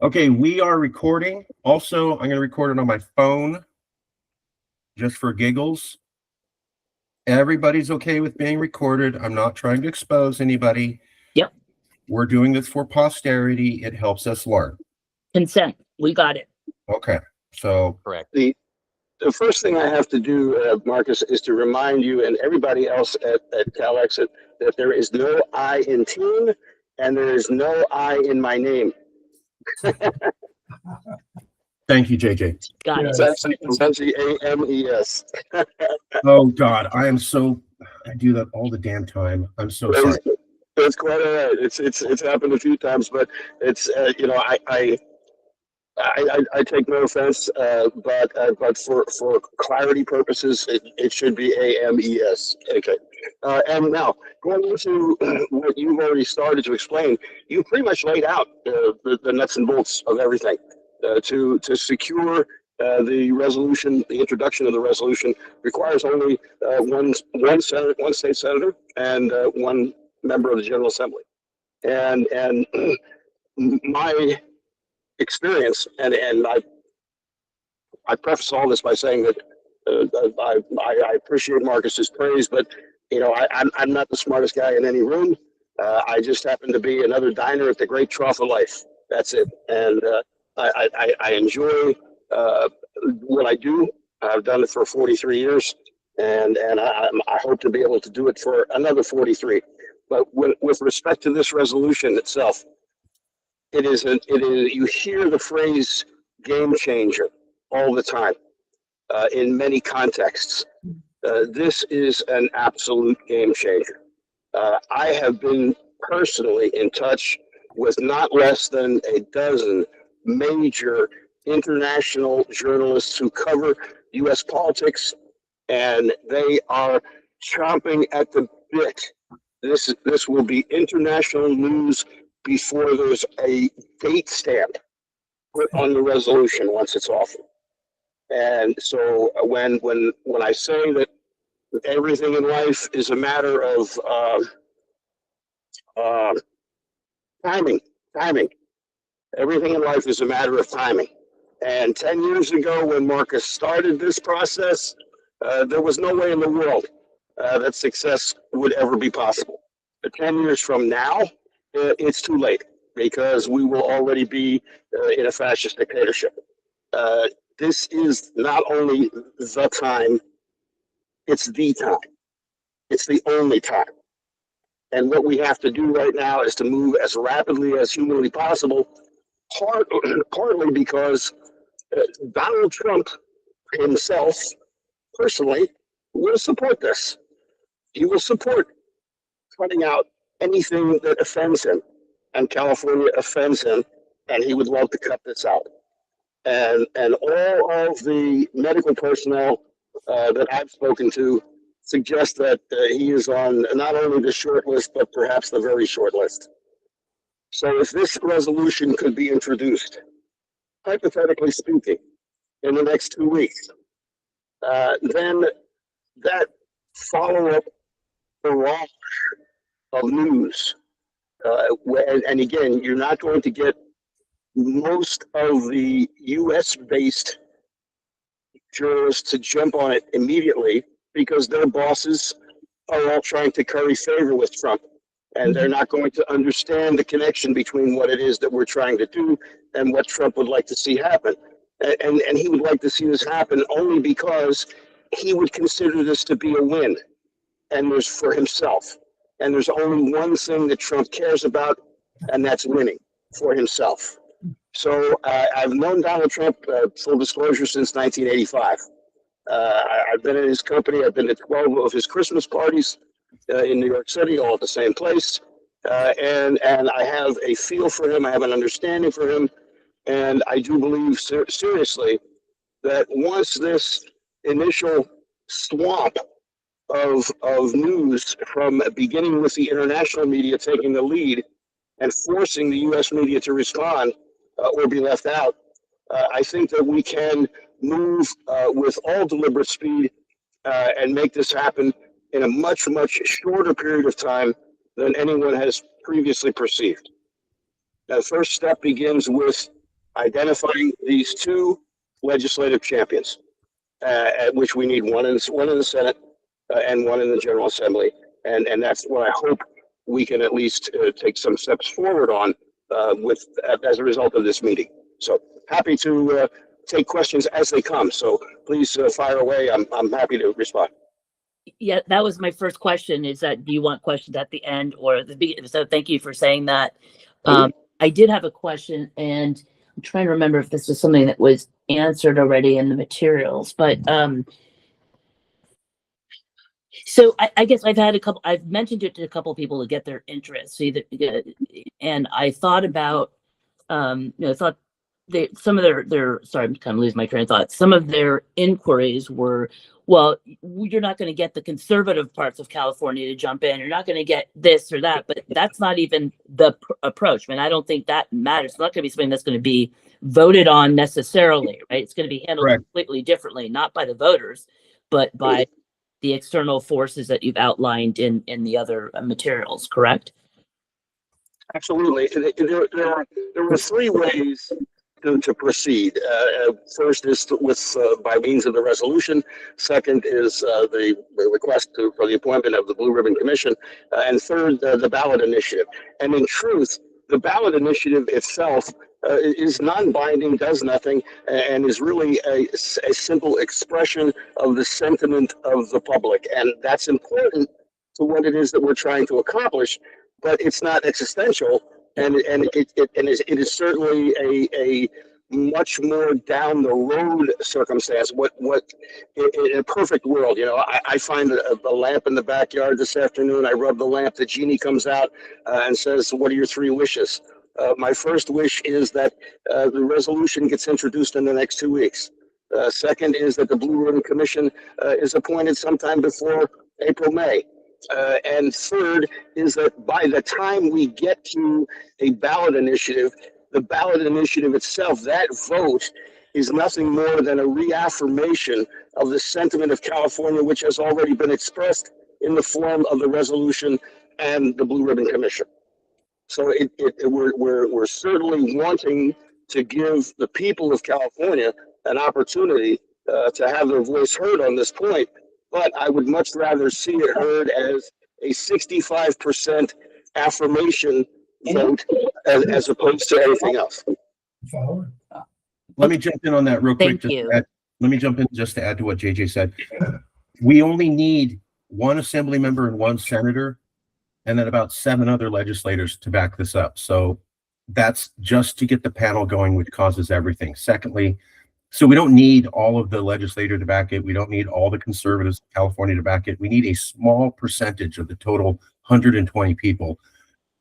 Okay, we are recording. Also, I'm going to record it on my phone just for giggles. Everybody's okay with being recorded. I'm not trying to expose anybody. Yep. We're doing this for posterity. It helps us learn. Consent. We got it. Okay, so Correct. The first thing I have to do, Marcus, is to remind you and everybody else at Calexit that there is no I in team and there is no I in my name. thank you, JJ. Got it. It's actually AMES. Oh God, I do that all the damn time. I'm so sorry. It's quite all right. It's happened a few times, but it's I take no offense, but for clarity purposes, it should be AMES. Okay. And now going into what you've already started to explain, you pretty much laid out the nuts and bolts of everything to secure the resolution. The introduction of the resolution requires only one state senator, and one member of the General Assembly, and my experience, and I preface all this by saying that I appreciate Marcus's praise, but I'm not the smartest guy in any room. I just happen to be another diner at the great trough of life. That's it, and I enjoy what I do. I've done it for 43 years, and I hope to be able to do it for another 43. But with respect to this resolution itself, it is you hear the phrase game changer all the time in many contexts. This is an absolute game changer. I have been personally in touch with not less than a dozen major international journalists who cover U.S. politics, and they are chomping at the bit. This will be international news before there's a date stamp put on the resolution once it's offered. And so when I say that everything in life is a matter of timing, everything in life is a matter of timing. And 10 years ago, when Marcus started this process, there was no way in the world that success would ever be possible. But 10 years from now, it's too late, because we will already be in a fascist dictatorship. This is not only the time, it's the time. It's the only time. And what we have to do right now is to move as rapidly as humanly possible, partly because Donald Trump himself, personally, will support this. He will support cutting out anything that offends him, and California offends him, and he would love to cut this out. And all of the medical personnel that I've spoken to suggest that he is on not only the short list, but perhaps the very short list. So if this resolution could be introduced, hypothetically speaking, in the next 2 weeks, then that follow-up barrage of news, and again, you're not going to get most of the US-based journalists to jump on it immediately, because their bosses are all trying to curry favor with Trump, and they're not going to understand the connection between what it is that we're trying to do and what Trump would like to see happen. And he would like to see this happen only because he would consider this to be a win, and there's for himself. And there's only one thing that Trump cares about, and that's winning for himself. So I've known Donald Trump, full disclosure, since 1985. I've been in his company. I've been to 12 of his Christmas parties in New York City, all at the same place. And I have a feel for him. I have an understanding for him. And I do believe seriously that once this initial swamp of news, from beginning with the international media taking the lead and forcing the U.S. media to respond or be left out, I think that we can move with all deliberate speed and make this happen in a much, much shorter period of time than anyone has previously perceived. The first step begins with identifying these two legislative champions, at which we need one in the Senate and one in the General Assembly, and that's what I hope we can at least take some steps forward on as a result of this meeting. So happy to take questions as they come. So please fire away. I'm happy to respond. Yeah, that was my first question, is that do you want questions at the end or the beginning? So thank you for saying that. I did have a question, and I'm trying to remember if this was something that was answered already in the materials, but so I guess I've mentioned it to a couple of people to get their interest. And I thought about, thought some of their, sorry, I'm kind of losing my train of thought. Some of their inquiries were, well, you're not going to get the conservative parts of California to jump in. You're not going to get this or that, but that's not even the approach. I mean, I don't think that matters. It's not going to be something that's going to be voted on necessarily, right? It's going to be handled completely differently, not by the voters, but by the external forces that you've outlined in the other materials, correct? Absolutely. There were three ways to proceed. First is by means of the resolution. Second is the request for the appointment of the Blue Ribbon Commission. And third, the ballot initiative. And in truth, the ballot initiative itself is non-binding, does nothing, and is really a simple expression of the sentiment of the public. And that's important to what it is that we're trying to accomplish, but it's not existential. And it is certainly a much more down the road circumstance. What in a perfect world, I find a lamp in the backyard this afternoon. I rub the lamp. The genie comes out and says, "What are your three wishes?" My first wish is that the resolution gets introduced in the next 2 weeks. Second is that the Blue Ribbon Commission is appointed sometime before April, May. And third is that by the time we get to a ballot initiative, the ballot initiative itself, that vote, is nothing more than a reaffirmation of the sentiment of California, which has already been expressed in the form of the resolution and the Blue Ribbon Commission. So we're certainly wanting to give the people of California an opportunity to have their voice heard on this point. But I would much rather see it heard as a 65% affirmation vote as opposed to anything else. Let me jump in on that real quick. Thank you. Let me jump in just to add to what JJ said. We only need one assembly member and one senator, and then about 7 other legislators to back this up. So that's just to get the panel going, which causes everything. Secondly, so we don't need all of the legislature to back it. We don't need all the conservatives in California to back it. We need a small percentage of the total 120 people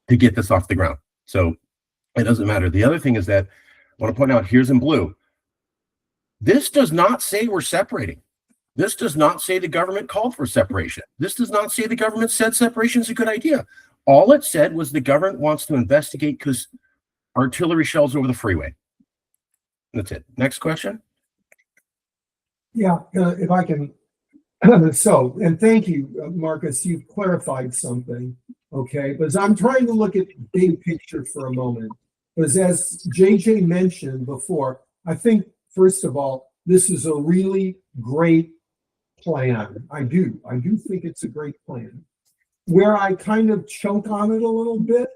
to get this off the ground. So it doesn't matter. The other thing is that I want to point out, here's in blue. This does not say we're separating. This does not say the government called for separation. This does not say the government said separation is a good idea. All it said was the government wants to investigate because artillery shells over the freeway. That's it. Next question. Yeah, if I can. So, and thank you, Marcus, you've clarified something, okay? Because I'm trying to look at big picture for a moment. Because as JJ mentioned before, I think, first of all, this is a really great plan. I do think it's a great plan. Where I kind of choke on it a little bit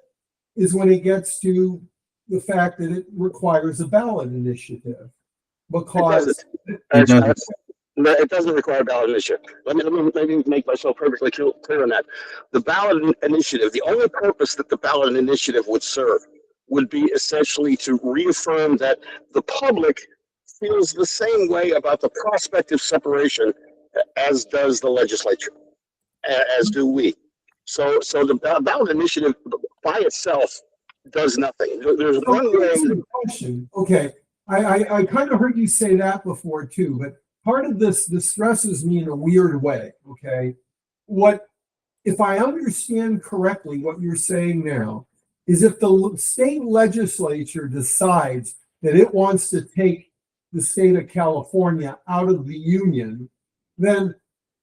is when it gets to the fact that it requires a ballot initiative. Because it doesn't require a ballot initiative. Let me make myself perfectly clear on that. The ballot initiative, the only purpose that the ballot initiative would serve would be essentially to reaffirm that the public feels the same way about the prospect of separation as does the legislature, as do we. So the ballot initiative by itself does nothing. There's one way. Okay, I kind of heard you say that before too, but part of this distresses me in a weird way. Okay, if I understand correctly, what you're saying now is if the state legislature decides that it wants to take the state of California out of the union, then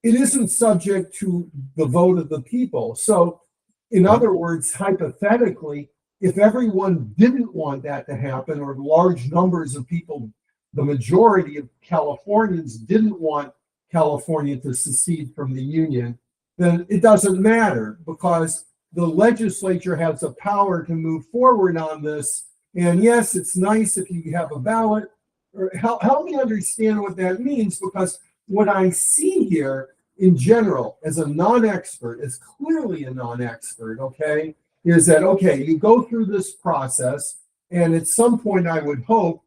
it isn't subject to the vote of the people. So, in other words, hypothetically, if everyone didn't want that to happen, or large numbers of people, the majority of Californians didn't want California to secede from the Union, then it doesn't matter, because the legislature has the power to move forward on this. And yes, it's nice if you have a ballot. Or help me understand what that means, because what I see here in general, as a non-expert, as clearly a non-expert, okay, is that, okay, you go through this process, and at some point I would hope,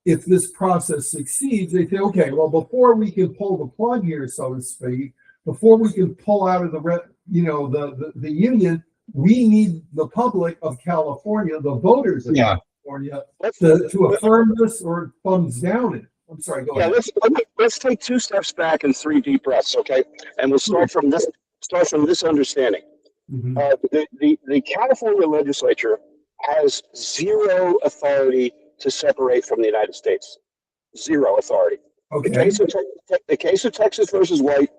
if this process succeeds, they say, okay, well, before we can pull the plug here, so to speak, before we can pull out of the union, we need the public of California, the voters of California, to affirm this or thumbs down it. I'm sorry, go ahead. Let's take 2 steps back and 3 deep breaths, okay? And we'll start from this understanding. Mhm. The California legislature has 0 authority to separate from the United States. 0 authority. Okay. The case of Texas versus White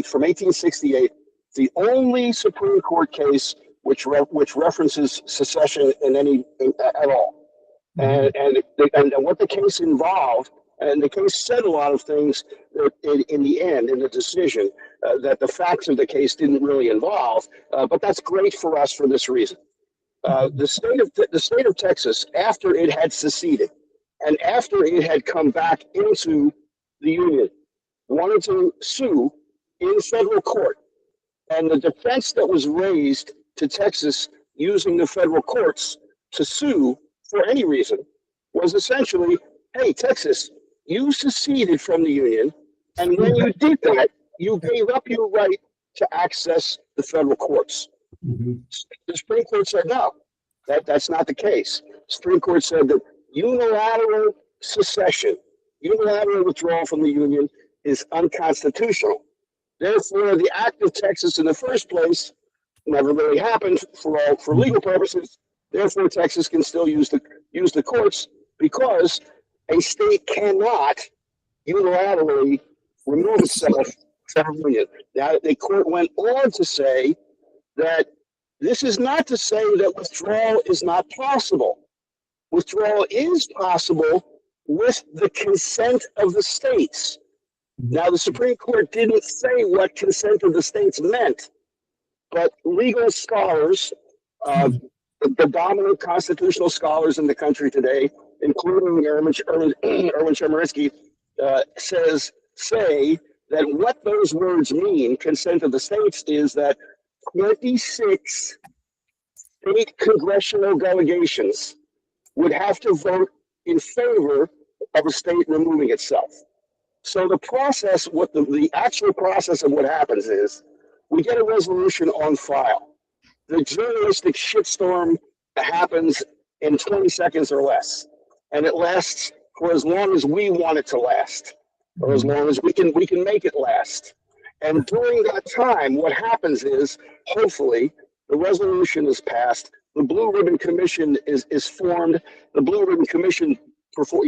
from 1868, the only Supreme Court case which references secession at all. Mhm. And what the case involved, and the case said a lot of things that in the end, in the decision, that the facts of the case didn't really involve, but that's great for us for this reason. The state of Texas, after it had seceded and after it had come back into the Union, wanted to sue in federal court. And the defense that was raised to Texas using the federal courts to sue for any reason was essentially, hey, Texas, you seceded from the Union, and when you did that, you gave up your right to access the federal courts. Mhm. The Supreme Court said no, that's not the case. The Supreme Court said that unilateral secession, unilateral withdrawal from the Union is unconstitutional. Therefore, the act of Texas in the first place never really happened for legal purposes. Therefore, Texas can still use the courts, because a state cannot unilaterally remove itself from the Union. Now, the court went on to say that this is not to say that withdrawal is not possible. Withdrawal is possible with the consent of the states. Now, the Supreme Court didn't say what consent of the states meant, but legal scholars, the dominant constitutional scholars in the country today, including Erwin Chemerinsky, say that what those words mean, consent of the states, is that 26 state congressional delegations would have to vote in favor of a state removing itself. So the process, the actual process of what happens is, we get a resolution on file. The journalistic shitstorm happens in 20 seconds or less, and it lasts for as long as we want it to last, or as long as we can make it last. And during that time, what happens is, hopefully, the resolution is passed. The Blue Ribbon Commission is formed. The Blue Ribbon Commission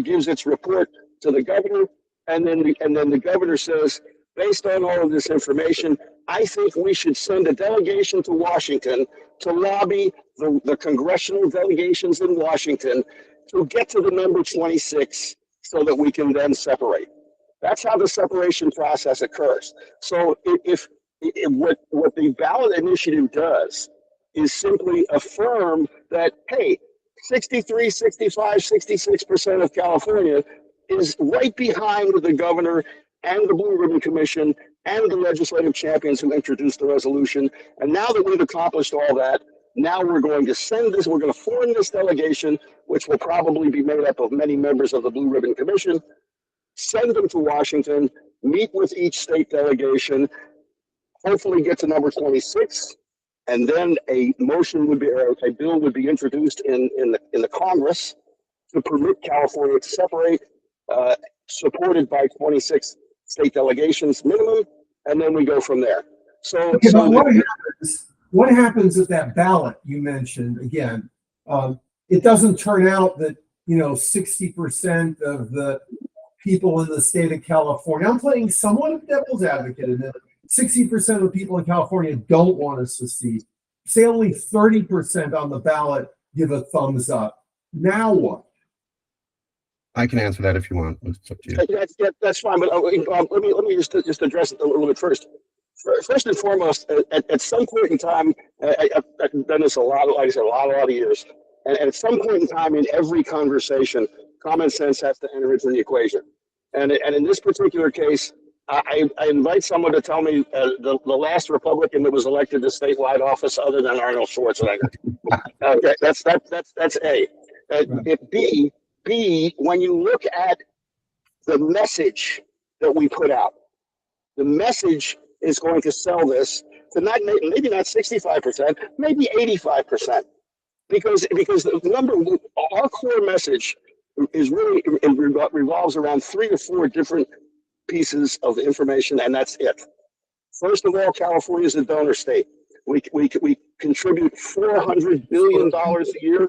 gives its report to the governor, and then the governor says, based on all of this information, I think we should send a delegation to Washington to lobby the congressional delegations in Washington to get to the number 26 so that we can then separate. That's how the separation process occurs. So if what the ballot initiative does is simply affirm that, hey, 63, 65, 66% of California is right behind the governor and the Blue Ribbon Commission and the legislative champions who introduced the resolution. And now that we've accomplished all that, now we're going to we're going to form this delegation, which will probably be made up of many members of the Blue Ribbon Commission, send them to Washington, meet with each state delegation, hopefully get to number 26, and then a motion would be, or a bill would be introduced in the Congress to permit California to separate, supported by 26 state delegations minimum, and then we go from there. So, okay, but what happens if that ballot you mentioned again? It doesn't turn out that 60% of the people in the state of California. I'm playing somewhat of devil's advocate in that 60% of the people in California don't want to secede. Say only 30% on the ballot give a thumbs up. Now what? I can answer that if you want. It's up to you. That's fine, but let me just address it a little bit first. First and foremost, at some point in time, I've done this a lot, like I said, a lot of years, and at some point in time in every conversation, common sense has to enter into the equation. And in this particular case, I invite someone to tell me the last Republican that was elected to statewide office other than Arnold Schwarzenegger. Okay, that's A. Right. B, when you look at the message that we put out, the message is going to sell this to not maybe not 65%, maybe 85%, because the number our core message is really revolves around 3 to 4 different pieces of information, and that's it. First of all, California is a donor state. We contribute $400 billion a year.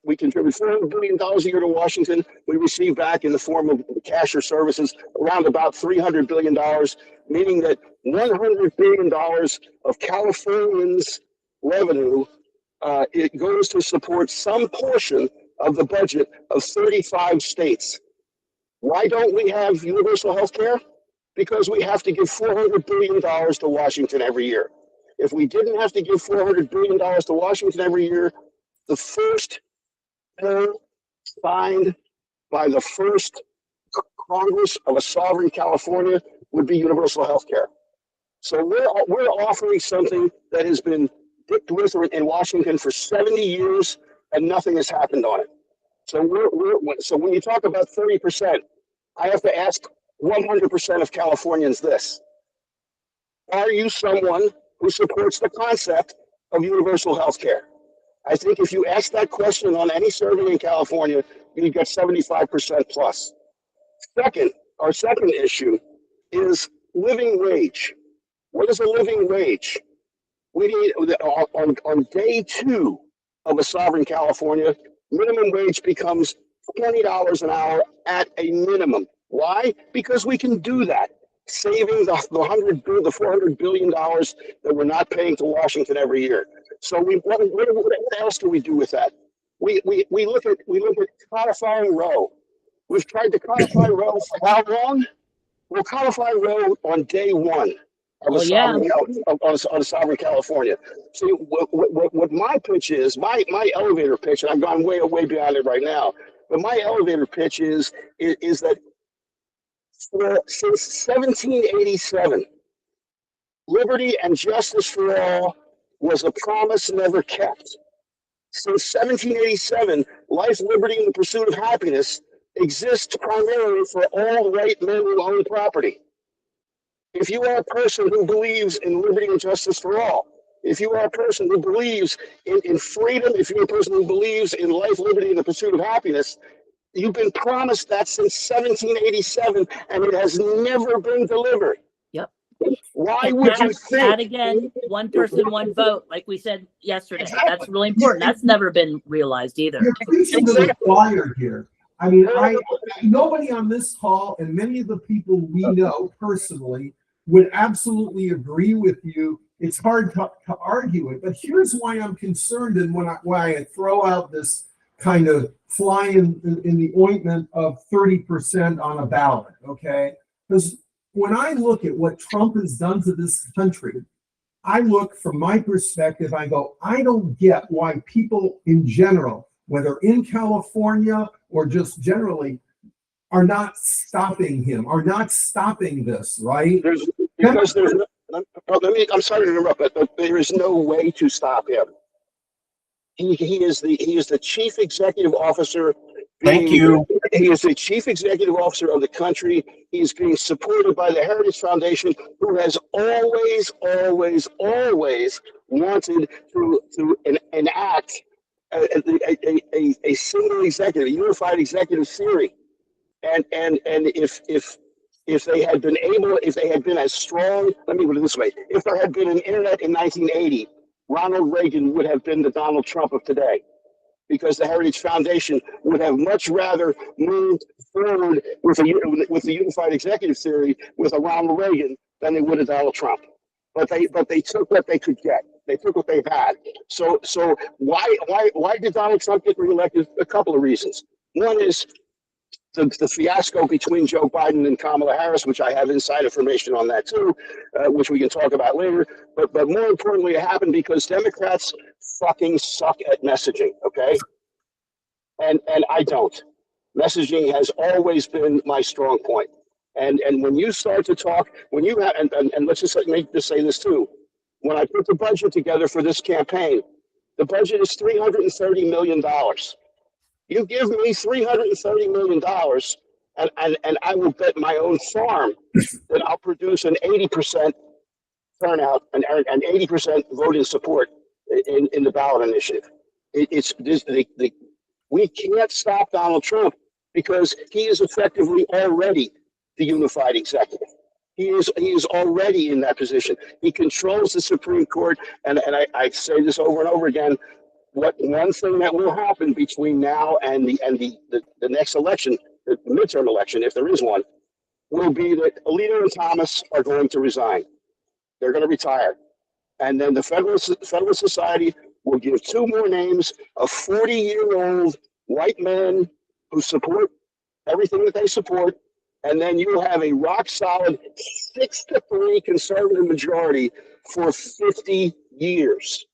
We contribute $400 billion a year to Washington. We receive back in the form of cash or services around about $300 billion, meaning that $100 billion of Californians' revenue it goes to support some portion of the budget of 35 states. Why don't we have universal health care? Because we have to give $400 billion to Washington every year. If we didn't have to give $400 billion to Washington every year, the first bill signed by the first Congress of a sovereign California would be universal health care. So we're offering something that has been dicked with in Washington for 70 years and nothing has happened on it. So so when you talk about 30%, I have to ask 100% of Californians this: are you someone who supports the concept of universal health care? I think if you ask that question on any survey in California, you get 75% plus. Our second issue is living wage. What is a living wage? We need on day 2 of a sovereign California, minimum wage becomes $20 an hour at a minimum. Why? Because we can do that, saving the $400 billion that we're not paying to Washington every year. So what else do we do with that? We look at codifying Roe. We've tried to codify Roe for how long? We'll codify Roe on day 1 of a sovereign California. See, what my pitch is, my elevator pitch, and I've gone way beyond it right now, but my elevator pitch is that since 1787, liberty and justice for all was a promise never kept. Since 1787, life, liberty, and the pursuit of happiness exists primarily for all white men who own property. If you are a person who believes in liberty and justice for all, if you are a person who believes in freedom, if you're a person who believes in life, liberty, and the pursuit of happiness, you've been promised that since 1787, and it has never been delivered. Yep. Why would you think? That again, one person, one vote, like we said yesterday. Exactly. That's really important. That's never been realized either. You're preaching to the choir here. I mean, nobody on this call and many of the people we know personally would absolutely agree with you. It's hard to argue it, but here's why I'm concerned and why I throw out this kind of fly in the ointment of 30% on a ballot, okay? Because when I look at what Trump has done to this country, I look from my perspective, I go, I don't get why people in general, whether in California or just generally, are not stopping him, are not stopping this, right? I'm sorry to interrupt, but there is no way to stop him. He is the chief executive officer. Thank you. He is the chief executive officer of the country. He is being supported by the Heritage Foundation, who has always wanted to enact a single executive, a unified executive theory. And if they had been as strong, let me put it this way: if there had been an internet in 1980, Ronald Reagan would have been the Donald Trump of today, because the Heritage Foundation would have much rather moved forward with the unified executive theory with a Ronald Reagan than they would a Donald Trump. But they took what they could get. They took what they've had. So why did Donald Trump get reelected? A couple of reasons. One is the fiasco between Joe Biden and Kamala Harris, which I have inside information on that too, which we can talk about later. But more importantly, it happened because Democrats fucking suck at messaging. Okay, and I don't. Messaging has always been my strong point. And when you start to talk, when you have, and let's just say this too. When I put the budget together for this campaign, the budget is $330 million. You give me $330 million, and I will bet my own farm that I'll produce an 80% turnout and 80% voting support in the ballot initiative. We can't stop Donald Trump because he is effectively already the unified executive. He is already in that position. He controls the Supreme Court, and I say this over and over again. One thing that will happen between now and the next election, the midterm election, if there is one, will be that Alito and Thomas are going to resign. They're going to retire, and then the Federalist Society will give two more names of 40-year-old white men who support everything that they support. And then you have a rock solid 6-3 conservative majority for 50 years.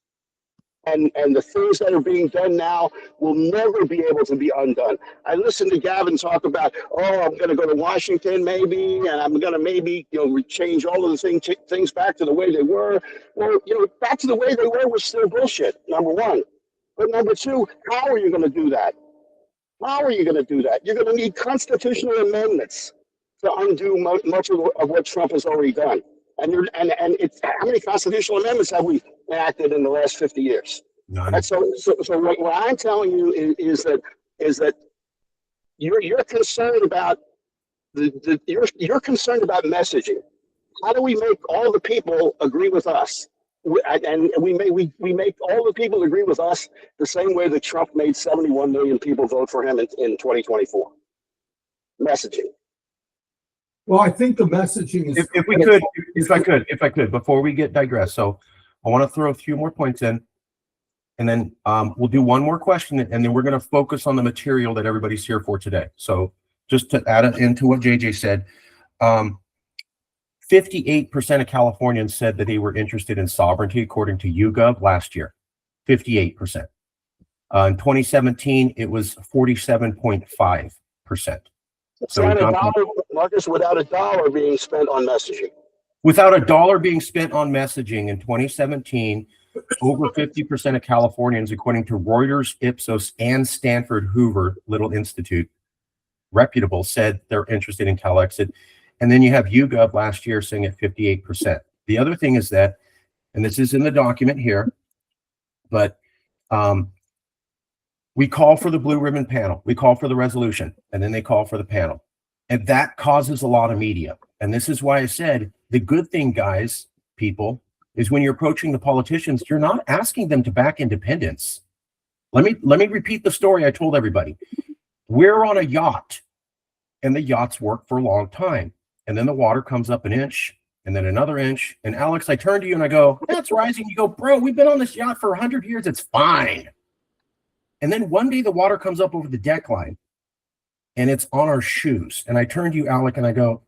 And the things that are being done now will never be able to be undone. I listened to Gavin talk about, I'm going to go to Washington maybe, and I'm going to maybe, change all of the things back to the way they were. Well, back to the way they were was still bullshit, number one. But number two, how are you going to do that? How are you going to do that? You're going to need constitutional amendments to undo much of what Trump has already done. And it's how many constitutional amendments have we enacted in the last 50 years? None. And so what I'm telling you is that you're concerned about you're concerned about messaging. How do we make all the people agree with us? And we make all the people agree with us the same way that Trump made 71 million people vote for him in 2024. Messaging. Well, I think the messaging is. If I could, before we digress. So I want to throw a few more points in, and then we'll do one more question, and then we're going to focus on the material that everybody's here for today. So just to add it into what JJ said, 58% of Californians said that they were interested in sovereignty, according to YouGov last year. 58%. In 2017, it was 47.5%. So Marcus, without a dollar being spent on messaging. Without a dollar being spent on messaging in 2017, over 50% of Californians, according to Reuters, Ipsos, and Stanford Hoover Little Institute, reputable, said they're interested in Calexit. And then you have YouGov last year saying at 58%. The other thing is that, and this is in the document here, but we call for the blue ribbon panel. We call for the resolution, and then they call for the panel. And that causes a lot of media. And this is why I said the good thing, guys, people, is when you're approaching the politicians, you're not asking them to back independence. Let me repeat the story I told everybody. We're on a yacht, and the yachts work for a long time. And then the water comes up an inch, and then another inch. And Alex, I turn to you and I go, that's rising. You go, bro, we've been on this yacht for 100 years. It's fine. And then one day the water comes up over the deck line and it's on our shoes. And I turn to you, Alex, and I go,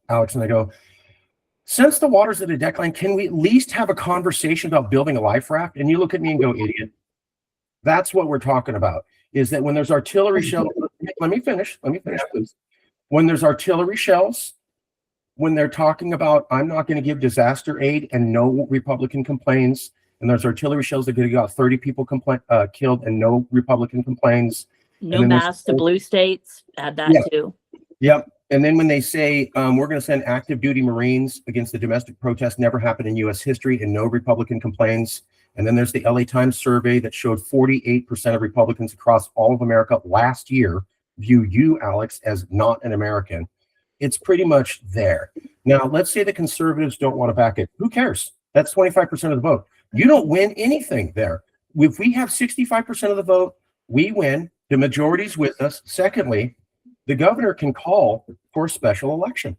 since the water's at the deck line, can we at least have a conversation about building a life raft? And you look at me and go, idiot. That's what we're talking about, is that when there's artillery shells, let me finish, please. When there's artillery shells, when they're talking about, I'm not going to give disaster aid and no Republican complains, and there's artillery shells that got 30 people killed and no Republican complains. No mass to blue states. Add that too. Yep. And then when they say we're going to send active duty Marines against the domestic protest, never happened in U.S. history, and no Republican complains. And then there's the LA Times survey that showed 48% of Republicans across all of America last year view you, Alex, as not an American. It's pretty much there. Now, let's say the conservatives don't want to back it. Who cares? That's 25% of the vote. You don't win anything there. If we have 65% of the vote, we win. The majority's with us. Secondly, the governor can call for a special election,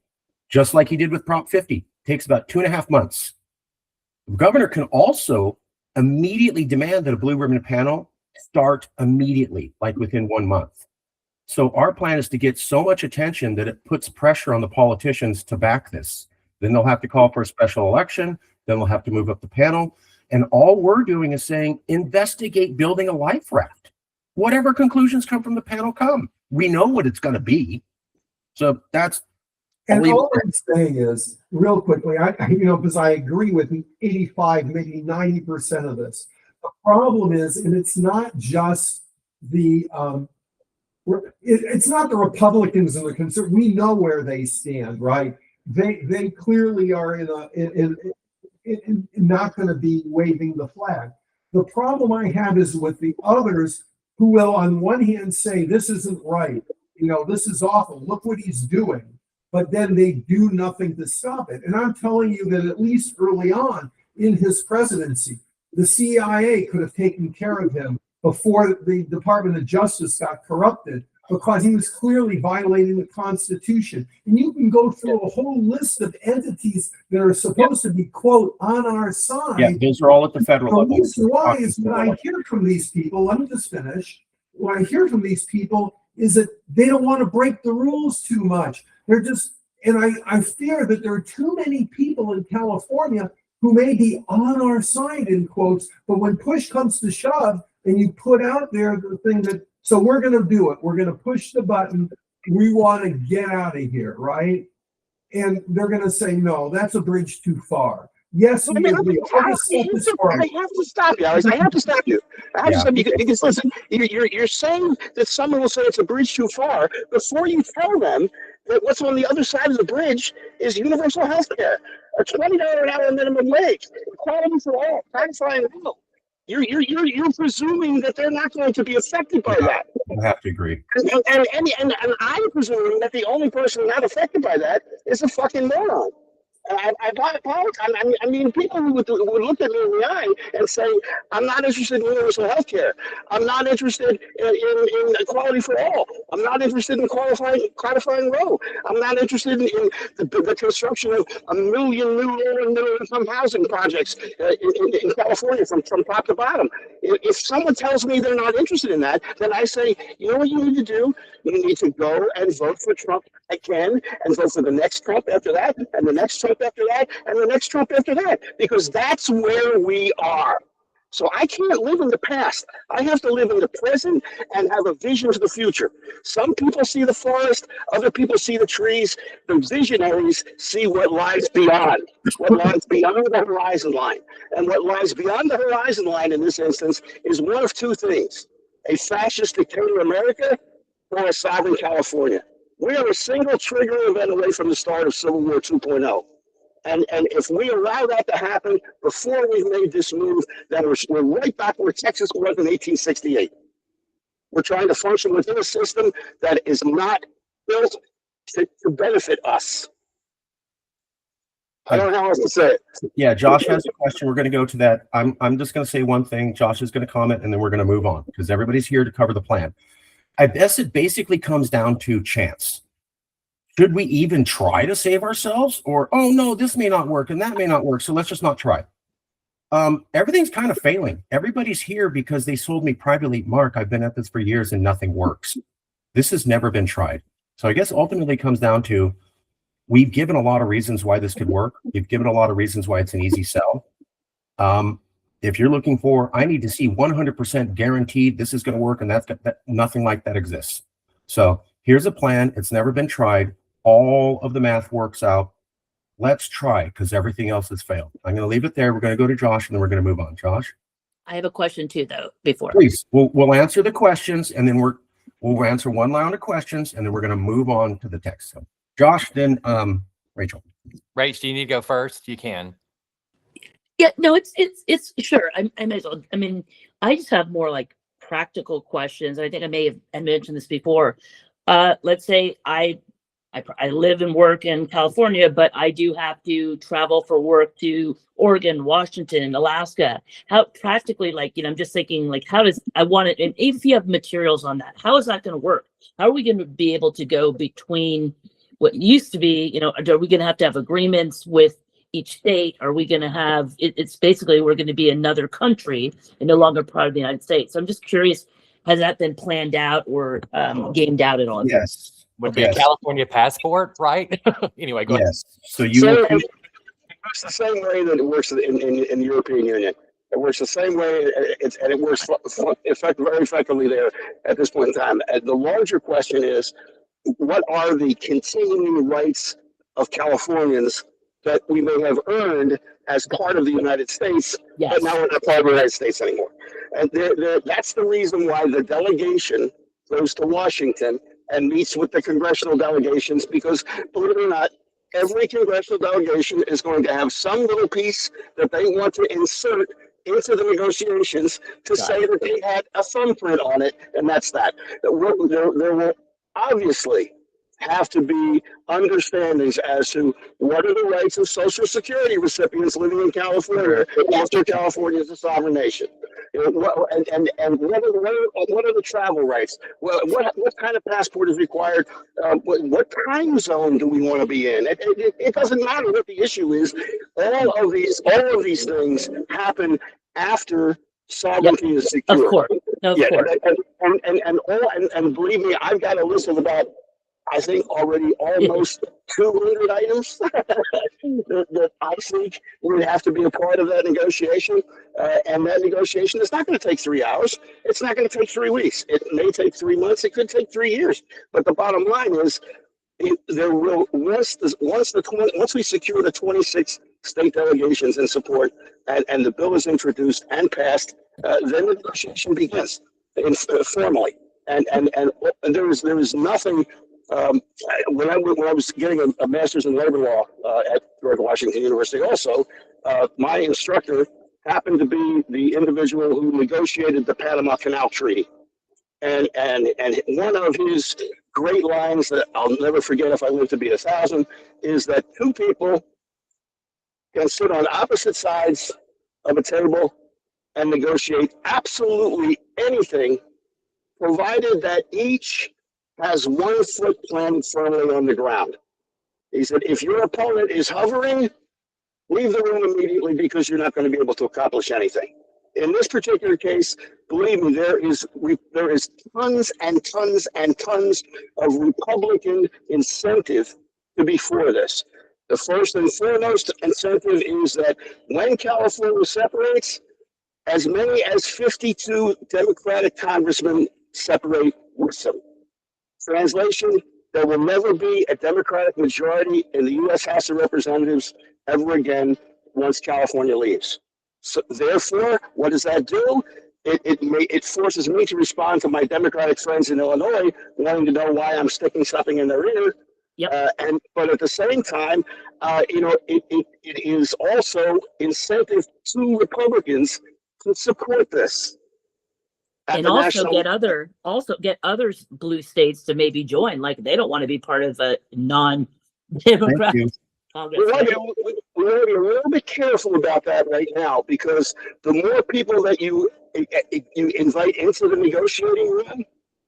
just like he did with Prop 50. Takes about 2.5 months. The governor can also immediately demand that a blue ribbon panel start immediately, like within 1 month. So our plan is to get so much attention that it puts pressure on the politicians to back this. Then they'll have to call for a special election. Then they'll have to move up the panel. And all we're doing is saying, investigate building a life raft. Whatever conclusions come from the panel come. We know what it's going to be. So that's. And all I'm saying is, real quickly, because I agree with 85, maybe 90% of this. The problem is, and it's not just the, it's not the Republicans and the conservatives. We know where they stand, right? They clearly are not going to be waving the flag. The problem I have is with the others who will, on one hand, say this isn't right. This is awful. Look what he's doing. But then they do nothing to stop it. And I'm telling you that at least early on in his presidency, the CIA could have taken care of him before the Department of Justice got corrupted, because he was clearly violating the Constitution. And you can go through a whole list of entities that are supposed to be, quote, on our side. Yeah, those are all at the federal level. The reason why is when I hear from these people, let me just finish. When I hear from these people is that they don't want to break the rules too much. They're just, and I fear that there are too many people in California who may be on our side, in quotes, but when push comes to shove and you put out there the thing that, so we're going to do it. We're going to push the button. We want to get out of here, right? And they're going to say, no, that's a bridge too far. Yes, we agree. I have to stop you, Alex. I have to stop you. Because listen, you're saying that someone will say it's a bridge too far before you tell them that what's on the other side of the bridge is universal health care, a $20 an hour minimum wage, equality for all, satisfying all. You're presuming that they're not going to be affected by that. I have to agree. And I'm presuming that the only person not affected by that is a fucking moron. I apologize. I mean, people who would look at me in the eye and say, I'm not interested in universal health care. I'm not interested in equality for all. I'm not interested in codifying Roe. I'm not interested in the construction of 1 million new low and middle income housing projects in California from top to bottom. If someone tells me they're not interested in that, then I say, you know what you need to do? You need to go and vote for Trump again, and vote for the next Trump after that, and the next Trump after that, and the next Trump after that, because that's where we are. So I can't live in the past. I have to live in the present and have a vision for the future. Some people see the forest, other people see the trees. The visionaries see what lies beyond, what lies beyond the horizon line. And what lies beyond the horizon line in this instance is one of two things: a fascist dictator America or a sovereign California. We are a single trigger event away from the start of Civil War 2.0. And if we allow that to happen before we've made this move, then we're right back where Texas was in 1868. We're trying to function within a system that is not built to benefit us. I don't know how else to say it. Yeah, Josh has a question. We're going to go to that. I'm just going to say one thing. Josh is going to comment, and then we're going to move on because everybody's here to cover the plan. I guess it basically comes down to chance. Should we even try to save ourselves? Or, oh no, this may not work and that may not work, so let's just not try. Everything's kind of failing. Everybody's here because they sold me privately, Mark, I've been at this for years and nothing works. This has never been tried. So I guess ultimately it comes down to, we've given a lot of reasons why this could work. We've given a lot of reasons why it's an easy sell. If you're looking for, I need to see 100% guaranteed this is going to work, and that nothing like that exists. So here's a plan. It's never been tried. All of the math works out. Let's try, because everything else has failed. I'm going to leave it there. We're going to go to Josh, and then we're going to move on. Josh? I have a question too, though, before. Please, we'll answer the questions, and then we'll answer one round of questions, and then we're going to move on to the text. So Josh, then Rachel. Rach, do you need to go first? You can. Yeah, no, it's sure. I may as well. I mean, I just have more like practical questions. I think I may have mentioned this before. Let's say I live and work in California, but I do have to travel for work to Oregon, Washington, Alaska. How practically, like, I'm just thinking, like, how does I want it? And if you have materials on that, how is that going to work? How are we going to be able to go between what used to be, are we going to have agreements with each state? Are we going to have it's basically we're going to be another country and no longer part of the United States? So I'm just curious, has that been planned out or gamed out at all? Yes. Would be Yes. a California passport, right? Anyway, go ahead. Yes. So you will. So it works the same way that it works in the European Union. It works the same way, and it works very effectively there at this point in time. And the larger question is, what are the continuing rights of Californians that we may have earned as part of the United States, Yes. but now we're not part of the United States anymore? And that's the reason why the delegation goes to Washington and meets with the congressional delegations, because believe it or not, every congressional delegation is going to have some little piece that they want to insert into the negotiations to say that they had a thumbprint on it, and that's that. There will obviously have to be understandings as to what are the rights of Social Security recipients living in California after California is a sovereign nation. You know, and what are the travel rights? What kind of passport is required? What time zone do we want to be in? It doesn't matter what the issue is. All of these things happen after sovereignty is secure. Of course. No, of Yeah, course. and believe me, I've got a list of about, I think, already almost 200 items that I think would have to be a part of that negotiation. And that negotiation is not going to take 3 hours. It's not going to take 3 weeks. It may take 3 months. It could take 3 years. But the bottom line is, there will once we secure the 26 state delegations in support, and the bill is introduced and passed, then the negotiation begins formally. And there is nothing. When I was getting a master's in labor law at George Washington University, also, my instructor happened to be the individual who negotiated the Panama Canal Treaty. And one of his great lines that I'll never forget if I live to be 1,000 is that two people can sit on opposite sides of a table and negotiate absolutely anything, provided that each has 1 foot planted firmly on the ground. He said, if your opponent is hovering, leave the room immediately, because you're not going to be able to accomplish anything. In this particular case, believe me, there is tons and tons and tons of Republican incentive to be for this. The first and foremost incentive is that when California separates, as many as 52 Democratic congressmen separate with them. Translation, there will never be a Democratic majority in the U.S. House of Representatives ever again once California leaves. So therefore, what does that do? It forces me to respond to my Democratic friends in Illinois wanting to know why I'm sticking something in their ear. Yep. But at the same time, it is also incentive to Republicans to support this. And also get other blue states to maybe join. Like, they don't want to be part of a non-Democrat Congress. We want to be a little bit careful about that right now, because the more people that you invite into the negotiating room,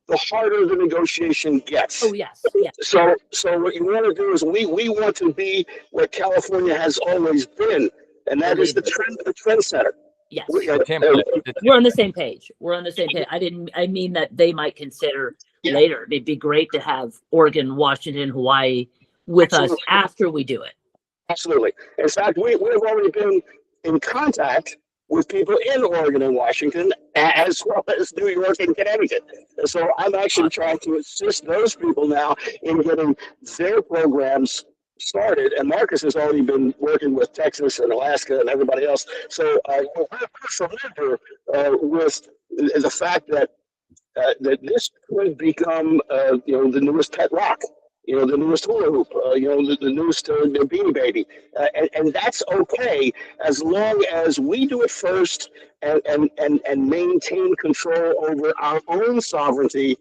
the harder the negotiation gets. Oh, yes. Yes. So what you want to do is we want to be what California has always been, and that is the trendsetter. Yes. Tim, We're on the same page. I mean that they might consider later. It'd be great to have Oregon, Washington, Hawaii with us after we do it. Absolutely. In fact, we've already been in contact with people in Oregon and Washington, as well as New York and Connecticut. And so I'm actually trying to assist those people now in getting their programs started. And Marcus has already been working with Texas and Alaska and everybody else. So we're familiar with the fact that this could become the newest pet rock. The newest hula hoop, the newest Beanie Baby. And that's okay, as long as we do it first and maintain control over our own sovereignty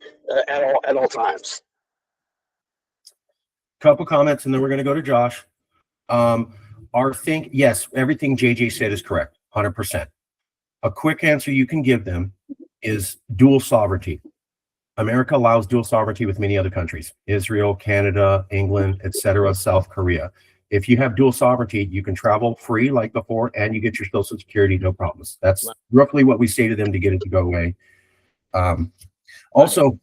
at all times. Couple comments, and then we're going to go to Josh. Yes, everything JJ said is correct, 100%. A quick answer you can give them is dual sovereignty. America allows dual sovereignty with many other countries: Israel, Canada, England, etc., South Korea. If you have dual sovereignty, you can travel free like before, and you get your Social Security, no problems. That's roughly what we say to them to get it to go away. Also,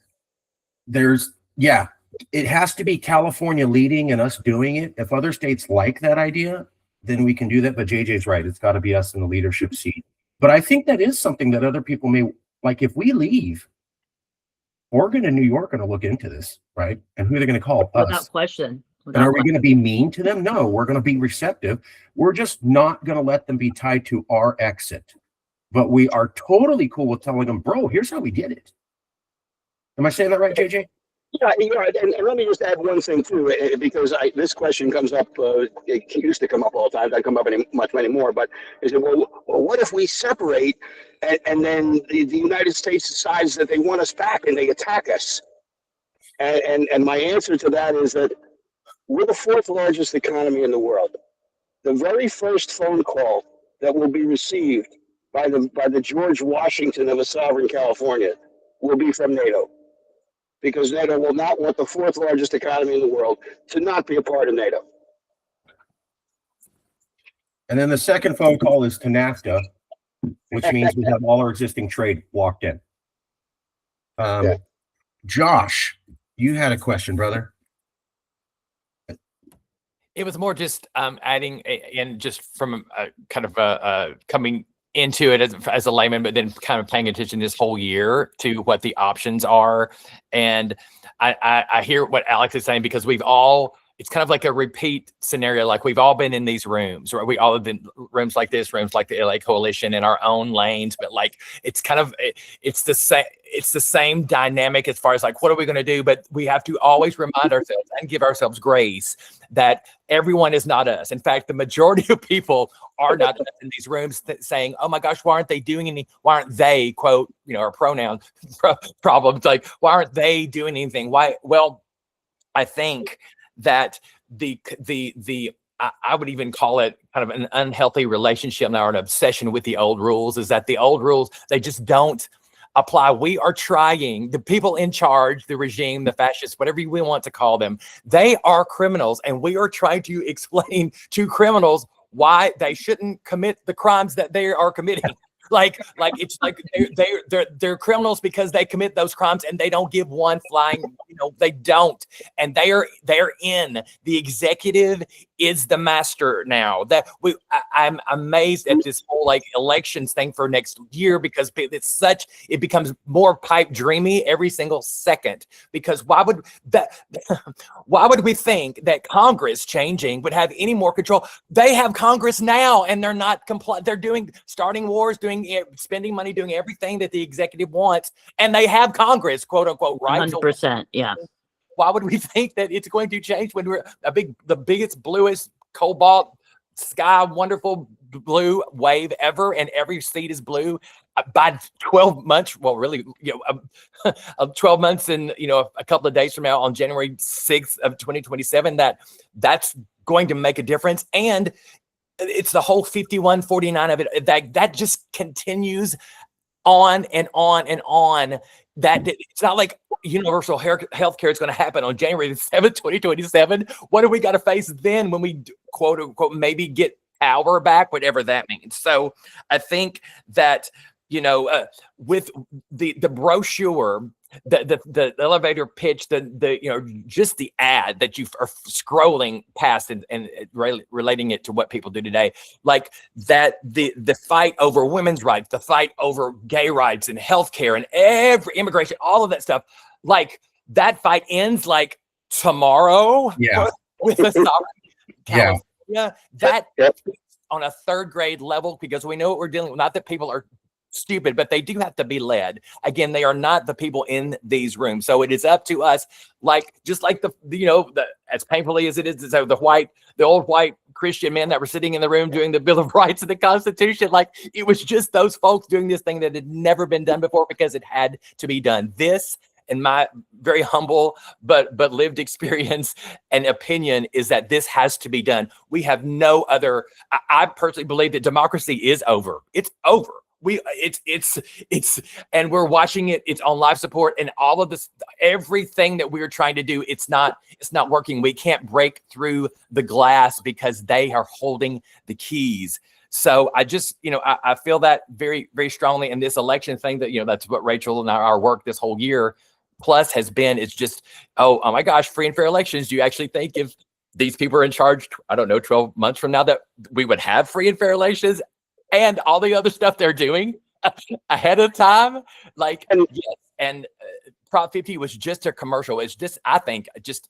it has to be California leading and us doing it. If other states like that idea, then we can do that. But JJ's right. It's got to be us in the leadership seat. But I think that is something that other people may like. If we leave, Oregon and New York are going to look into this, right? And who they're going to call us. Without question. And are we going to be mean to them? No, we're going to be receptive. We're just not going to let them be tied to our exit. But we are totally cool with telling them, bro, here's how we did it. Am I saying that right, JJ? Yeah, and let me just add one thing too, because this question comes up. It used to come up all the time. Doesn't come up much anymore. But is it well, what if we separate, and then the United States decides that they want us back and they attack us? And my answer to that is that we're the fourth largest economy in the world. The very first phone call that will be received by the George Washington of a sovereign California will be from NATO. Because NATO will not want the fourth largest economy in the world to not be a part of NATO. And then the second phone call is to NAFTA, which means we have all our existing trade locked in. Josh, you had a question, brother. It was more just adding in just from kind of coming into it as a layman, but then kind of paying attention this whole year to what the options are. And I hear what Alex is saying, because it's kind of like a repeat scenario. Like we've all been in these rooms, right? We all have been rooms like this, rooms like the LA Coalition in our own lanes, but like, it's kind of, it's the same dynamic as far as like, what are we going to do? But we have to always remind ourselves and give ourselves grace that everyone is not us. In fact, the majority of people are not us in these rooms saying, oh my gosh, why aren't they doing why aren't they, quote, our pronoun problems? Like, why aren't they doing anything? Why? Well, I think that I would even call it kind of an unhealthy relationship now, or an obsession with the old rules, is that the old rules, they just don't apply. We are trying, the people in charge, the regime, the fascists, whatever we want to call them, they are criminals, and we are trying to explain to criminals why they shouldn't commit the crimes that they are committing. Like it's like they're criminals because they commit those crimes and they don't give one flying, they don't. And they're in. The executive is the master now. I'm amazed at this whole like elections thing for next year, because it becomes more pipe dreamy every single second. Because why would we think that Congress changing would have any more control? They have Congress now, and they're not they're starting wars, spending money, doing everything that the executive wants, and they have Congress, quote unquote, right? 100%, yeah. Why would we think that it's going to change when we're the biggest, bluest, cobalt sky, wonderful blue wave ever, and every seat is blue by 12 months? Well, really, 12 months and a couple of days from now, on January 6th of 2027, that's going to make a difference. And it's the whole 51-49 of it that just continues on and on and on. That it's not like universal health care is going to happen on January 7th, 2027. What do we got to face then when we, quote unquote, maybe get power back, whatever that means? So I think that, with the brochure, the elevator pitch, just the ad that you are scrolling past and relating it to what people do today, like that, the fight over women's rights, the fight over gay rights and healthcare and every immigration, all of that stuff, like that fight ends like tomorrow. Yeah. With a sovereign California. Yeah. That on a third grade level, because we know what we're dealing with. Not that people are stupid, but they do have to be led. Again, they are not the people in these rooms. So it is up to us, just like as painfully as it is, the old white Christian men that were sitting in the room doing the Bill of Rights and the Constitution. Like, it was just those folks doing this thing that had never been done before because it had to be done. This, in my very humble but lived experience and opinion, is that this has to be done. We have no other. I personally believe that democracy is over. It's over. it's and we're watching it. It's on live support and all of this, everything that we're trying to do. It's not working. We can't break through the glass because they are holding the keys. So I just, I feel that very, very strongly in this election thing that, that's what Rachel and our work this whole year plus has been. It's just, oh my gosh, free and fair elections. Do you actually think if these people are in charge, I don't know, 12 months from now, that we would have free and fair elections and all the other stuff they're doing ahead of time? Like, yes. And Prop 50 was just a commercial. It's just, I think, just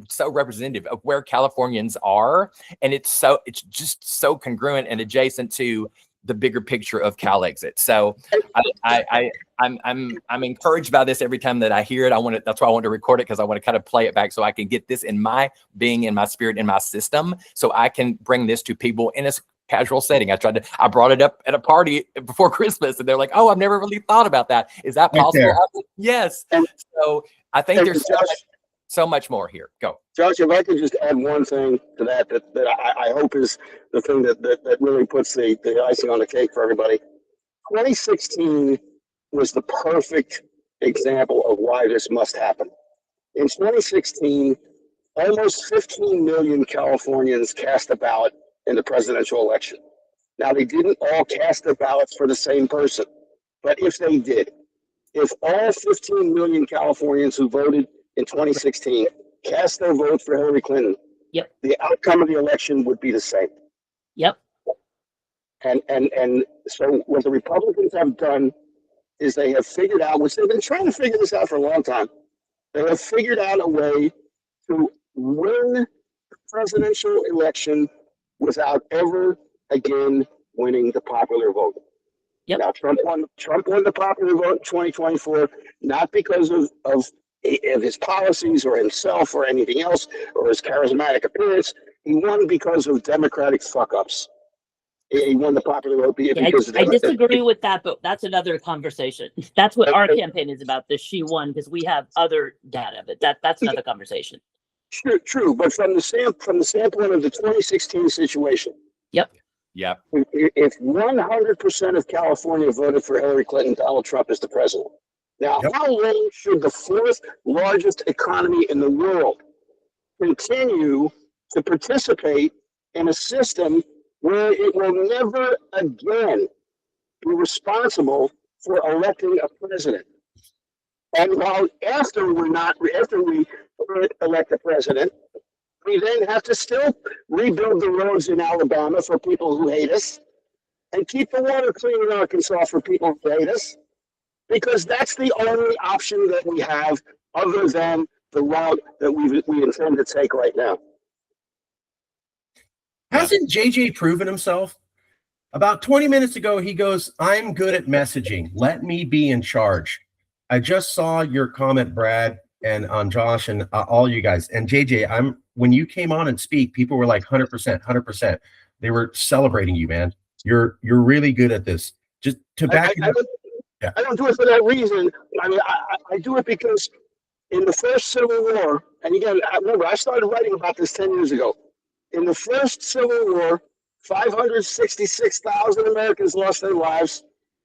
so representative of where Californians are. And it's just so congruent and adjacent to the bigger picture of Calexit. So I'm encouraged by this every time that I hear it. That's why I want to record it, because I want to kind of play it back so I can get this in my being, in my spirit, in my system, so I can bring this to people in a casual setting. I brought it up at a party before Christmas, and they're like, "Oh, I've never really thought about that. Is that possible?" Yes. And so I think there's so much more here. Go, Josh. If I could just add one thing to that I hope is the thing that really puts the icing on the cake for everybody. 2016 was the perfect example of why this must happen. In 2016, almost 15 million Californians cast a ballot in the presidential election. Now, they didn't all cast their ballots for the same person, but if they did, if all 15 million Californians who voted in 2016 cast their vote for Hillary Clinton, Yep. the outcome of the election would be the same. Yep. And so what the Republicans have done is they have figured out, which they've been trying to figure this out for a long time, they have figured out a way to win the presidential election without ever again winning the popular vote. Yep. Now, Trump won the popular vote in 2024, not because of his policies or himself or anything else or his charismatic appearance. He won because of Democratic fuck-ups. He won the popular vote because I disagree with that, but that's another conversation. That's what our campaign is about. The she won because we have other data, but that's another conversation. True, but from the standpoint of the 2016 situation. Yep. Yep. If 100% of California voted for Hillary Clinton, Donald Trump is the president. Now, how long should the fourth largest economy in the world continue to participate in a system where it will never again be responsible for electing a president? And while after we elect a president, we then have to still rebuild the roads in Alabama for people who hate us, and keep the water clean in Arkansas for people who hate us, because that's the only option that we have other than the route that we intend to take right now. Hasn't JJ proven himself? About 20 minutes ago, he goes, "I'm good at messaging. Let me be in charge." I just saw your comment, Brad, and on Josh and all you guys. And JJ, when you came on and speak, people were like 100%, 100%. They were celebrating you, man. You're really good at this. Just to back it up. I don't do it for that reason. I mean, I do it because in the first Civil War, and again, I started writing about this 10 years ago. In the first Civil War, 566,000 Americans lost their lives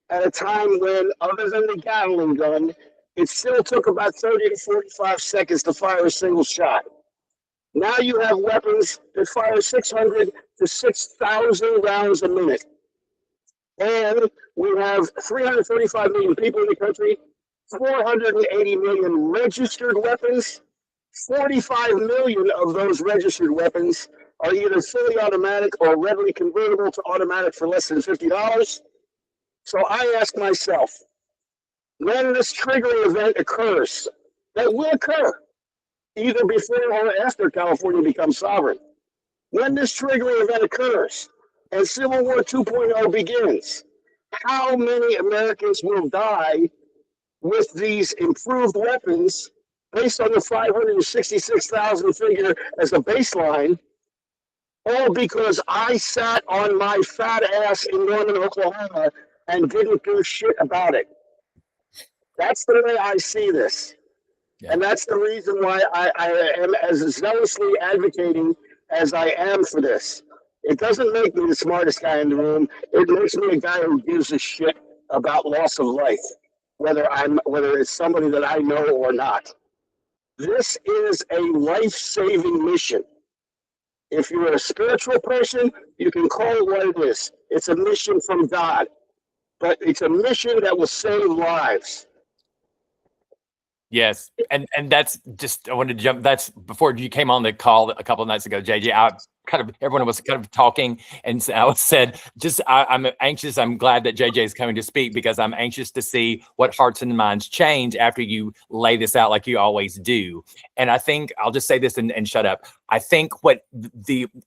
at a time when, other than the Gatling gun, it still took about 30 to 45 seconds to fire a single shot. Now you have weapons that fire 600 to 6,000 rounds a minute. And we have 335 million people in the country, 480 million registered weapons. 45 million of those registered weapons are either fully automatic or readily convertible to automatic for less than $50. So I ask myself, when this triggering event occurs, that will occur either before or after California becomes sovereign. When this triggering event occurs and Civil War 2.0 begins, how many Americans will die with these improved weapons based on the 566,000 figure as a baseline, all because I sat on my fat ass in Norman, Oklahoma and didn't do shit about it? That's the way I see this. Yeah. And that's the reason why I am as zealously advocating as I am for this. It doesn't make me the smartest guy in the room. It makes me a guy who gives a shit about loss of life, whether it's somebody that I know or not. This is a life-saving mission. If you're a spiritual person, you can call it what it is. It's a mission from God, but it's a mission that will save lives. Yes, and that's just, I wanted to jump. That's before you came on the call a couple of nights ago, JJ. Everyone was kind of talking, and I said, I'm anxious. I'm glad that JJ is coming to speak because I'm anxious to see what hearts and minds change after you lay this out like you always do. And I think I'll just say this and shut up. I think what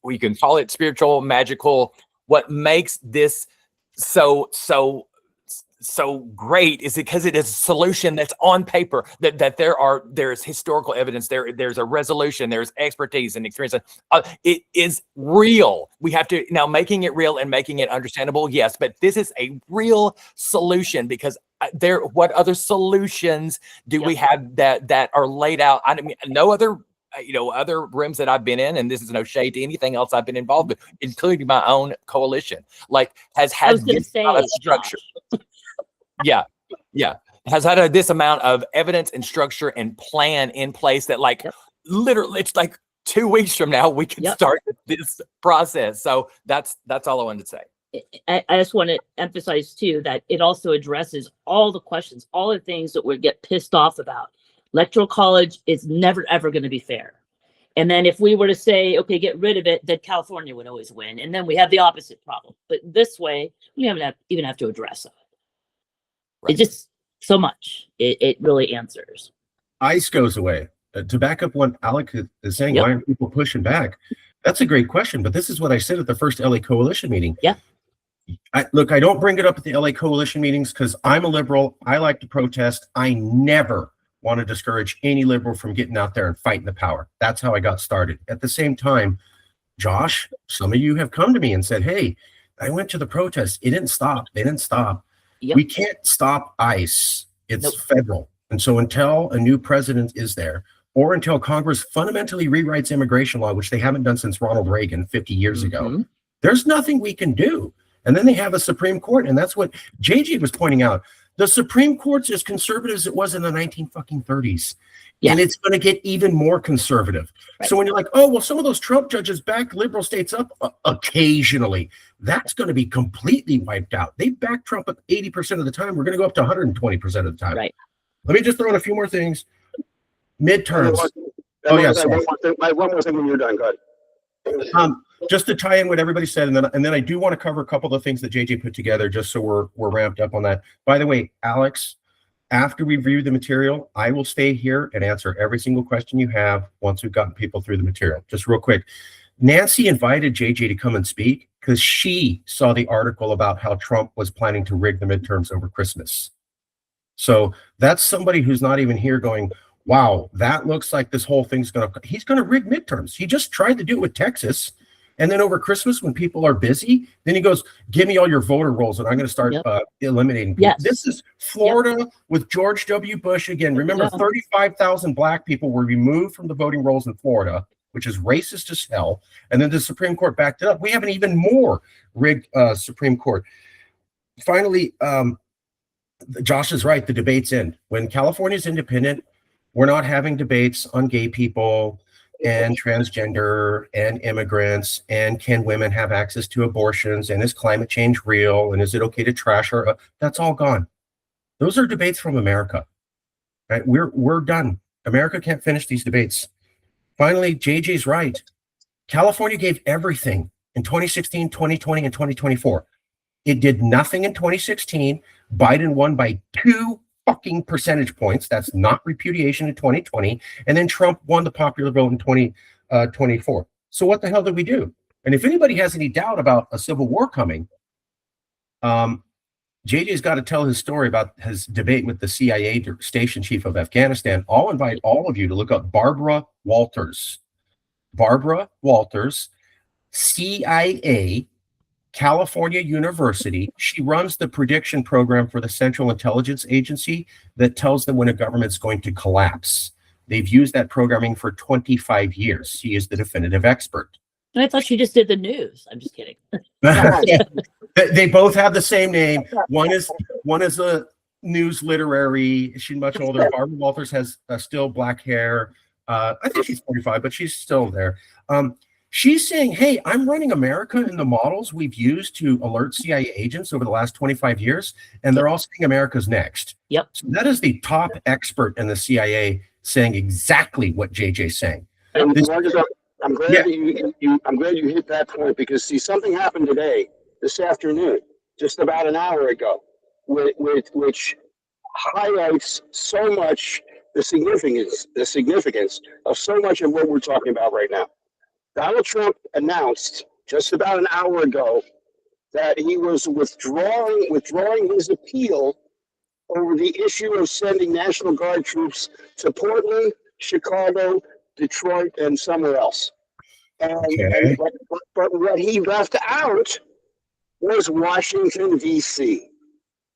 we can call it spiritual, magical. What makes this so great is because it is a solution that's on paper, that there's historical evidence, there's a resolution, there's expertise and experience. It is real. We have to now making it real and making it understandable. Yes, but this is a real solution because what other solutions do we have that are laid out? I mean, no other other rooms that I've been in, and this is no shade to anything else I've been involved with, including my own coalition, has had this kind of structure. Yeah. Has had this amount of evidence and structure and plan in place that literally it's like 2 weeks from now we can start this process. So that's all I wanted to say. I just want to emphasize too that it also addresses all the questions, all the things that we get pissed off about. Electoral college is never, ever going to be fair. And then if we were to say, okay, get rid of it, then California would always win. And then we have the opposite problem. But this way, we don't even have to address it. Right. It's just so much. It really answers. ICE goes away. To back up what Alec is saying, why aren't people pushing back? That's a great question. But this is what I said at the first LA Coalition meeting. Yeah. I don't bring it up at the LA Coalition meetings because I'm a liberal. I like to protest. I never want to discourage any liberal from getting out there and fighting the power. That's how I got started. At the same time, Josh, some of you have come to me and said, hey, I went to the protest. It didn't stop. They didn't stop. Yep. We can't stop ICE. It's federal. And so until a new president is there, or until Congress fundamentally rewrites immigration law, which they haven't done since Ronald Reagan 50 years ago, there's nothing we can do. And then they have a Supreme Court. And that's what JJ was pointing out. The Supreme Court's as conservative as it was in the 1930s. Yeah. And it's going to get even more conservative. Right. So when you're like, oh, well, some of those Trump judges back liberal states up occasionally, that's going to be completely wiped out. They back Trump up 80% of the time. We're going to go up to 120% of the time. Right. Let me just throw in a few more things. Midterms. One more thing when you're done, go ahead. Just to tie in what everybody said, and then I do want to cover a couple of things that JJ put together, just so we're ramped up on that. By the way, Alex, after we review the material, I will stay here and answer every single question you have once we've gotten people through the material. Just real quick, Nancy invited JJ to come and speak because she saw the article about how Trump was planning to rig the midterms over Christmas. So that's somebody who's not even here going, wow, that looks like this whole thing's he's going to rig midterms. He just tried to do it with Texas. And then over Christmas, when people are busy, then he goes, give me all your voter rolls and I'm going to start eliminating people. Yes. This is Florida with George W. Bush again. Remember, 35,000 black people were removed from the voting rolls in Florida, which is racist as hell. And then the Supreme Court backed it up. We have an even more rigged Supreme Court. Finally, Josh is right. The debates end. When California's independent, we're not having debates on gay people and transgender and immigrants and can women have access to abortions and is climate change real and is it okay to trash our that's all gone. Those are debates from America. Right? We're done. America can't finish these debates. Finally, JJ's right. California gave everything in 2016, 2020, and 2024. It did nothing in 2016. Biden won by 2 fucking percentage points. That's not repudiation in 2020. And then Trump won the popular vote in 2024. So what the hell did we do? And if anybody has any doubt about a civil war coming, JJ's got to tell his story about his debate with the CIA station chief of Afghanistan. I'll invite all of you to look up Barbara Walters. Barbara Walters, CIA, California University. She runs the prediction program for the Central Intelligence Agency that tells them when a government's going to collapse. They've used that programming for 25 years. She is the definitive expert. And I thought she just did the news. I'm just kidding. They both have the same name. One is a news literary. She's much older. Barbara Walters has still black hair. I think she's 45, but she's still there. She's saying, hey, I'm running America in the models we've used to alert CIA agents over the last 25 years, and they're all saying America's next. Yep. So that is the top expert in the CIA saying exactly what JJ's saying. I'm glad that you hit that point, because see, something happened today, this afternoon, just about an hour ago, which highlights so much the significance of so much of what we're talking about right now. Donald Trump announced just about an hour ago that he was withdrawing his appeal over the issue of sending National Guard troops to Portland, Chicago, Detroit, and somewhere else. But what he left out was Washington, D.C.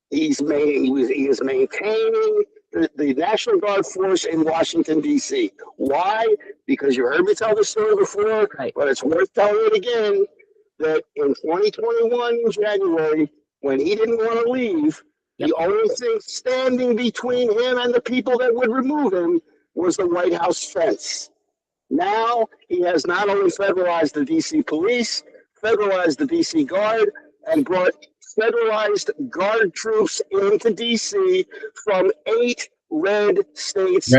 He is maintaining the National Guard force in Washington, D.C. Why? Because you heard me tell this story before, Right. but it's worth telling it again, that in 2021, in January, when he didn't want to leave, the only thing standing between him and the people that would remove him was the White House fence. Now he has not only federalized the D.C. police, federalized the D.C. Guard, and brought federalized Guard troops into D.C. from 8 red states.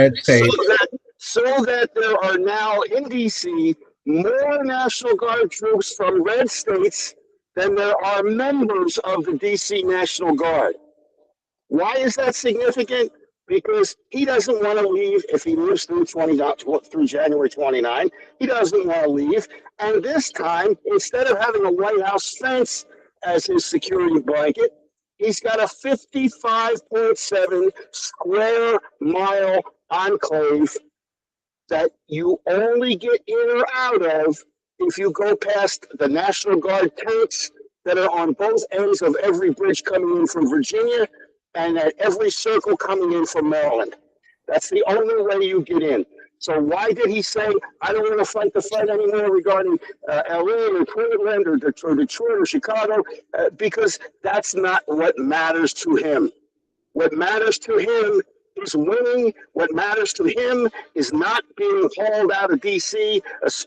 So that there are now in D.C. more National Guard troops from red states than there are members of the D.C. National Guard. Why is that significant? Because he doesn't want to leave if he lives through January 29. He doesn't want to leave. And this time, instead of having a White House fence as his security blanket, he's got a 55.7 square mile enclave that you only get in or out of if you go past the National Guard tanks that are on both ends of every bridge coming in from Virginia and at every circle coming in from Maryland. That's the only way you get in. So why did he say, I don't want to fight the fight anymore regarding LA or Portland or Detroit or Chicago? Because that's not what matters to him. What matters to him is winning. What matters to him is not being hauled out of D.C.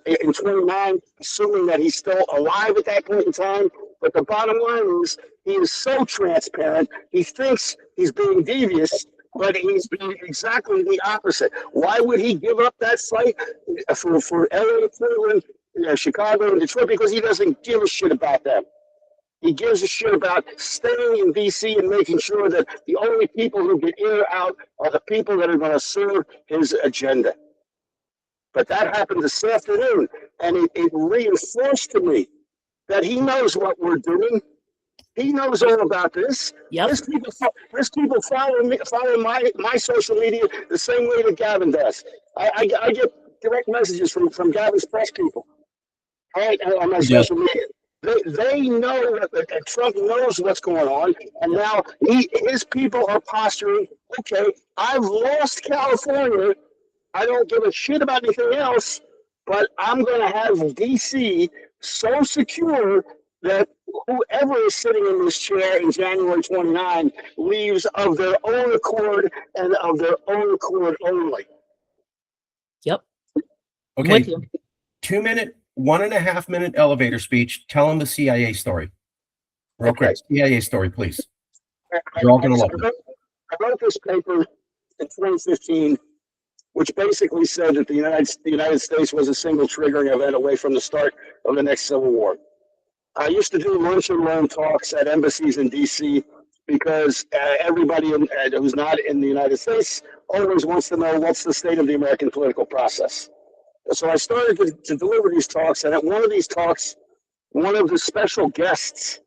in 29, assuming that he's still alive at that point in time. But the bottom line is, he is so transparent. He thinks he's being devious, but he's being exactly the opposite. Why would he give up that fight for LA, Portland, Chicago, and Detroit? Because he doesn't give a shit about them. He gives a shit about staying in D.C. and making sure that the only people who get in or out are the people that are going to serve his agenda. But that happened this afternoon, and it reinforced to me that he knows what we're doing. He knows all about this. Yep. There's people follow my social media the same way that Gavin does. I get direct messages from Gavin's press people, all right, on my social media. They know that Trump knows what's going on, and now his people are posturing, okay, I've lost California. I don't give a shit about anything else, but I'm going to have D.C. so secure that whoever is sitting in this chair in January 29 leaves of their own accord and of their own accord only. Yep. Okay. 2 minute, 1.5 minute elevator speech. Tell them the CIA story. Real quick. CIA story, please. You're all going to love it. I wrote this paper in 2015, which basically said that the United States was a single triggering event away from the start of the next Civil War. I used to do lunch and learn talks at embassies in D.C. because everybody who's not in the United States always wants to know what's the state of the American political process. So I started to deliver these talks, and at one of these talks, one of the special guests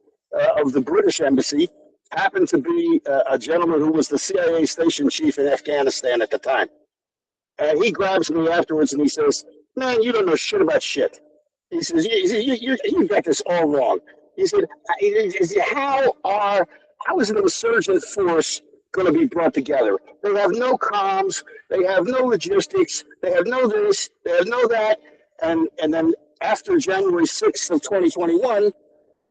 of the British embassy happened to be a gentleman who was the CIA station chief in Afghanistan at the time. And he grabs me afterwards and he says, man, you don't know shit about shit. He says, you got this all wrong. He said, how is an insurgent force going to be brought together? They have no comms, they have no logistics, they have no this, they have no that. And then after January 6th of 2021,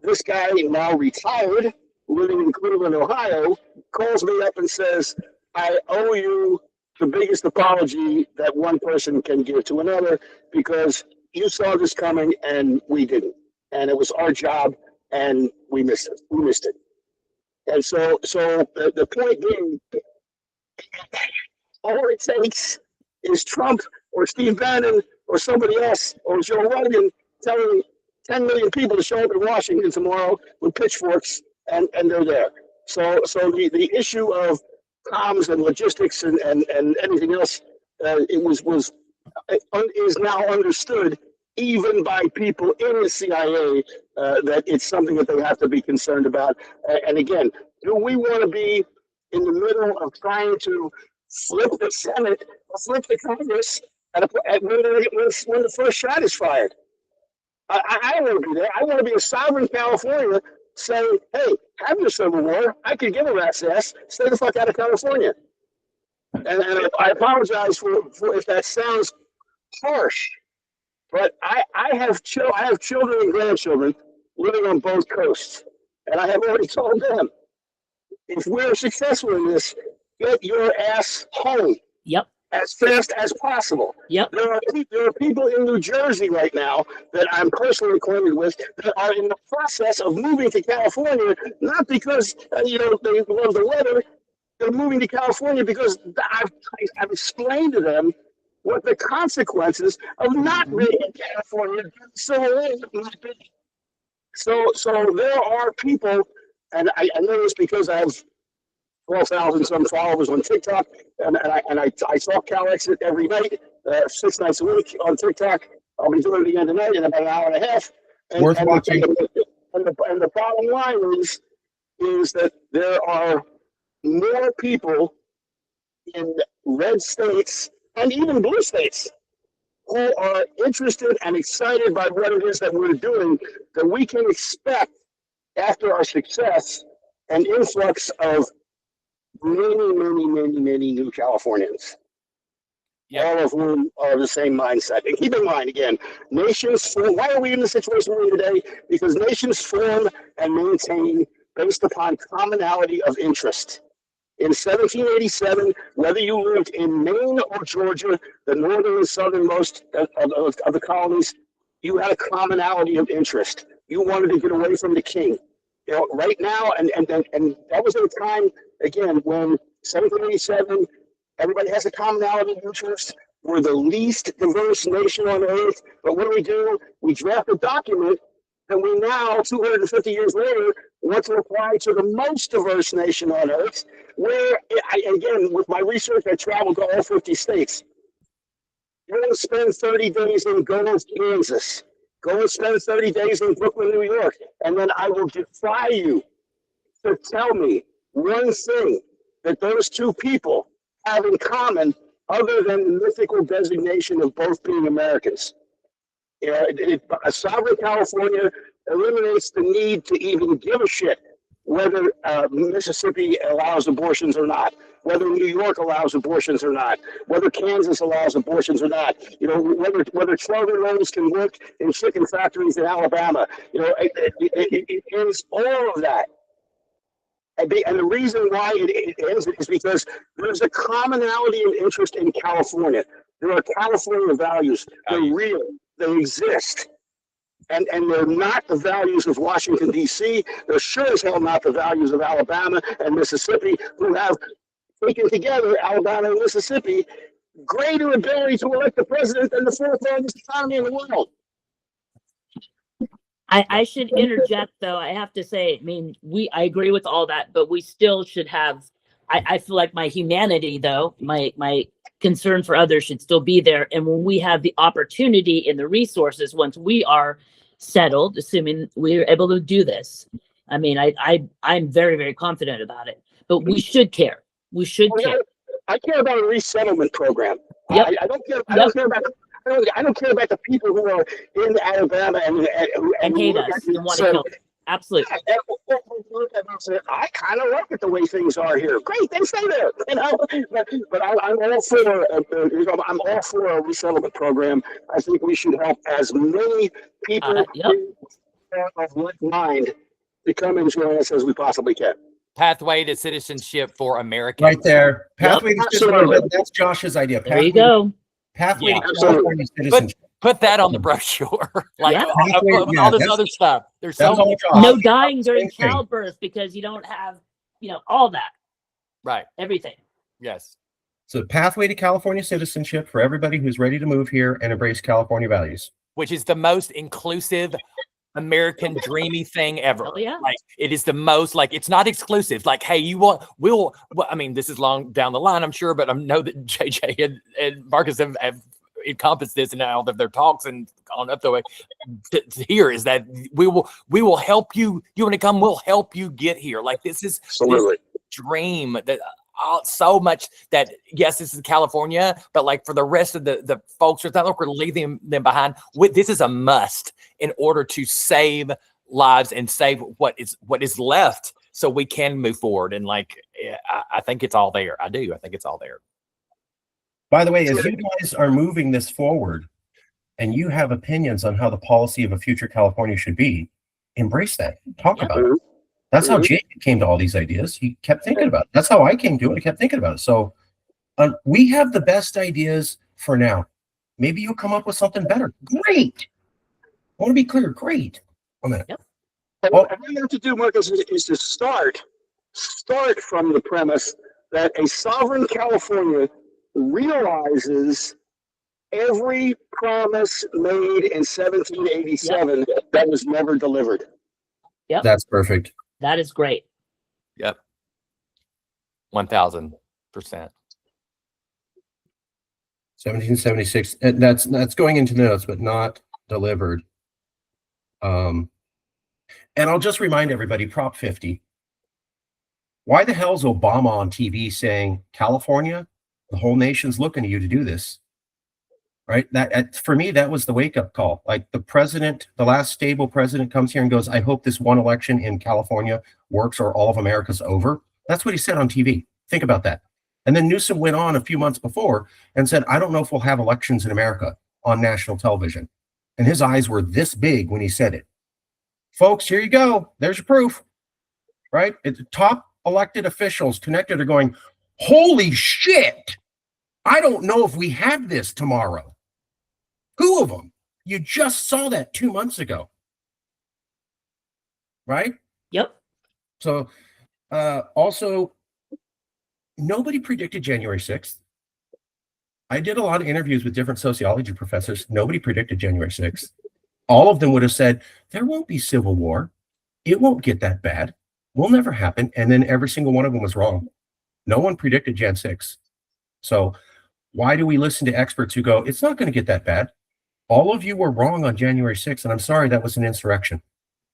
this guy, now retired, living in Cleveland, Ohio, calls me up and says, I owe you the biggest apology that one person can give to another because you saw this coming and we didn't. And it was our job and we missed it. We missed it. And so the point being, all it takes is Trump or Steve Bannon or somebody else or Joe Rogan telling 10 million people to show up in Washington tomorrow with pitchforks and they're there. So the issue of comms and logistics and anything else, is now understood even by people in the CIA that it's something that they have to be concerned about. And again, do we want to be in the middle of trying to flip the Senate or flip the Congress when the first shot is fired? I don't want to be there. I want to be a sovereign California saying, hey, have your civil war. I could give a rat's ass. Stay the fuck out of California. And I apologize for if that sounds harsh, but I have children and grandchildren living on both coasts. And I have already told them, if we're successful in this, get your ass home. Yep. As fast as possible. Yep. There are people in New Jersey right now that I'm personally acquainted with that are in the process of moving to California, not because they love the weather. They're moving to California because I've explained to them what the consequences of not being in California civil war might be. So there are people, and I know this because I have 12,000 some followers on TikTok, and I talk Calexit every night, 6 nights a week on TikTok. I'll be doing it again tonight in about an hour and a half. Worth watching. And the bottom line is that there are more people in red states and even blue states who are interested and excited by what it is that we're doing, that we can expect after our success an influx of many new Californians, all of whom are the same mindset. And keep in mind, again, nations form. Why are we in the situation we're in today? Because nations form and maintain based upon commonality of interest. In 1787, whether you lived in Maine or Georgia, the northern and southernmost of the colonies, you had a commonality of interest. You wanted to get away from the king. Right now, and that was at a time, again, when 1787, everybody has a commonality of interest. We're the least diverse nation on earth, but what do? We draft a document, and we now, 250 years later, want to apply to the most diverse nation on earth, where, again, with my research, I traveled to all 50 states. You're going to spend 30 days in Gomez, Kansas. Go and spend 30 days in Brooklyn, New York, and then I will defy you to tell me one thing that those two people have in common other than the mythical designation of both being Americans. A sovereign California eliminates the need to even give a shit whether Mississippi allows abortions or not, whether New York allows abortions or not, whether Kansas allows abortions or not, whether 12-year-olds can work in chicken factories in Alabama. It ends all of that. And the reason why it ends is because there's a commonality of interest in California. There are California values. They're real. They exist. And they're not the values of Washington, D.C. They're sure as hell not the values of Alabama and Mississippi, who have taken together, Alabama and Mississippi, greater ability to elect the president than the fourth largest economy in the world. I should interject, though. I have to say, I agree with all that, but we still should have, I feel like my humanity, though, my concern for others should still be there. And when we have the opportunity and the resources, once we are settled, assuming we're able to do this, I'm very, very confident about it, but we should care. We should care. I care about a resettlement program. Yep. I don't care. I don't care about the people who are in Alabama and hate us and want to kill us. Absolutely. I kind of like it the way things are here. Great, then stay there. But I'm all for I'm all for a resettlement program. I think we should help as many people Yep. of like mind to come and join us as we possibly can. Pathway to citizenship for Americans. Right there. Pathway to Absolutely. citizenship. That's Josh's idea. There you go. Pathway Yeah, to absolutely. California citizenship. Put that on the brochure. Like Yeah. all this other stuff. There's so That's all Josh. No dying during Same thing. childbirth because you don't have, all that, right. everything. Yes. So pathway to California citizenship for everybody who's ready to move here and embrace California values. Which is the most inclusive American dreamy thing ever. Oh, yeah. Like it is the most, like it's not exclusive. Like, hey, well, I mean, this is long down the line, I'm sure, but I know that JJ and Marcus have encompassed this in all of their talks and on up the way to here is that we will help you. You want to come, we'll help you get here. Like this is Absolutely. this dream that so much that yes, this is California, but like for the rest of the folks, it's not like we're leaving them behind. This is a must in order to save lives and save what is left, so we can move forward. And like, I think it's all there. I do. I think it's all there. By the way, as you guys are moving this forward and you have opinions on how the policy of a future California should be, embrace that. Talk about it. That's how Jake came to all these ideas. He kept thinking about it. That's how I came to it. I kept thinking about it. So we have the best ideas for now. Maybe you'll come up with something better. Great. I want to be clear. Great. A minute. Yep. What we have to do, Marcus, is to start from the premise that a sovereign California realizes every promise made in 1787 that was never delivered. That's perfect. That is great. Yep. 1,000%. 1776. And that's going into notes, but not delivered. And I'll just remind everybody, Prop 50. Why the hell is Obama on TV saying, California, the whole nation's looking to you to do this? Right? That for me, that was the wake-up call. Like the president, the last stable president comes here and goes, I hope this one election in California works or all of America's over. That's what he said on TV. Think about that. And then Newsom went on a few months before and said, I don't know if we'll have elections in America on national television. And his eyes were this big when he said it. Folks, here you go. There's your proof. Right? It's top elected officials connected are going, holy shit. I don't know if we have this tomorrow. 2 of them. You just saw that 2 months ago. Right? Yep. So also, nobody predicted January 6th. I did a lot of interviews with different sociology professors. Nobody predicted January 6th. All of them would have said, there won't be civil war. It won't get that bad. Will never happen. And then every single one of them was wrong. No one predicted Jan 6. So why do we listen to experts who go, it's not going to get that bad? All of you were wrong on January 6th, and I'm sorry, that was an insurrection.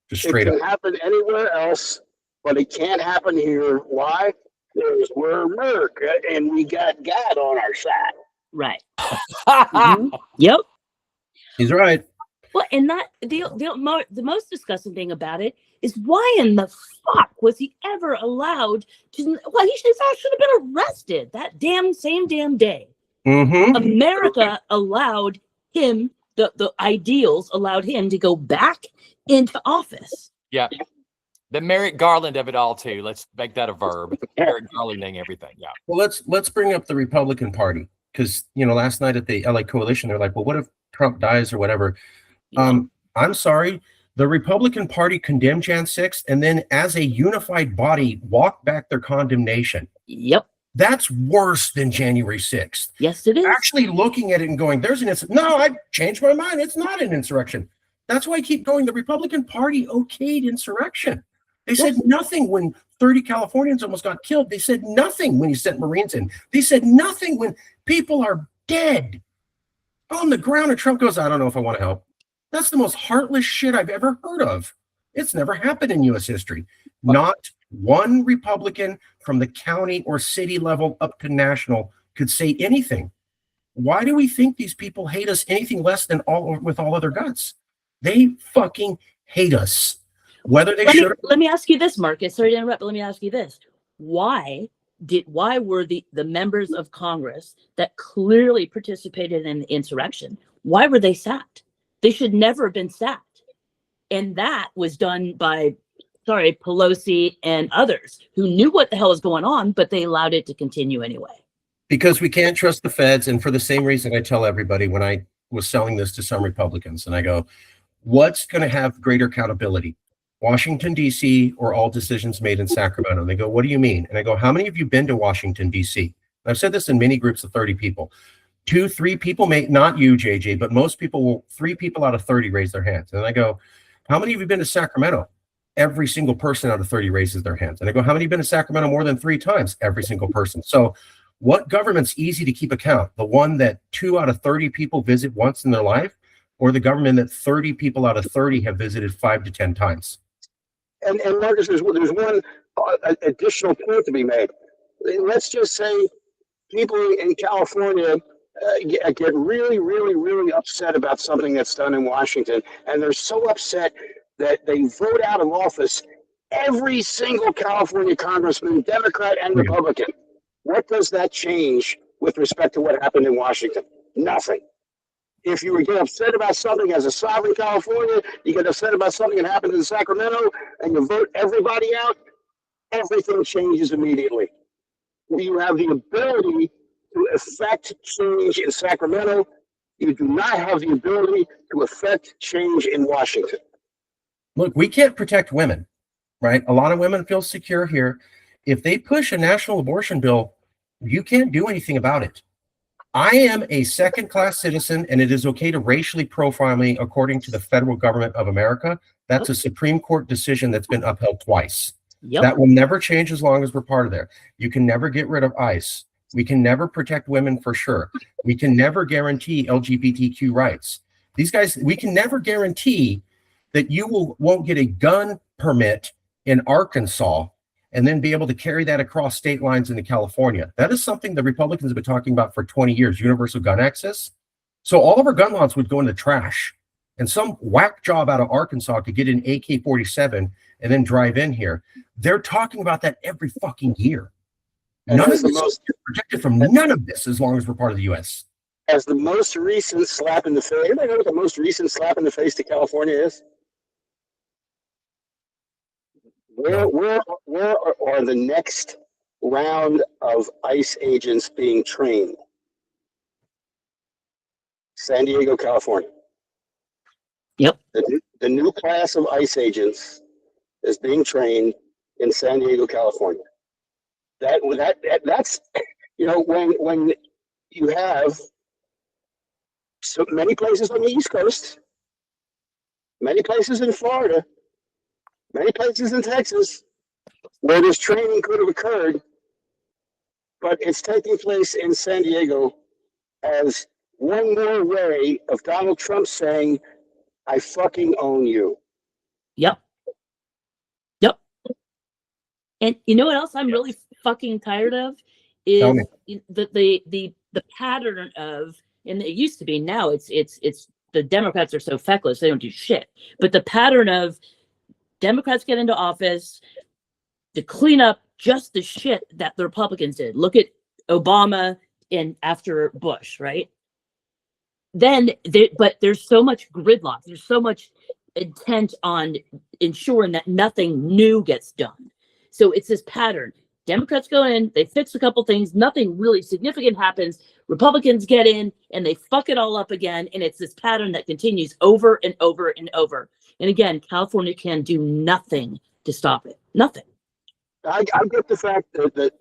Just straight up. It can happen anywhere else, but it can't happen here. Why? Because we're America, and we got God on our side. Right. Yep. He's right. Well, and that the most disgusting thing about it is why in the fuck was he ever allowed to? Well, he should have been arrested that same damn day. Mm-hmm. America allowed him, the ideals allowed him to go back into office. Yeah. The Merrick Garland of it all too. Let's make that a verb. Merrick Garlanding everything. Yeah. Well, let's bring up the Republican Party because last night at the LA Coalition, they're like, well, what if Trump dies or whatever? I'm sorry. The Republican Party condemned Jan 6th and then as a unified body walked back their condemnation. Yep. That's worse than January 6th. Yes, it is. Actually looking at it and going, there's an insurrection. No, I changed my mind. It's not an insurrection. That's why I keep going. The Republican Party okayed insurrection. They said nothing when 30 Californians almost got killed. They said nothing when he sent Marines in. They said nothing when people are dead on the ground. And Trump goes, I don't know if I want to help. That's the most heartless shit I've ever heard of. It's never happened in U.S. history. Not one Republican from the county or city level up to national could say anything. Why do we think these people hate us anything less than all other guts? They fucking hate us. Whether they Let me, should, let me ask you this, Marcus. Sorry to interrupt, but let me ask you this. Why were the members of Congress that clearly participated in the insurrection, why were they sacked? They should never have been sacked. And that was done by, sorry, Pelosi and others who knew what the hell was going on, but they allowed it to continue anyway. because we can't trust the feds. And for the same reason I tell everybody when I was selling this to some Republicans, and I go, what's going to have greater accountability? Washington, D.C., or all decisions made in Sacramento? And they go, what do you mean? And I go, how many of you been to Washington, D.C.? I've said this in many groups of 30 people. 2, 3 people, may not you, JJ, but most people will, 3 people out of 30 raise their hands. And I go, how many of you been to Sacramento? Every single person out of 30 raises their hands. And I go, how many have been to Sacramento more than 3 times? Every single person. So what government's easy to keep account? The one that 2 out of 30 people visit once in their life, or the government that 30 people out of 30 have visited 5 to 10 times? And Marcus, there's one additional point to be made. Let's just say people in California get really, really, really upset about something that's done in Washington, and they're so upset that they vote out of office every single California congressman, Democrat and Republican. What does that change with respect to what happened in Washington? Nothing. If you get upset about something as a sovereign California, you get upset about something that happened in Sacramento, and you vote everybody out, everything changes immediately. You have the ability to affect change in Sacramento. You do not have the ability to affect change in Washington. Look, we can't protect women, right? A lot of women feel secure here. If they push a national abortion bill, you can't do anything about it. I am a second-class citizen, and it is okay to racially profile me according to the federal government of America. That's a Supreme Court decision that's been upheld twice. Yep. That will never change as long as we're part of there. You can never get rid of ICE. We can never protect women for sure. We can never guarantee LGBTQ rights. These guys, we can never guarantee that you won't get a gun permit in Arkansas and then be able to carry that across state lines into California. That is something the Republicans have been talking about for 20 years, universal gun access. So all of our gun laws would go in the trash, and some whack job out of Arkansas could get an AK-47 and then drive in here. They're talking about that every fucking year. None of this is protected from none of this as long as we're part of the U.S. As the most recent slap in the face, anybody know what the most recent slap in the face to California is? Where are the next round of ICE agents being trained? San Diego, California. Yep. The new class of ICE agents is being trained in San Diego, California. That's when you have so many places on the East Coast, many places in Florida, many places in Texas where this training could have occurred, but it's taking place in San Diego as one more way of Donald Trump saying, I fucking own you. Yep. And you know what else I'm really fucking tired of is the pattern of, and it used to be, now it's the Democrats are so feckless they don't do shit. But the pattern of Democrats get into office to clean up just the shit that the Republicans did. Look at Obama and after Bush, right? But there's so much gridlock. There's so much intent on ensuring that nothing new gets done. So it's this pattern. Democrats go in, they fix a couple things, nothing really significant happens. Republicans get in and they fuck it all up again. And it's this pattern that continues over and over and over. And again, California can do nothing to stop it. Nothing. I get the fact that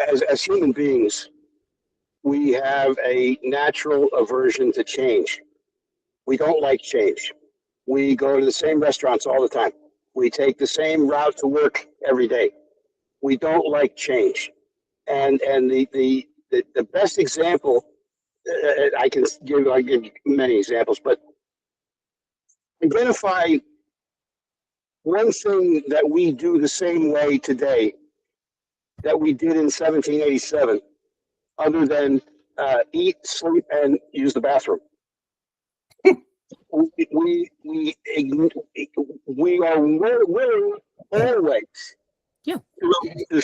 as human beings, we have a natural aversion to change. We don't like change. We go to the same restaurants all the time. We take the same route to work every day. We don't like change. And the best example I give many examples, but identify one thing that we do the same way today that we did in 1787, other than eat, sleep, and use the bathroom. we are willing always Yeah. to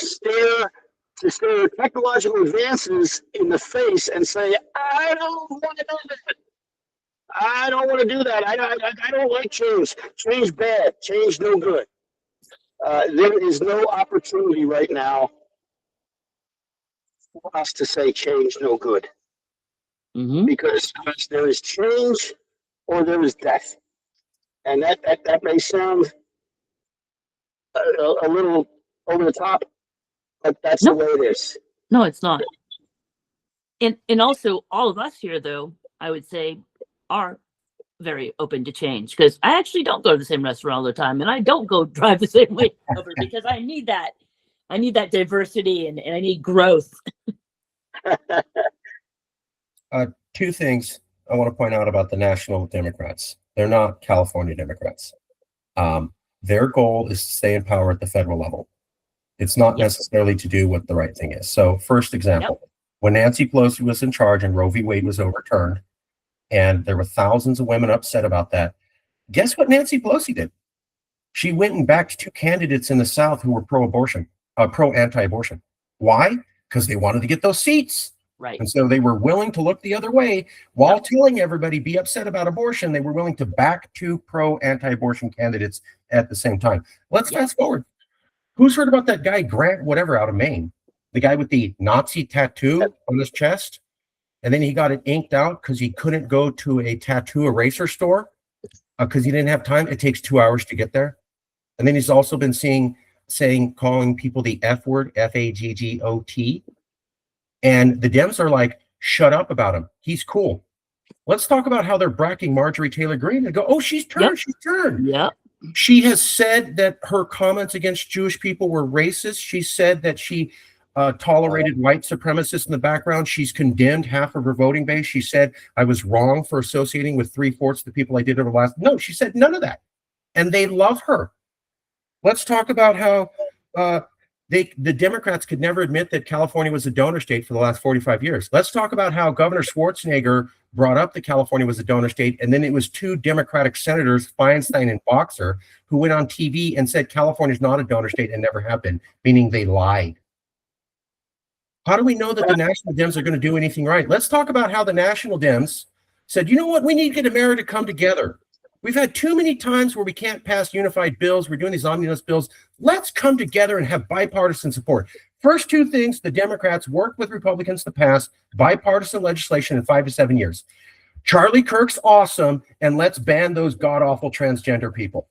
stare technological advances in the face and say, I don't want to do that. I don't want to do that. I don't like change. Change bad. Change no good. There is no opportunity right now for us to say change no good, because there is change or there is death, and that may sound a little over the top, but that's the way it is. No, it's not. And also all of us here, though, I would say, are very open to change, because I actually don't go to the same restaurant all the time, and I don't go drive the same way over, because I need that diversity, and I need growth. Two things I want to point out about the national Democrats. They're not California Democrats. Their goal is to stay in power at the federal level. It's not necessarily to do what the right thing is. So, first example, when Nancy Pelosi was in charge and Roe v. Wade was overturned, and there were thousands of women upset about that, guess what Nancy Pelosi did? She went and backed two candidates in the South who were pro-anti-abortion. Why? Because they wanted to get those seats. Right. And so they were willing to look the other way while telling everybody be upset about abortion. They were willing to back two pro-anti-abortion candidates at the same time. Let's fast forward. Who's heard about that guy, Grant, whatever, out of Maine? The guy with the Nazi tattoo on his chest? And then he got it inked out because he couldn't go to a tattoo eraser store because he didn't have time. It takes 2 hours to get there. And then he's also been calling people the F word, F-A-G-G-O-T. And the Dems are like, shut up about him. He's cool. Let's talk about how they're bracking Marjorie Taylor Greene and go, oh, she's turned. She's turned. Yeah. She has said that her comments against Jewish people were racist. She said that she tolerated white supremacists in the background. She's condemned half of her voting base. She said, I was wrong for associating with 3/4 the people I did over the last. No, she said none of that. And they love her. Let's talk about how the Democrats could never admit that California was a donor state for the last 45 years. Let's talk about how Governor Schwarzenegger brought up that California was a donor state, and then it was two Democratic senators, Feinstein and Boxer, who went on TV and said California is not a donor state and never have been, meaning they lied. How do we know that the National Dems are going to do anything right? Let's talk about how the National Dems said, you know what, we need to get America to come together. We've had too many times where we can't pass unified bills. We're doing these omnibus bills. Let's come together and have bipartisan support. First two things, the Democrats worked with Republicans to pass bipartisan legislation in 5 to 7 years. Charlie Kirk's awesome, and let's ban those god-awful transgender people.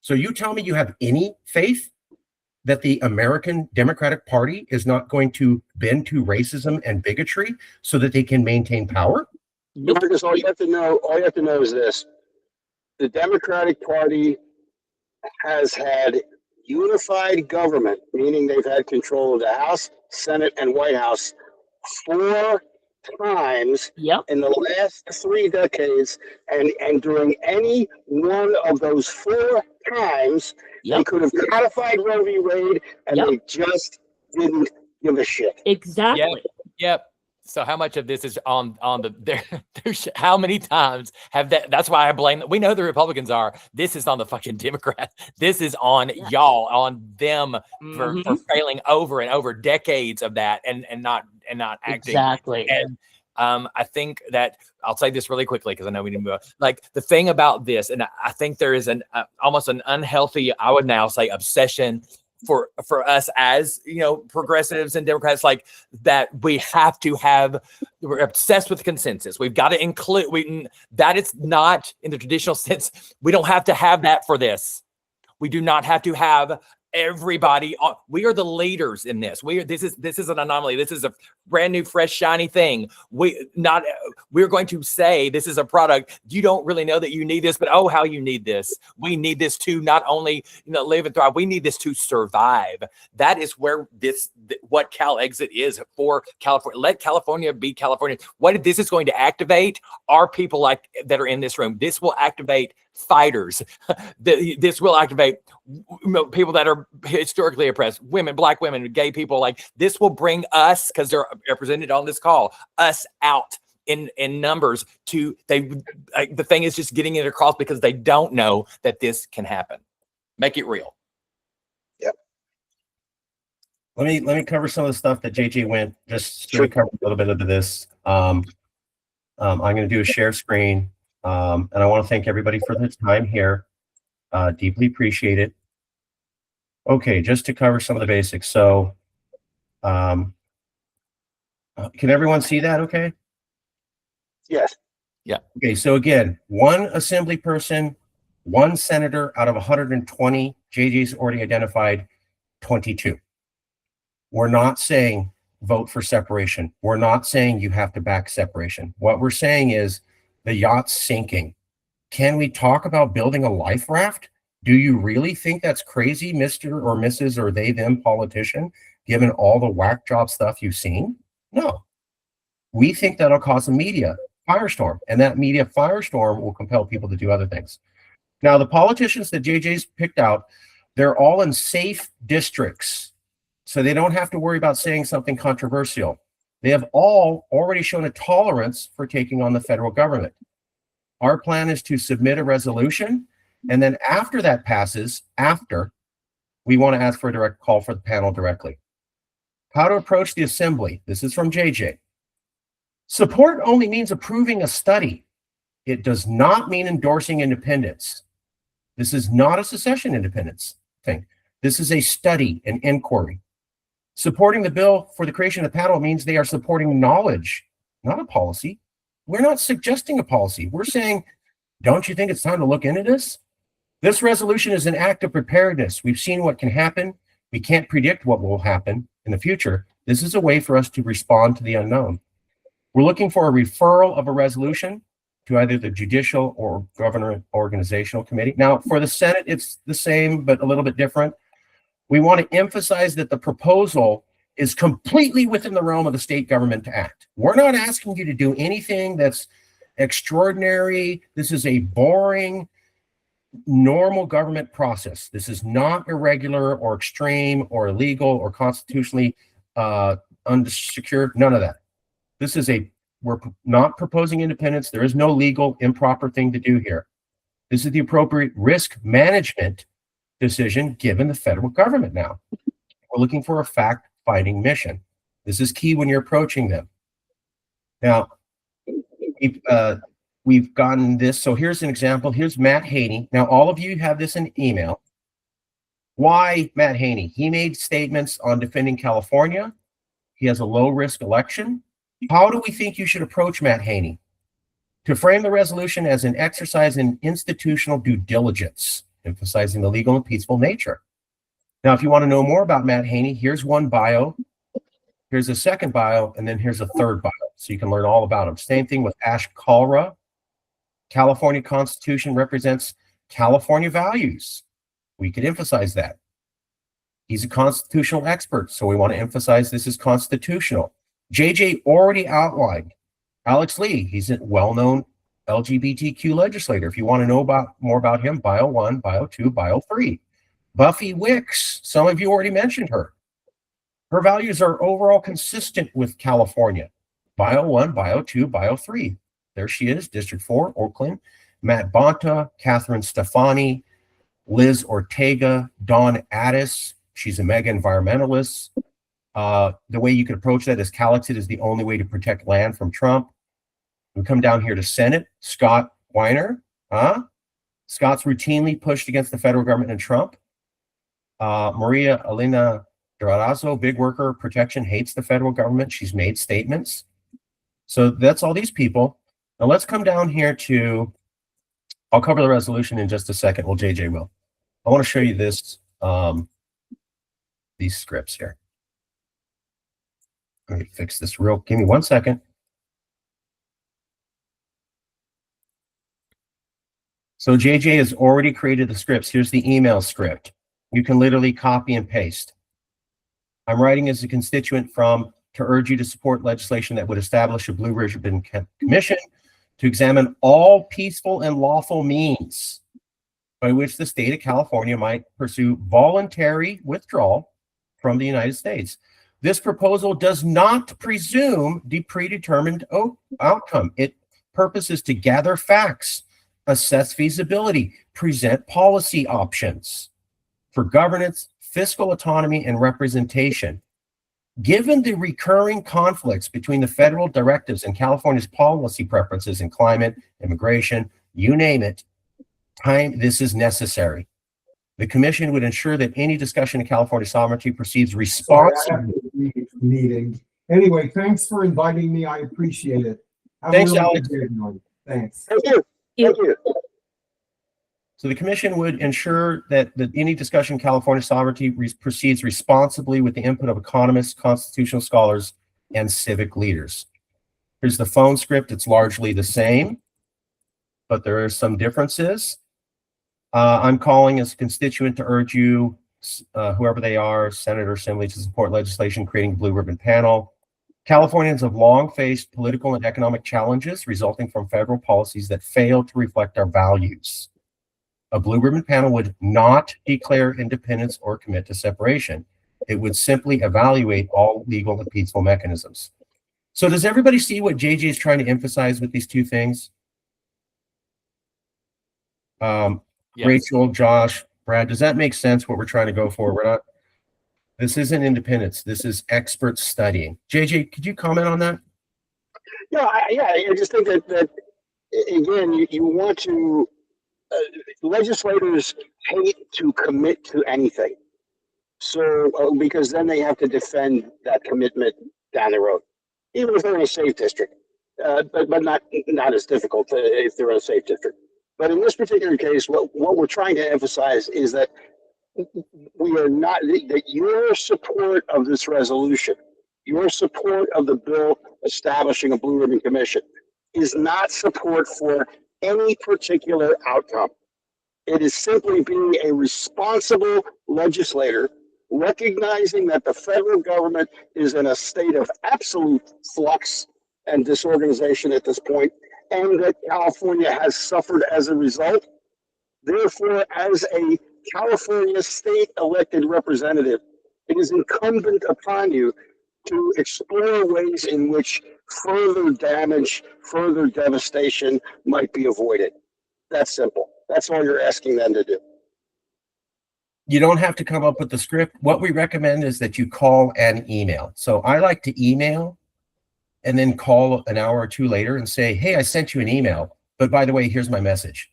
So you tell me you have any faith that the American Democratic Party is not going to bend to racism and bigotry so that they can maintain power? Marcus, all you have to know is this. The Democratic Party has had unified government, meaning they've had control of the House, Senate, and White House 4 times in the last 3 decades. And during any one of those 4 times, they could have codified Roe v. Wade, and they just didn't give a shit. Exactly. Yep. So how much of this is on the how many times have that's why I blame, we know the Republicans are, this is on the fucking Democrats. This is on y'all, on them for failing over and over decades of that and not acting. Exactly. And I think that I'll say this really quickly because I know we need to move on. Like the thing about this, and I think there is almost an unhealthy, I would now say, obsession for us as, progressives and Democrats, like that we're obsessed with consensus. We've got to include that it's not in the traditional sense. We don't have to have that for this. We do not have to have everybody. We are the leaders in this. This is an anomaly. This is a brand new, fresh, shiny thing. We're going to say this is a product. You don't really know that you need this, but oh, how you need this. We need this to not only live and thrive. We need this to survive. That is where what Calexit is for California. Let California be California. What this is going to activate are people like that are in this room. This will activate fighters. This will activate people that are historically oppressed, women, black women, gay people. Like this will bring us, because they're represented on this call, us out in numbers to the thing is just getting it across because they don't know that this can happen. Make it real. Let me cover some of the stuff that JJ went, just to cover a little bit of this. I'm going to do a share screen, and I want to thank everybody for their time here. Deeply appreciate it. Okay, just to cover some of the basics. So, can everyone see that okay? Yes. Yeah. Okay, so again, one assembly person, one senator out of 120. JJ's already identified 22. We're not saying vote for separation. We're not saying you have to back separation. What we're saying is the yacht's sinking. Can we talk about building a life raft? Do you really think that's crazy, Mr. or Mrs. or they, them politician, given all the whack job stuff you've seen? No. We think that'll cause a media firestorm, and that media firestorm will compel people to do other things. Now, the politicians that JJ's picked out, they're all in safe districts. So they don't have to worry about saying something controversial. They have all already shown a tolerance for taking on the federal government. Our plan is to submit a resolution, and then after that passes, we want to ask for a direct call for the panel directly. How to approach the assembly. This is from JJ. Support only means approving a study. It does not mean endorsing independence. This is not a secession independence thing. This is a study, an inquiry. Supporting the bill for the creation of the panel means they are supporting knowledge, not a policy. We're not suggesting a policy. We're saying, don't you think it's time to look into this? This resolution is an act of preparedness. We've seen what can happen. We can't predict what will happen in the future. This is a way for us to respond to the unknown. We're looking for a referral of a resolution to either the Judicial or Government Organizational Committee. Now, for the Senate, it's the same, but a little bit different. We want to emphasize that the proposal is completely within the realm of the state government to act. We're not asking you to do anything that's extraordinary. This is a boring, normal government process. This is not irregular or extreme or illegal or constitutionally unsecure. None of that. We're not proposing independence. There is no legal improper thing to do here. This is the appropriate risk management decision given the federal government now. We're looking for a fact-finding mission. This is key when you're approaching them. Now, we've gotten this. So here's an example. Here's Matt Haney. Now, all of you have this in email. Why Matt Haney? He made statements on defending California. He has a low-risk election. How do we think you should approach Matt Haney? To frame the resolution as an exercise in institutional due diligence, emphasizing the legal and peaceful nature. Now, if you want to know more about Matt Haney, here's one bio, here's a second bio, and then here's a third bio, so you can learn all about him. Same thing with Ash Kalra. California Constitution represents California values. We could emphasize that. He's a constitutional expert, so we want to emphasize this is constitutional. JJ already outlined Alex Lee. He's a well-known LGBTQ legislator. If you want to know more about him, bio 1, bio 2, bio 3. Buffy Wicks, some of you already mentioned her. Her values are overall consistent with California. Bio 1, bio 2, bio 3. There she is, District 4, Oakland. Matt Bonta, Catherine Stefani, Liz Ortega, Dawn Addis. She's a mega environmentalist. The way you can approach that is Calexit is the only way to protect land from Trump. We come down here to Senate, Scott Weiner. Scott's routinely pushed against the federal government and Trump. Maria Elena Durazo, big worker, protection, hates the federal government. She's made statements. So that's all these people. Now let's come down here to, I'll cover the resolution in just a second. Well, JJ will. I want to show you this, these scripts here. Let me fix this give me 1 second. So JJ has already created the scripts. Here's the email script. You can literally copy and paste. I'm writing as a constituent to urge you to support legislation that would establish a Blue Ribbon Commission to examine all peaceful and lawful means by which the state of California might pursue voluntary withdrawal from the United States. This proposal does not presume the predetermined outcome. Its purpose is to gather facts, assess feasibility, present policy options for governance, fiscal autonomy, and representation. Given the recurring conflicts between the federal directives and California's policy preferences in climate, immigration, you name it, this is necessary. The commission would ensure that any discussion of California sovereignty proceeds Sorry, I responsibly. have to leave the meeting. Anyway, thanks for inviting me. I appreciate it. Have Thanks, a really Alex. good day, everyone. Thanks. Thank you. Thank you. So the commission would ensure that any discussion of California sovereignty proceeds responsibly with the input of economists, constitutional scholars, and civic leaders. Here's the phone script. It's largely the same, but there are some differences. I'm calling as a constituent to urge you, whoever they are, Senate or Assembly, to support legislation creating a blue ribbon panel. Californians have long faced political and economic challenges resulting from federal policies that fail to reflect our values. A blue ribbon panel would not declare independence or commit to separation. It would simply evaluate all legal and peaceful mechanisms. So does everybody see what JJ is trying to emphasize with these two things? Yes. Rachel, Josh, Brad, does that make sense what we're trying to go for? This isn't independence. This is experts studying. JJ, could you comment on that? No, I just think that again, you want to, legislators hate to commit to anything. So, because then they have to defend that commitment down the road, even if they're in a safe district, but not as difficult if they're in a safe district. But in this particular case, what we're trying to emphasize is that we are not, that your support of this resolution, your support of the bill establishing a blue ribbon commission is not support for any particular outcome. It is simply being a responsible legislator, recognizing that the federal government is in a state of absolute flux and disorganization at this point, and that California has suffered as a result. Therefore, as a California state elected representative, it is incumbent upon you to explore ways in which further damage, further devastation might be avoided. That's simple. That's all you're asking them to do. You don't have to come up with the script. What we recommend is that you call and email. So I like to email and then call an hour or two later and say, hey, I sent you an email, but by the way, here's my message.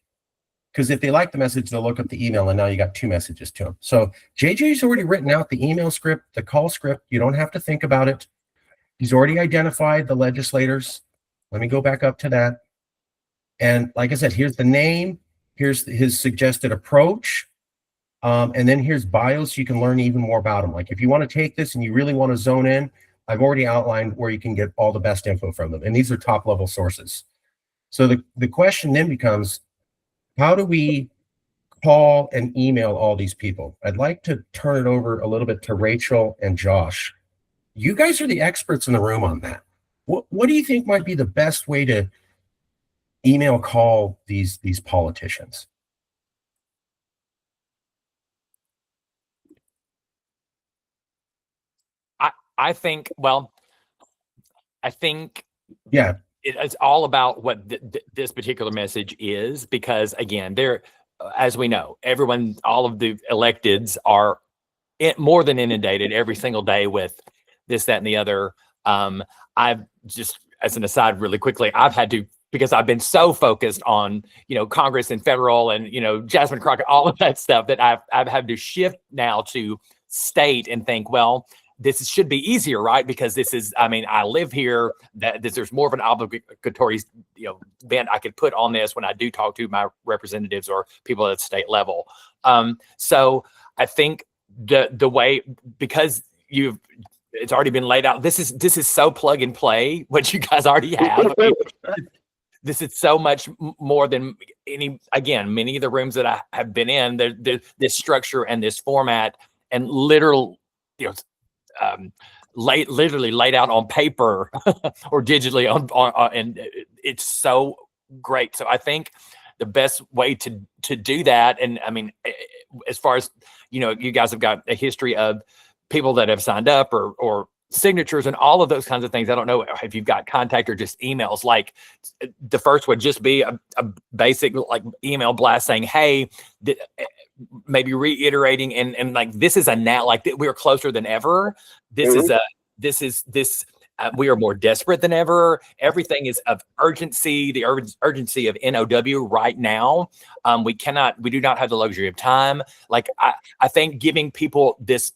Because if they like the message, they'll look up the email and now you got two messages to them. So JJ's already written out the email script, the call script. You don't have to think about it. He's already identified the legislators. Let me go back up to that. And like I said, here's the name. Here's his suggested approach. And then here's bios. So you can learn even more about them. Like if you want to take this and you really want to zone in, I've already outlined where you can get all the best info from them. And these are top level sources. So the question then becomes, how do we call and email all these people? I'd like to turn it over a little bit to Rachel and Josh. You guys are the experts in the room on that. What do you think might be the best way to email call these politicians? I think, well, I think Yeah, it's all about what this particular message is, because again, as we know, everyone, all of the electeds are more than inundated every single day with this, that, and the other. I've just, as an aside really quickly, I've had to, because I've been so focused on, Congress and federal and, Jasmine Crockett, all of that stuff, that I've had to shift now to state and think, well, this should be easier, right? Because this is, I live here, there's more of an obligatory, bent I could put on this when I do talk to my representatives or people at the state level. So I think the way, because it's already been laid out, this is so plug and play what you guys already have. This is so much more than many of the rooms that I have been in, this structure and this format and literal, literally laid out on paper or digitally on and it's so great. So I think the best way to do that, and as far as you guys have got a history of people that have signed up or signatures and all of those kinds of things. I don't know if you've got contact or just emails. Like the first would just be a basic like email blast saying, hey, maybe reiterating and like, this is a now, like we are closer than ever. This is we are more desperate than ever. Everything is of urgency, the urgency of NOW right now. We do not have the luxury of time. Like I think giving people this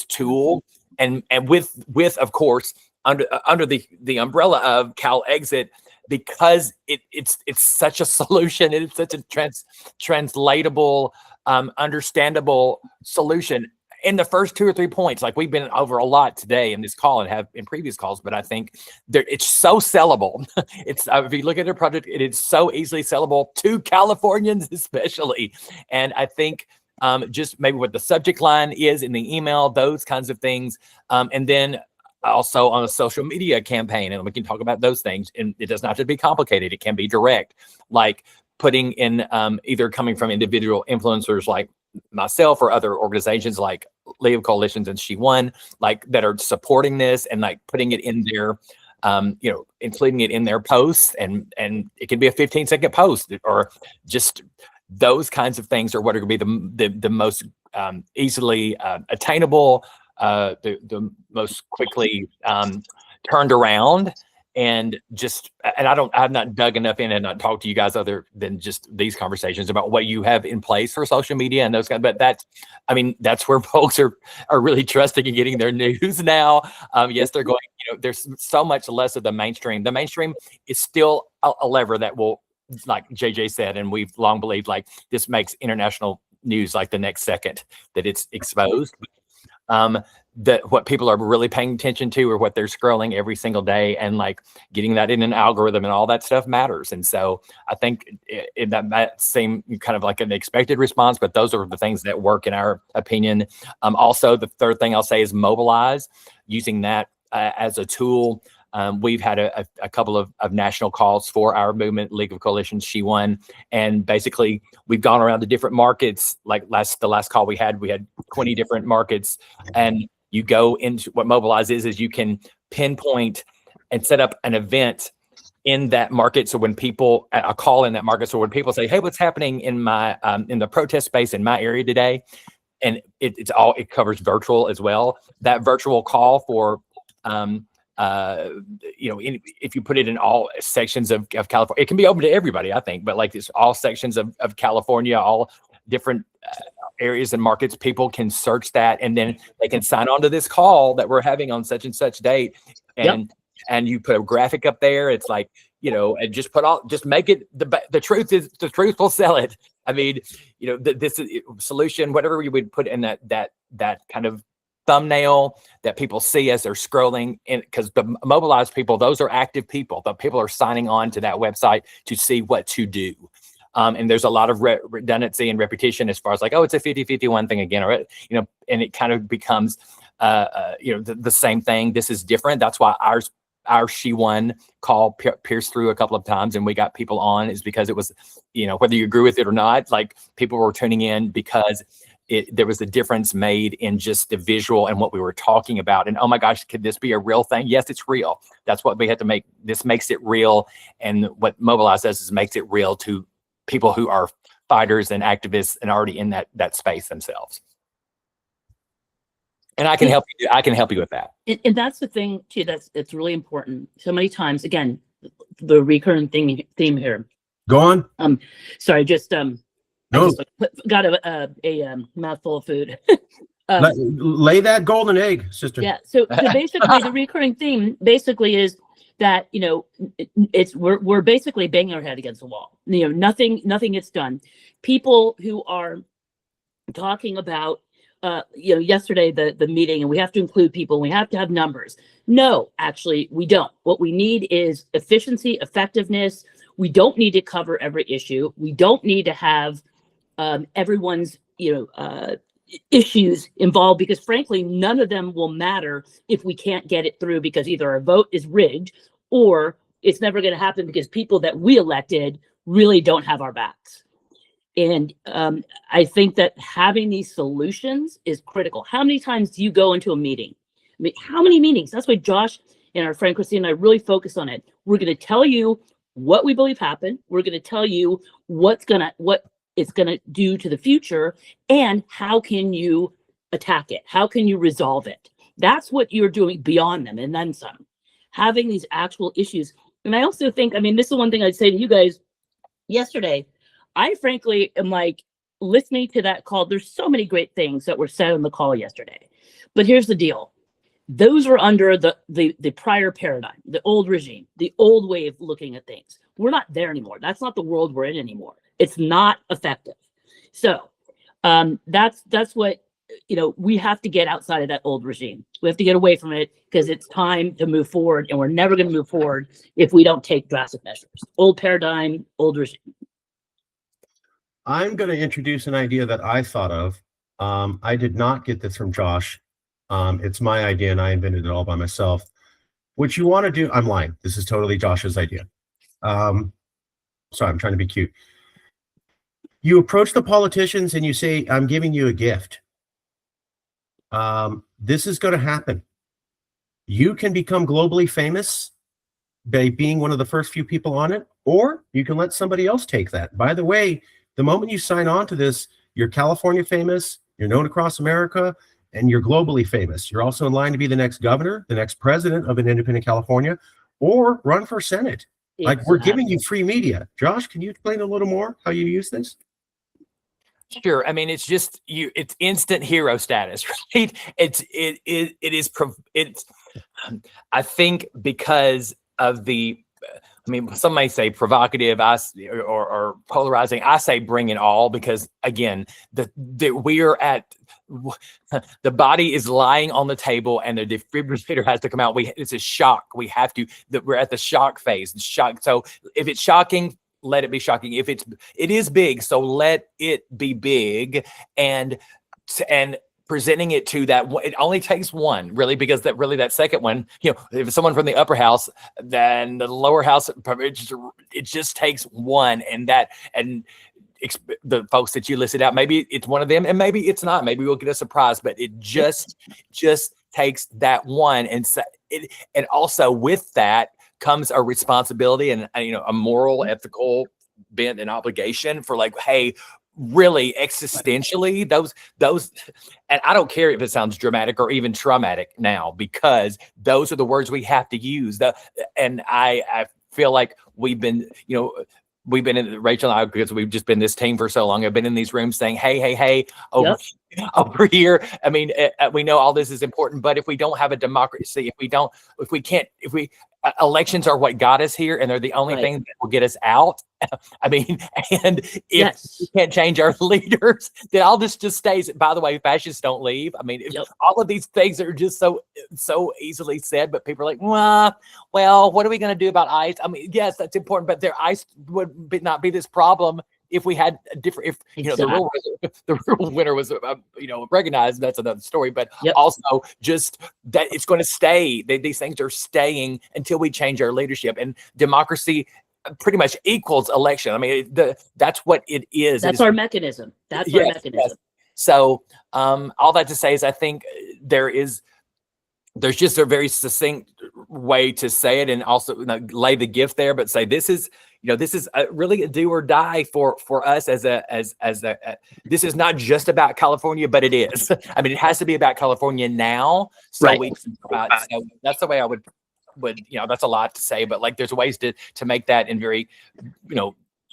tool and with of course under the umbrella of Calexit, because it's such a solution, it's such a translatable, understandable solution. In the first 2 or 3 points, like we've been over a lot today in this call and have in previous calls, but I think it's so sellable. It's if you look at their project, it is so easily sellable to Californians especially. And I think just maybe what the subject line is in the email, those kinds of things, and then also on a social media campaign, and we can talk about those things. And it does not have to be complicated; it can be direct, like putting in either coming from individual influencers like myself or other organizations like League of Coalitions and She Won, like that are supporting this and like putting it in their, including it in their posts, and it can be a 15-second post or just those kinds of things are what are going to be the most easily attainable, the most quickly turned around. And I've not dug enough in and not talked to you guys other than just these conversations about what you have in place for social media and those kinds. But that's where folks are really trusting and getting their news now. Yes, they're going, there's so much less of the mainstream. The mainstream is still a lever that will, like JJ said, and we've long believed, like this makes international news like the next second that it's exposed. That what people are really paying attention to or what they're scrolling every single day, and like getting that in an algorithm and all that stuff matters. And so I think that might seem kind of like an expected response, but those are the things that work in our opinion. Also, the third thing I'll say is mobilize, using that as a tool. We've had a couple of national calls for our movement, League of Coalitions, She Won, and basically we've gone around to different markets. Like the last call we had 20 different markets, and you go into what Mobilize is you can pinpoint and set up an event in that market. So when people, a call in that market, so when people say, hey, what's happening in my in the protest space in my area today, and it covers virtual as well. That virtual call for if you put it in all sections of California, it can be open to everybody, I think, but like it's all sections of California, all different areas and markets, people can search that, and then they can sign on to this call that we're having on such and such date. And you put a graphic up there. It's like, and just make it, the truth will sell it. I mean, this solution, whatever we would put in that kind of thumbnail that people see as they're scrolling in, because the mobilized people, those are active people. The people are signing on to that website to see what to do. And there's a lot of redundancy and repetition as far as like, oh, it's a 50-51 thing again, or and it kind of becomes the same thing. This is different. That's why our She Won call pierced through a couple of times and we got people on, is because it was, whether you agree with it or not, like people were tuning in because there was a difference made in just the visual and what we were talking about. And oh my gosh, could this be a real thing? Yes, it's real. That's what we had to make. This makes it real. And what Mobilize does is makes it real to people who are fighters and activists and already in that space themselves. And I can help you. I can help you with that. And that's the thing too. That's really important. So many times, again, the recurrent theme here. Go on. Sorry, just No. got a mouthful of food. Lay that golden egg, sister. Yeah. So basically, the recurring theme basically is that we're basically banging our head against the wall. Nothing gets done. People who are talking about yesterday the meeting, and we have to include people, and we have to have numbers. No, actually, we don't. What we need is efficiency, effectiveness. We don't need to cover every issue. We don't need to have everyone's issues involved, because frankly, none of them will matter if we can't get it through, because either our vote is rigged or it's never going to happen because people that we elected really don't have our backs. And I think that having these solutions is critical. How many times do you go into a meeting I mean, how many meetings? That's why Josh and our friend Christine and I really focus on it. We're going to tell you what we believe happened. We're going to tell you what it's going to do to the future, and how can you attack it? How can you resolve it? That's what you're doing beyond them, and then some. Having these actual issues. And I also think, I mean, this is one thing I'd say to you guys yesterday. I frankly am like listening to that call. There's so many great things that were said on the call yesterday. But here's the deal. Those were under the prior paradigm, the old regime, the old way of looking at things. We're not there anymore. That's not the world we're in anymore. It's not effective. So that's what, we have to get outside of that old regime. We have to get away from it, because it's time to move forward, and we're never going to move forward if we don't take drastic measures. Old paradigm, old regime. I'm going to introduce an idea that I thought of. I did not get this from Josh. It's my idea, and I invented it all by myself. What you want to do, I'm lying. This is totally Josh's idea. Sorry, I'm trying to be cute. You approach the politicians and you say, I'm giving you a gift. This is going to happen. You can become globally famous by being one of the first few people on it, or you can let somebody else take that. By the way, the moment you sign on to this, you're California famous, you're known across America, and you're globally famous. You're also in line to be the next governor, the next president of an independent California, or run for Senate. Like, we're giving you free media. Josh, can you explain a little more how you use this? Sure. I mean, it's just it's instant hero status, right? I think because of some may say provocative, or polarizing. I say bring it all, because again, we are at, the body is lying on the table and the defibrillator has to come out. It's a shock. We're at the shock phase. Shock. So if it's shocking, let it be shocking. If it is big, so let it be big, and presenting it to that. It only takes one, really, because that second one, if someone from the upper house, then the lower house, it just takes one, and the folks that you listed out, maybe it's one of them, and maybe it's not. Maybe we'll get a surprise, but it just takes that one, and also with that comes a responsibility and a moral, ethical bent and obligation for, like, hey, really existentially, those, and I don't care if it sounds dramatic or even traumatic now, because those are the words we have to use. And I feel like we've been in, Rachel and I, because we've just been this team for so long, I've been in these rooms saying, hey, over here. I mean, we know all this is important, but if we don't have a democracy, elections are what got us here, and they're the only thing that will get us out. I mean, and if we can't change our leaders, then all this just stays. By the way, fascists don't leave. I mean, all of these things are just so easily said, but people are like, well, what are we going to do about ICE? I mean, yes, that's important, but ICE would not be this problem if we had a different, the real winner was, recognized. That's another story, but also just that it's going to stay. These things are staying until we change our leadership, and democracy pretty much equals election. I mean, that's what it is. That's our mechanism. That's our mechanism. Yes. So, all that to say is, I think there's just a very succinct way to say it, and also lay the gift there, but say this is really a do or die for us as a this is not just about California, but it is. I mean, it has to be about California now. So so that's the way I would that's a lot to say, but like, there's ways to make that in very,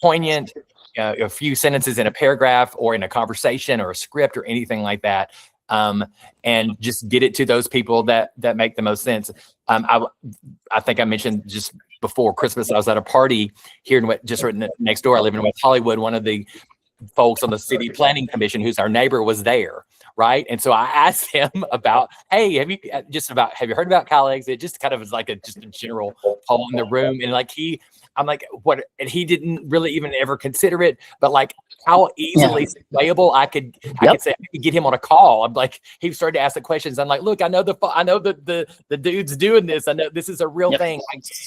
poignant, a few sentences in a paragraph or in a conversation or a script or anything like that. And just get it to those people that make the most sense. I think I mentioned just before Christmas, I was at a party here right next door. I live in West Hollywood. One of the folks on the city planning commission, who's our neighbor, was there. Right. And so I asked him about, hey, have you heard about Calexit? Just kind of as like just a general poll in the room. And like, I'm like, what? And he didn't really even ever consider it, but like how easily swayable I could say, I could get him on a call. I'm like, he started to ask the questions. I'm like, look, I know the dude's doing this. I know this is a real thing.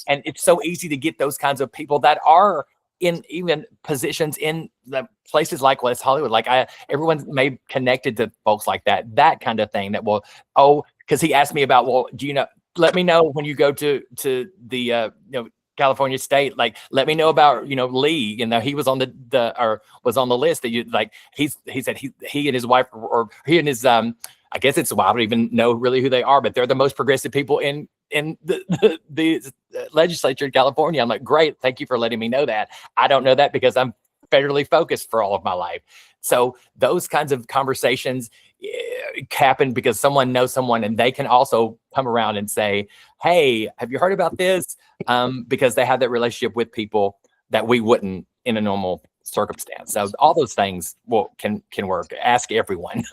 And it's so easy to get those kinds of people that are in even positions in the places like West Hollywood. Like everyone's made connected to folks like that kind of thing that will, because he asked me about, well, do you know, let me know when you go to the California State, like let me know about Lee, he was on was on the list that you like. He said he and his wife, or he and his I guess it's, well, I don't even know really who they are, but they're the most progressive people in the legislature in California. I'm like, great, thank you for letting me know that. I don't know that because I'm federally focused for all of my life. So those kinds of conversations happen because someone knows someone, and they can also come around and say, hey, have you heard about this? Because they have that relationship with people that we wouldn't in a normal circumstance. So all those things can work. Ask everyone,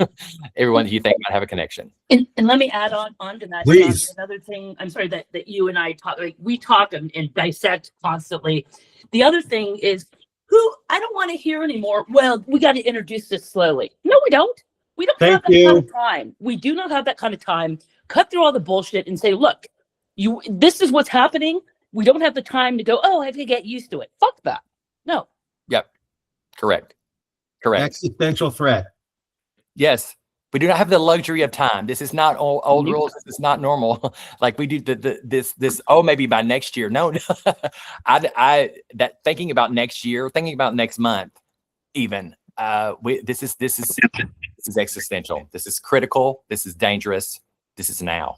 everyone that you think might have a connection. And let me add on to that. Please. John, another thing, I'm sorry that you and I talk, like we talk and dissect constantly. The other thing is, I don't want to hear anymore. Well, we got to introduce this slowly. No, we don't. We don't have that kind of time. We do not have that kind of time. Cut through all the bullshit and say, look, this is what's happening. We don't have the time to go, oh, I have to get used to it. Fuck that. No. Yep. Correct. Existential threat. Yes. We do not have the luxury of time. This is not old rules. This is not normal. Like we do this, maybe by next year. No, that thinking about next year, thinking about next month, even, this is existential. This is critical. This is dangerous. This is now.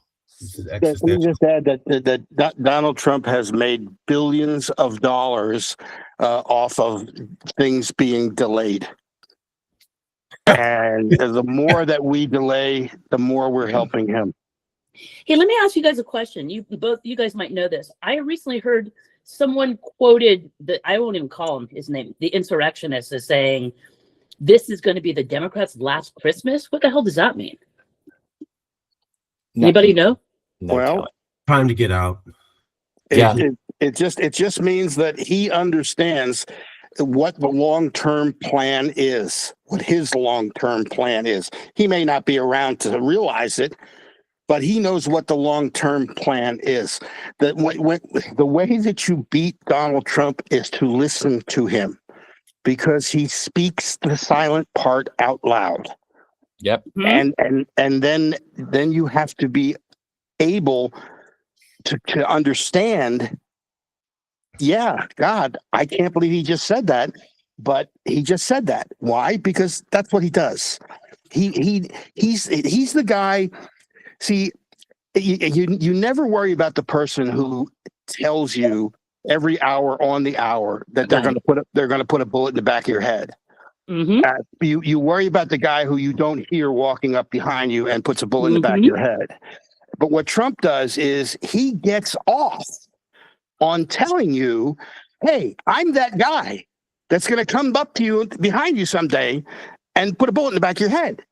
Let me just add that Donald Trump has made billions of dollars off of things being delayed. And the more that we delay, the more we're helping him. Hey, let me ask you guys a question. You guys might know this. I recently heard someone quoted I won't even call him his name, the insurrectionist, as saying, this is going to be the Democrats' last Christmas. What the hell does that mean? Anybody know? No, well, time to get out. It just means that he understands what the long-term plan is, what his long-term plan is. He may not be around to realize it, but he knows what the long-term plan is. That the way that you beat Donald Trump is to listen to him, because he speaks the silent part out loud. Yep. And then you have to be able to understand. Yeah, God, I can't believe he just said that, but he just said that. Why? Because that's what he does. He's the guy. See, you never worry about the person who tells you every hour on the hour that they're going to put a bullet in the back of your head. Mm-hmm. You worry about the guy who you don't hear walking up behind you and puts a bullet in the back of your head. But what Trump does is he gets off on telling you, hey, I'm that guy that's going to come up to you behind you someday and put a bullet in the back of your head.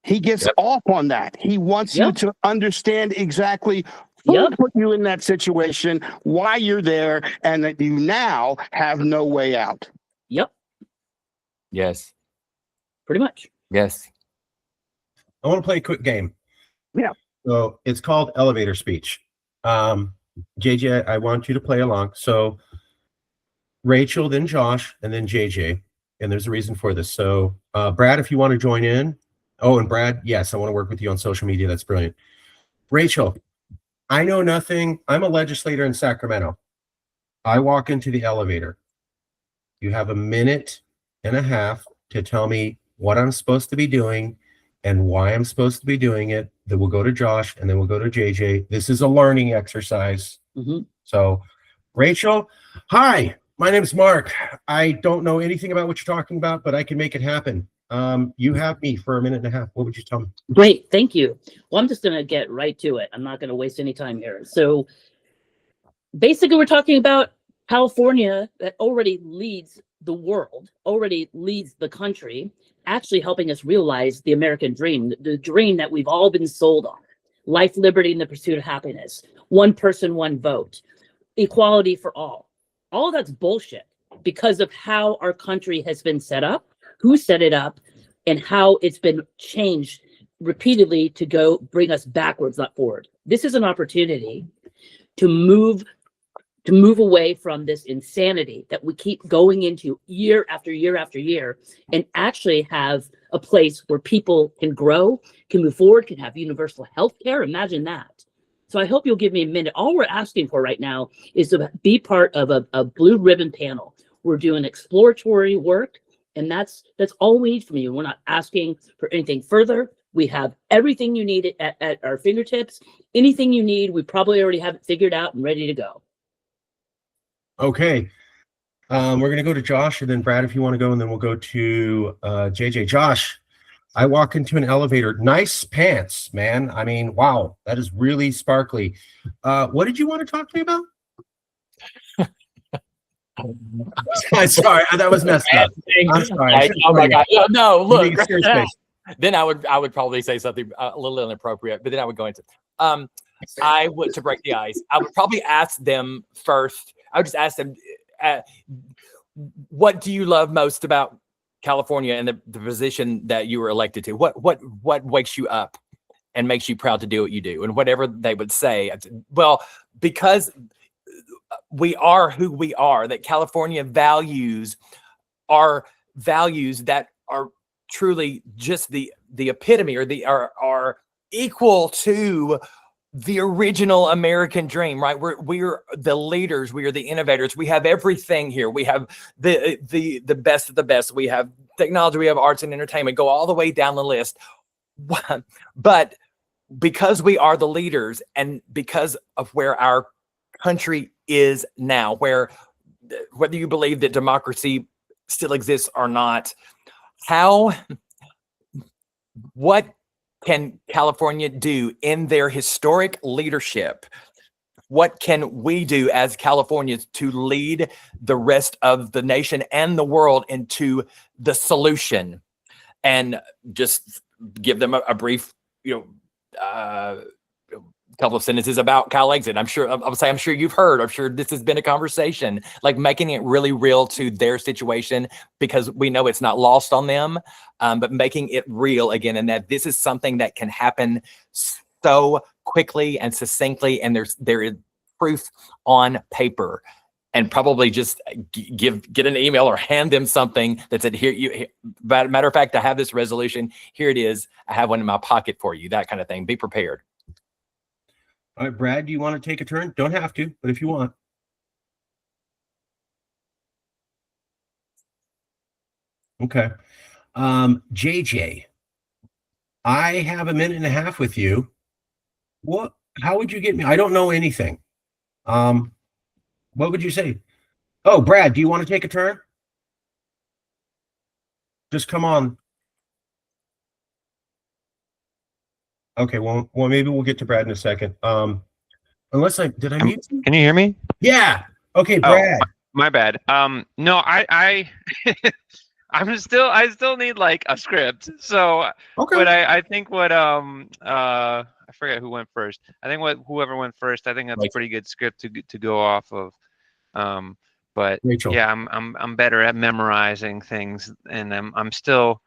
He gets off on that. He wants you to understand exactly who put you in that situation, why you're there, and that you now have no way out. Yep. Yes. Pretty much. Yes. I want to play a quick game. Yeah. So it's called elevator speech. JJ, I want you to play along. So Rachel, then Josh, and then JJ. And there's a reason for this. So Brad, if you want to join in. Oh, and Brad, yes, I want to work with you on social media. That's brilliant. Rachel, I know nothing. I'm a legislator in Sacramento. I walk into the elevator. You have a minute and a half to tell me what I'm supposed to be doing and why I'm supposed to be doing it. Then we'll go to Josh, and then we'll go to JJ. This is a learning exercise. Mm-hmm. So, Rachel, hi, my name is Mark. I don't know anything about what you're talking about, but I can make it happen. You have me for a minute and a half. What would you tell me? Great. Thank you. Well, I'm just going to get right to it. I'm not going to waste any time here. So basically, we're talking about California that already leads the world, already leads the country, actually helping us realize the American dream, the dream that we've all been sold on. Life, liberty, and the pursuit of happiness. One person, one vote. Equality for all. All that's bullshit because of how our country has been set up, who set it up, and how it's been changed repeatedly to go bring us backwards, not forward. This is an opportunity to move away from this insanity that we keep going into year after year after year, and actually have a place where people can grow, can move forward, can have universal health care. Imagine that. So I hope you'll give me a minute. All we're asking for right now is to be part of a blue ribbon panel. We're doing exploratory work, and that's all we need from you. We're not asking for anything further. We have everything you need at our fingertips. Anything you need, we probably already have it figured out and ready to go. Okay. We're going to go to Josh and then Brad, if you want to go, and then we'll go to JJ. Josh, I walk into an elevator. Nice pants, man. I mean, wow, that is really sparkly. What did you want to talk to me about? I'm sorry, that was messed up. I'm sorry. Oh my God. No, look. Make a serious face. Then I would probably say something a little inappropriate, but then I would go into I would, to break the ice, I would probably ask them first. I would just ask them, what do you love most about California and the position that you were elected to? What wakes you up and makes you proud to do what you do? And whatever they would say, well, because we are who we are, that California values are values that are truly just the epitome, or are equal to the original American dream, right? We're the leaders, we are the innovators. We have everything here. We have the best of the best. We have technology, we have arts and entertainment, go all the way down the list. But because we are the leaders, and because of where our country is now, where whether you believe that democracy still exists or not, what can California do in their historic leadership? What can we do as Californians to lead the rest of the nation and the world into the solution? And just give them a brief, couple of sentences about Calexit. I'm sure you've heard. I'm sure this has been a conversation, like making it really real to their situation, because we know it's not lost on them, but making it real again, and that this is something that can happen so quickly and succinctly, and there is proof on paper. And probably just get an email or hand them something that said, matter of fact, I have this resolution. Here it is. I have one in my pocket for you. That kind of thing. Be prepared. All right, Brad, do you want to take a turn? Don't have to, but if you want. Okay. JJ, I have a minute and a half with you. How would you get me? I don't know anything. What would you say? Oh, Brad, do you want to take a turn? Just come on. Okay, well, maybe we'll get to Brad in a second. Did I mute you? Can you hear me? Yeah. Okay, Brad. Oh, my bad. No, I still need like a script. So, Okay. but I think I forget who went first. I think whoever went first, I think that's a pretty good script to go off of. But Rachel. yeah, I'm better at memorizing things, and I'm still.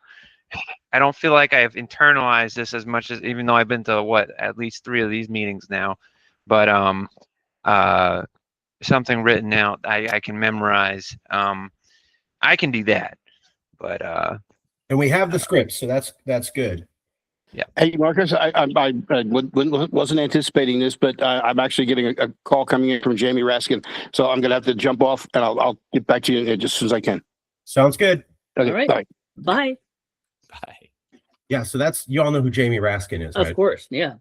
I don't feel like I've internalized this as much as, even though I've been to at least 3 of these meetings now, but something written out I can memorize. I can do that, but and we have the script, so that's good. Yeah. Hey, Marcus, I wasn't anticipating this, but I'm actually getting a call coming in from Jamie Raskin, so I'm gonna have to jump off, and I'll get back to you just as soon as I can. Sounds good. Okay, All right. bye. Bye. Bye. Yeah, so you all know who Jamie Raskin is, right? Of course. Yeah.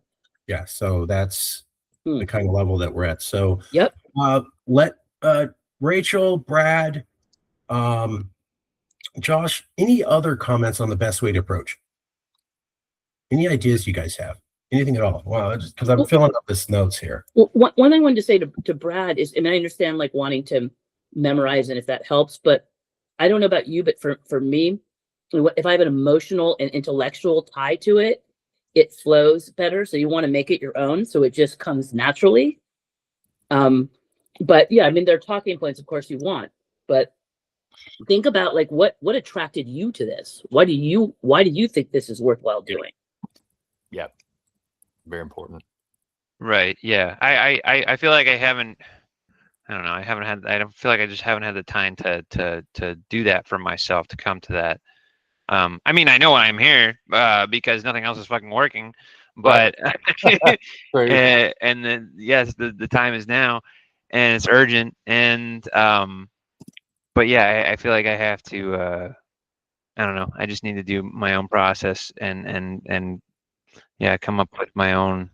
Yeah, so that's the kind of level that we're at. So Yep. Let Rachel, Brad, Josh, any other comments on the best way to approach? Any ideas you guys have? Anything at all? Wow, just because I'm filling up this notes here. Well, one thing I wanted to say to Brad is, I understand like wanting to memorize and if that helps, but I don't know about you, but for me, if I have an emotional and intellectual tie to it, it flows better. So you want to make it your own, so it just comes naturally. But yeah, there are talking points, of course, you want, but think about like what attracted you to this. Why do you think this is worthwhile doing? Yeah, very important. right, yeah. I feel like I haven't. I don't know. I don't feel like I just haven't had the time to do that for myself, to come to that. I mean, I know why I'm here because nothing else is fucking working. But and then yes, the time is now, and it's urgent. And but yeah, I feel like I have to. I don't know. I just need to do my own process and yeah, come up with my own,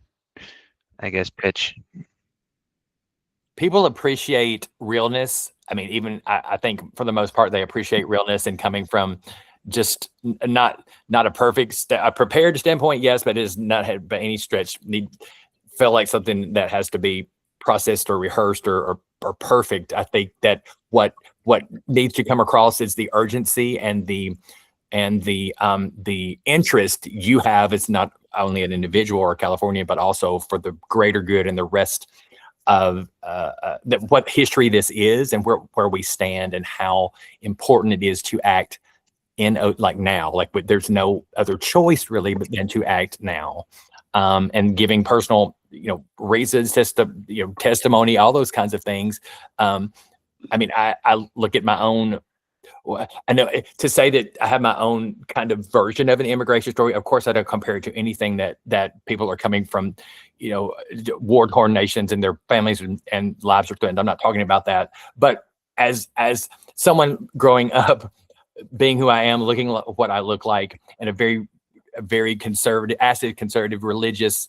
I guess, pitch. People appreciate realness. I mean, even I think for the most part, they appreciate realness and coming from just not a perfect, a prepared standpoint, yes, but it is not had by any stretch feel like something that has to be processed or rehearsed or perfect. I think that what needs to come across is the urgency and the interest you have as not only an individual or California, but also for the greater good and the rest of what history this is and where we stand and how important it is to act in like now, like there's no other choice really but than to act now, and giving personal reasons, testimony, all those kinds of things. I mean, I look at my own. I know to say that I have my own kind of version of an immigration story. Of course, I don't compare it to anything that people are coming from, war-torn nations and their families and lives are threatened. I'm not talking about that. But as someone growing up, being who I am, looking like what I look like in a very conservative, acid conservative, religious,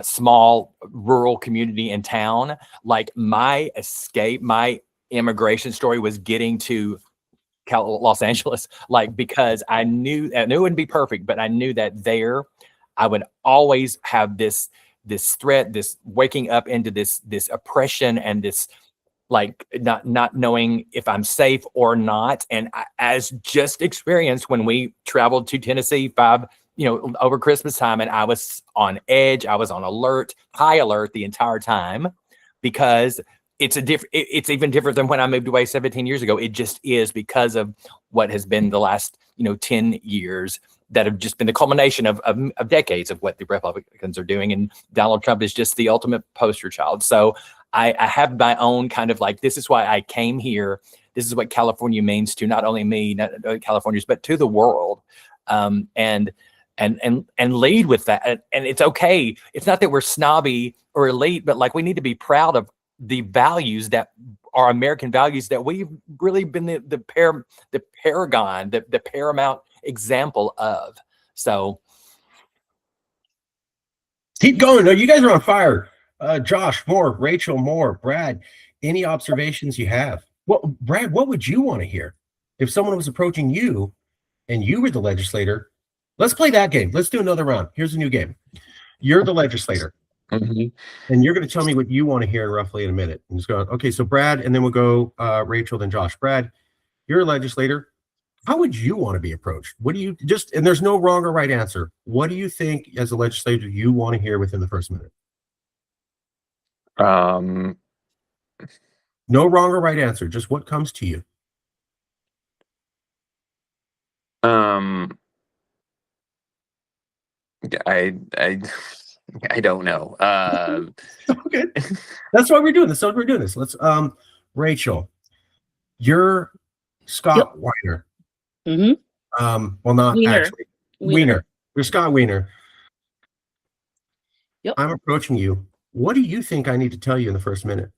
small rural community in town, like my escape, my immigration story was getting to Los Angeles, like because I knew it wouldn't be perfect, but I knew that there I would always have this threat, this waking up into this oppression and this like not knowing if I'm safe or not. And as just experienced when we traveled to Tennessee over Christmas time, and I was on edge, I was on high alert the entire time because it's even different than when I moved away 17 years ago. It just is because of what has been the last 10 years that have just been the culmination of decades of what the Republicans are doing. And Donald Trump is just the ultimate poster child. So I have my own kind of like, this is why I came here. This is what California means to not only me, not Californians, but to the world. And lead with that. And it's okay. It's not that we're snobby or elite, but like we need to be proud of the values that are American values that we've really been the paragon, the paramount example of. So keep going. No, you guys are on fire. Josh, more, Rachel, more, Brad, any observations you have? Brad, what would you want to hear if someone was approaching you and you were the legislator? Let's play that game. Let's do another round. Here's a new game. You're the legislator. Mm-hmm. And you're going to tell me what you want to hear roughly in a minute. And just go, okay, so Brad, and then we'll go Rachel, then Josh. Brad, you're a legislator. How would you want to be approached? What do you and there's no wrong or right answer. What do you think as a legislator you want to hear within the first minute? No wrong or right answer. Just what comes to you. I don't know. Okay. That's why we're doing this. Let's Rachel, you're Scott Weiner. Mm-hmm. Well, not Wiener. actually. Weiner. You're Scott Weiner. Yep. I'm approaching you. What do you think I need to tell you in the first minute?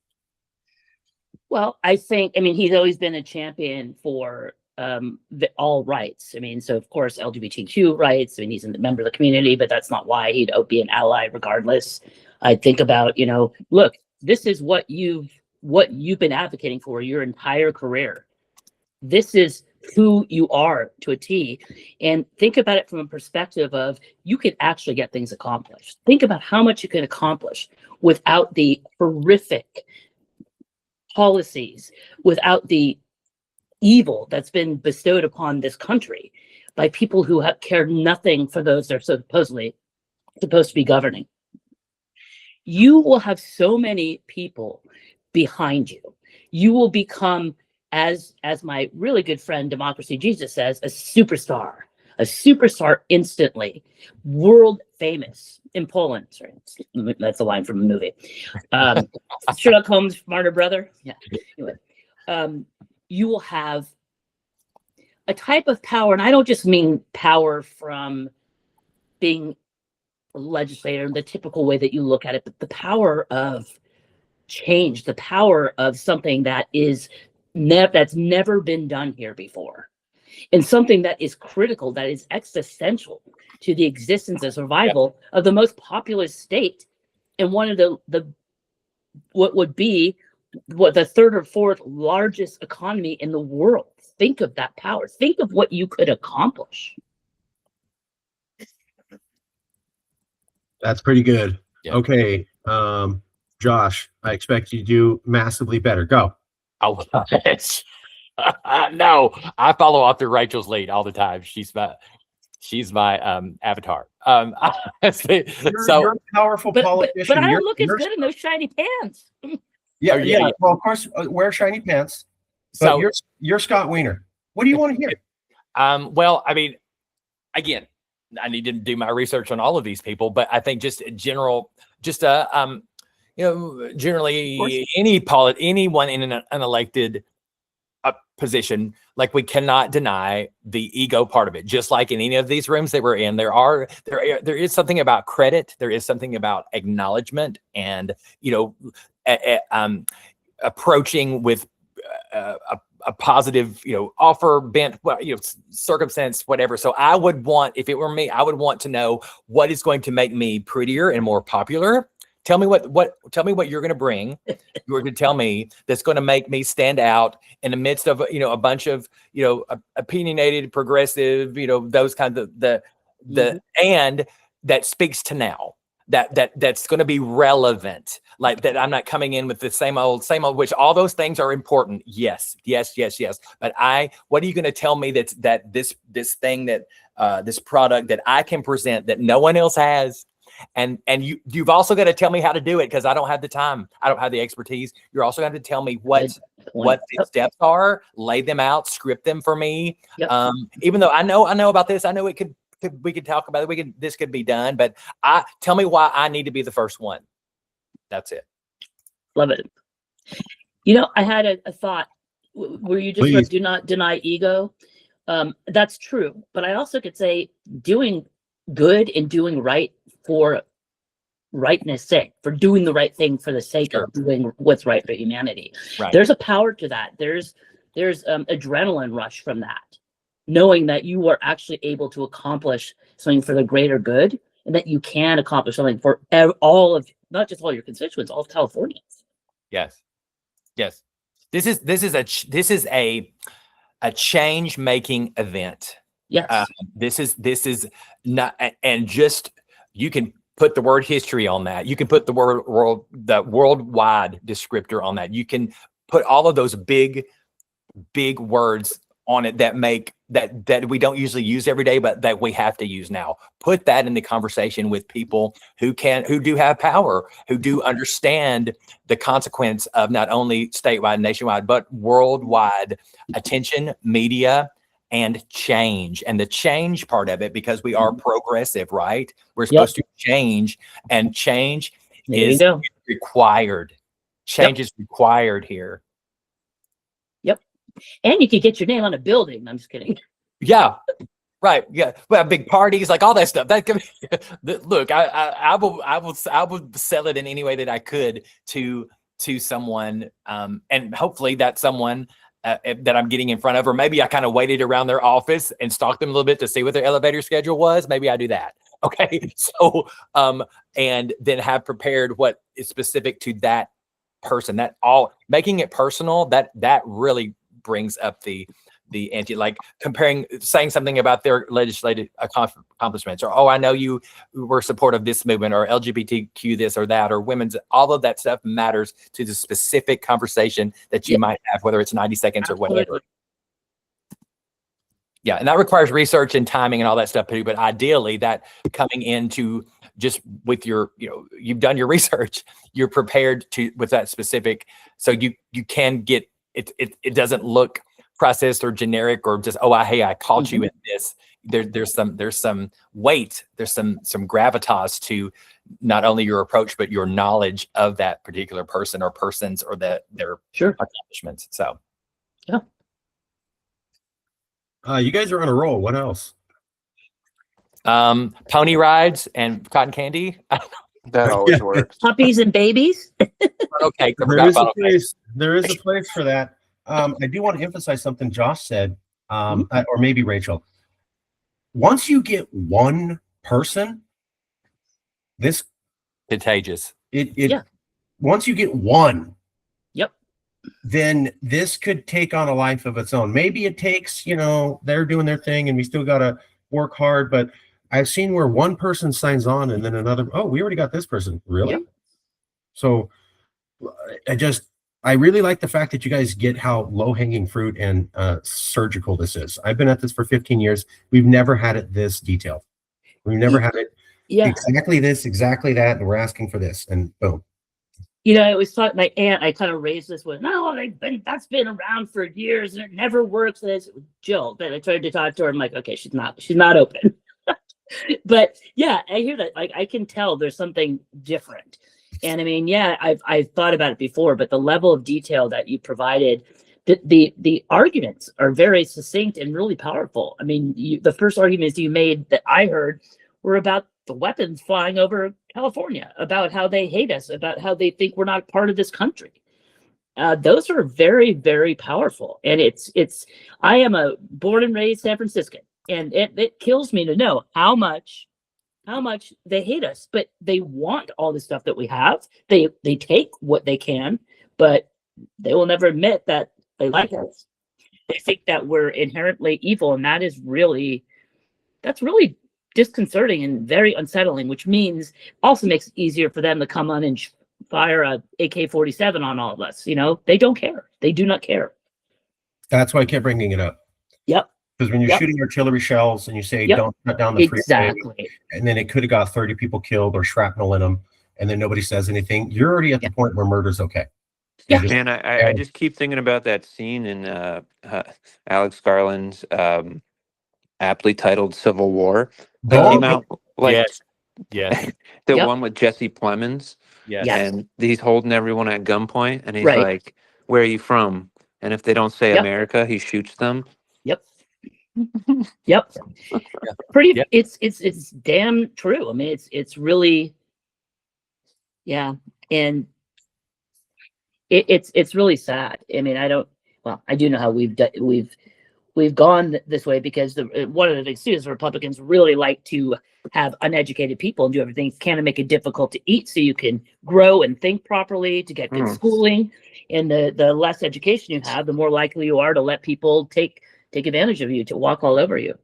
Well, I mean, he's always been a champion for all rights. I mean, so of course, LGBTQ rights. I mean, he's a member of the community, but that's not why he'd be an ally regardless. I think about, look, this is what you've been advocating for your entire career. This is who you are to a T. And think about it from a perspective of you could actually get things accomplished. Think about how much you can accomplish without the horrific policies, without the evil that's been bestowed upon this country by people who have cared nothing for those they're supposed to be governing. You will have so many people behind you. You will become, as my really good friend Democracy Jesus says, a superstar instantly, world famous in Poland. Sorry, that's a line from a movie. Sherlock Holmes' martyr brother. Yeah. Anyway, you will have a type of power, and I don't just mean power from being a legislator in the typical way that you look at it, but the power of change, the power of something that is that's never been done here before, and something that is critical, that is existential to the existence and survival of the most populous state and one of the what would be the third or fourth largest economy in the world. Think of that power. Think of what you could accomplish. That's pretty good. Yeah. Okay. Josh, I expect you to do massively better. Go. Oh, no, I follow after Rachel's lead all the time. She's my avatar. You're a powerful politician. But I don't You're- look as you're- good in those shiny pants. Yeah, Oh, yeah, yeah. yeah. Well, of course, wear shiny pants. But So, you're Scott Wiener. What do you want to hear? well, I mean, again, I need to do my research on all of these people, but I think just general, just generally anyone in an unelected position, like we cannot deny the ego part of it. Just like in any of these rooms that we're in, there is something about credit, there is something about acknowledgement, and approaching with a positive, offer bent, circumstance, whatever. So I would want, if it were me, I would want to know what is going to make me prettier and more popular. Tell me tell me what you're going to bring. You're going to tell me that's going to make me stand out in the midst of, a bunch of, opinionated, progressive, those kinds of and that speaks to now. That's going to be relevant, like that. I'm not coming in with the same old, which all those things are important. Yes. But what are you going to tell me this thing this product that I can present that no one else has? And you've also got to tell me how to do it, because I don't have the time. I don't have the expertise. You're also going to tell me what the steps are, lay them out, script them for me. Yep. Even though I know about this, I know we could talk about it. This could be done, but tell me why I need to be the first one. That's it. Love it. I had a thought where you just said, do not deny ego. That's true. But I also could say doing good and doing right for rightness sake, for doing the right thing for the sake of doing what's right for humanity. Right. There's a power to that. There's adrenaline rush from that, knowing that you are actually able to accomplish something for the greater good, and that you can accomplish something for all of, not just all your constituents, all of Californians. Yes. This is a change-making event. Yes. This is not, and just, you can put the word history on that. You can put the worldwide descriptor on that. You can put all of those big words on it that make that we don't usually use every day, but that we have to use now. Put that in the conversation with people who do have power, who do understand the consequence of not only statewide, nationwide, but worldwide attention, media, and change. And the change part of it, because we are progressive, right? We're supposed to change, and change is required. Change is required here. And you could get your name on a building. I'm just kidding. Yeah. Right. Yeah. Well, big parties, like all that stuff. That could be, look, I will sell it in any way that I could to someone, and hopefully that someone that I'm getting in front of, or maybe I kind of waited around their office and stalked them a little bit to see what their elevator schedule was. Maybe I do that. Okay. So, and then have prepared what is specific to that person. That all making it personal. That really brings up the anti, like saying something about their legislative accomplishments, or, oh, I know you were supportive of this movement, or LGBTQ this or that, or women's, all of that stuff matters to the specific conversation that you might have, whether it's 90 seconds or whatever. Yeah. And that requires research and timing and all that stuff too. But ideally, that coming into just with your, you've done your research, you're prepared with that specific, so you can get it doesn't look processed or generic, or just, oh, I called you in this. There's some weight, there's some gravitas to not only your approach, but your knowledge of that particular person or persons, or their accomplishments. So You guys are on a roll. What else? Pony rides and cotton candy. That always Yeah. works. Puppies and babies. Okay, I There forgot is a about okay. place. There is a place for that. I do want to emphasize something Josh said, or maybe Rachel. Once you get one person, this Contagious. Yeah. Once you get one, Yep. then this could take on a life of its own. Maybe it takes, they're doing their thing and we still got to work hard, but I've seen where one person signs on and then another, oh, we already got this person. Really? Yep. So I really like the fact that you guys get how low-hanging fruit and surgical this is. I've been at this for 15 years. We've never had it this detailed. We've never had it exactly this, exactly that, and we're asking for this, and boom. I always thought my aunt, I kind of raised this with, no, that's been around for years and it never works. And it's Jill. Then I tried to talk to her. I'm like, okay, she's not open. But yeah, I hear that. Like, I can tell there's something different. And I mean, yeah, I've thought about it before, but the level of detail that you provided, the arguments are very succinct and really powerful. I mean, the first arguments you made that I heard were about the weapons flying over California, about how they hate us, about how they think we're not part of this country. Those are very, very powerful. And I am a born and raised San Franciscan, and it kills me to know how much they hate us, but they want all the stuff that we have. They take what they can, but they will never admit that they like us. They think that we're inherently evil, and that's really disconcerting and very unsettling, which means also makes it easier for them to come on and fire a AK-47 on all of us. They don't care. They do not care. That's why I kept bringing it up. Yep. Because when you're shooting artillery shells and you say, don't cut down the freeway, exactly, and then it could have got 30 people killed or shrapnel in them, and then nobody says anything, you're already at the point where murder's okay. Yeah. Man, I just keep thinking about that scene in Alex Garland's aptly titled Civil War. That came out yes. The one with Jesse Plemons. Yes. And he's holding everyone at gunpoint, and he's Right. like, "Where are you from?" And if they don't say America, he shoots them. Yep. Pretty. Yep. It's damn true. I mean, it's really, and it's really sad. I mean, I do know how we've gone this way because one of the things too is Republicans really like to have uneducated people and do everything can to make it difficult to eat so you can grow and think properly, to get good schooling. And the less education you have, the more likely you are to let people take advantage of you, to walk all over you.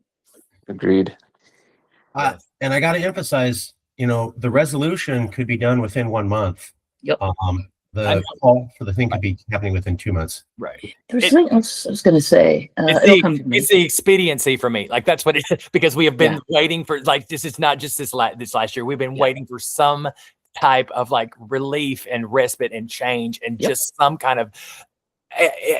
Agreed. And I got to emphasize, the resolution could be done within 1 month. Yep. The call for the thing could be happening within 2 months. Right. There's something else I was going to say. It's the expediency for me. Like, that's what it is, because we have been waiting for, like, this is not just this last year. We've been waiting for some type of like relief and respite and change and just some kind of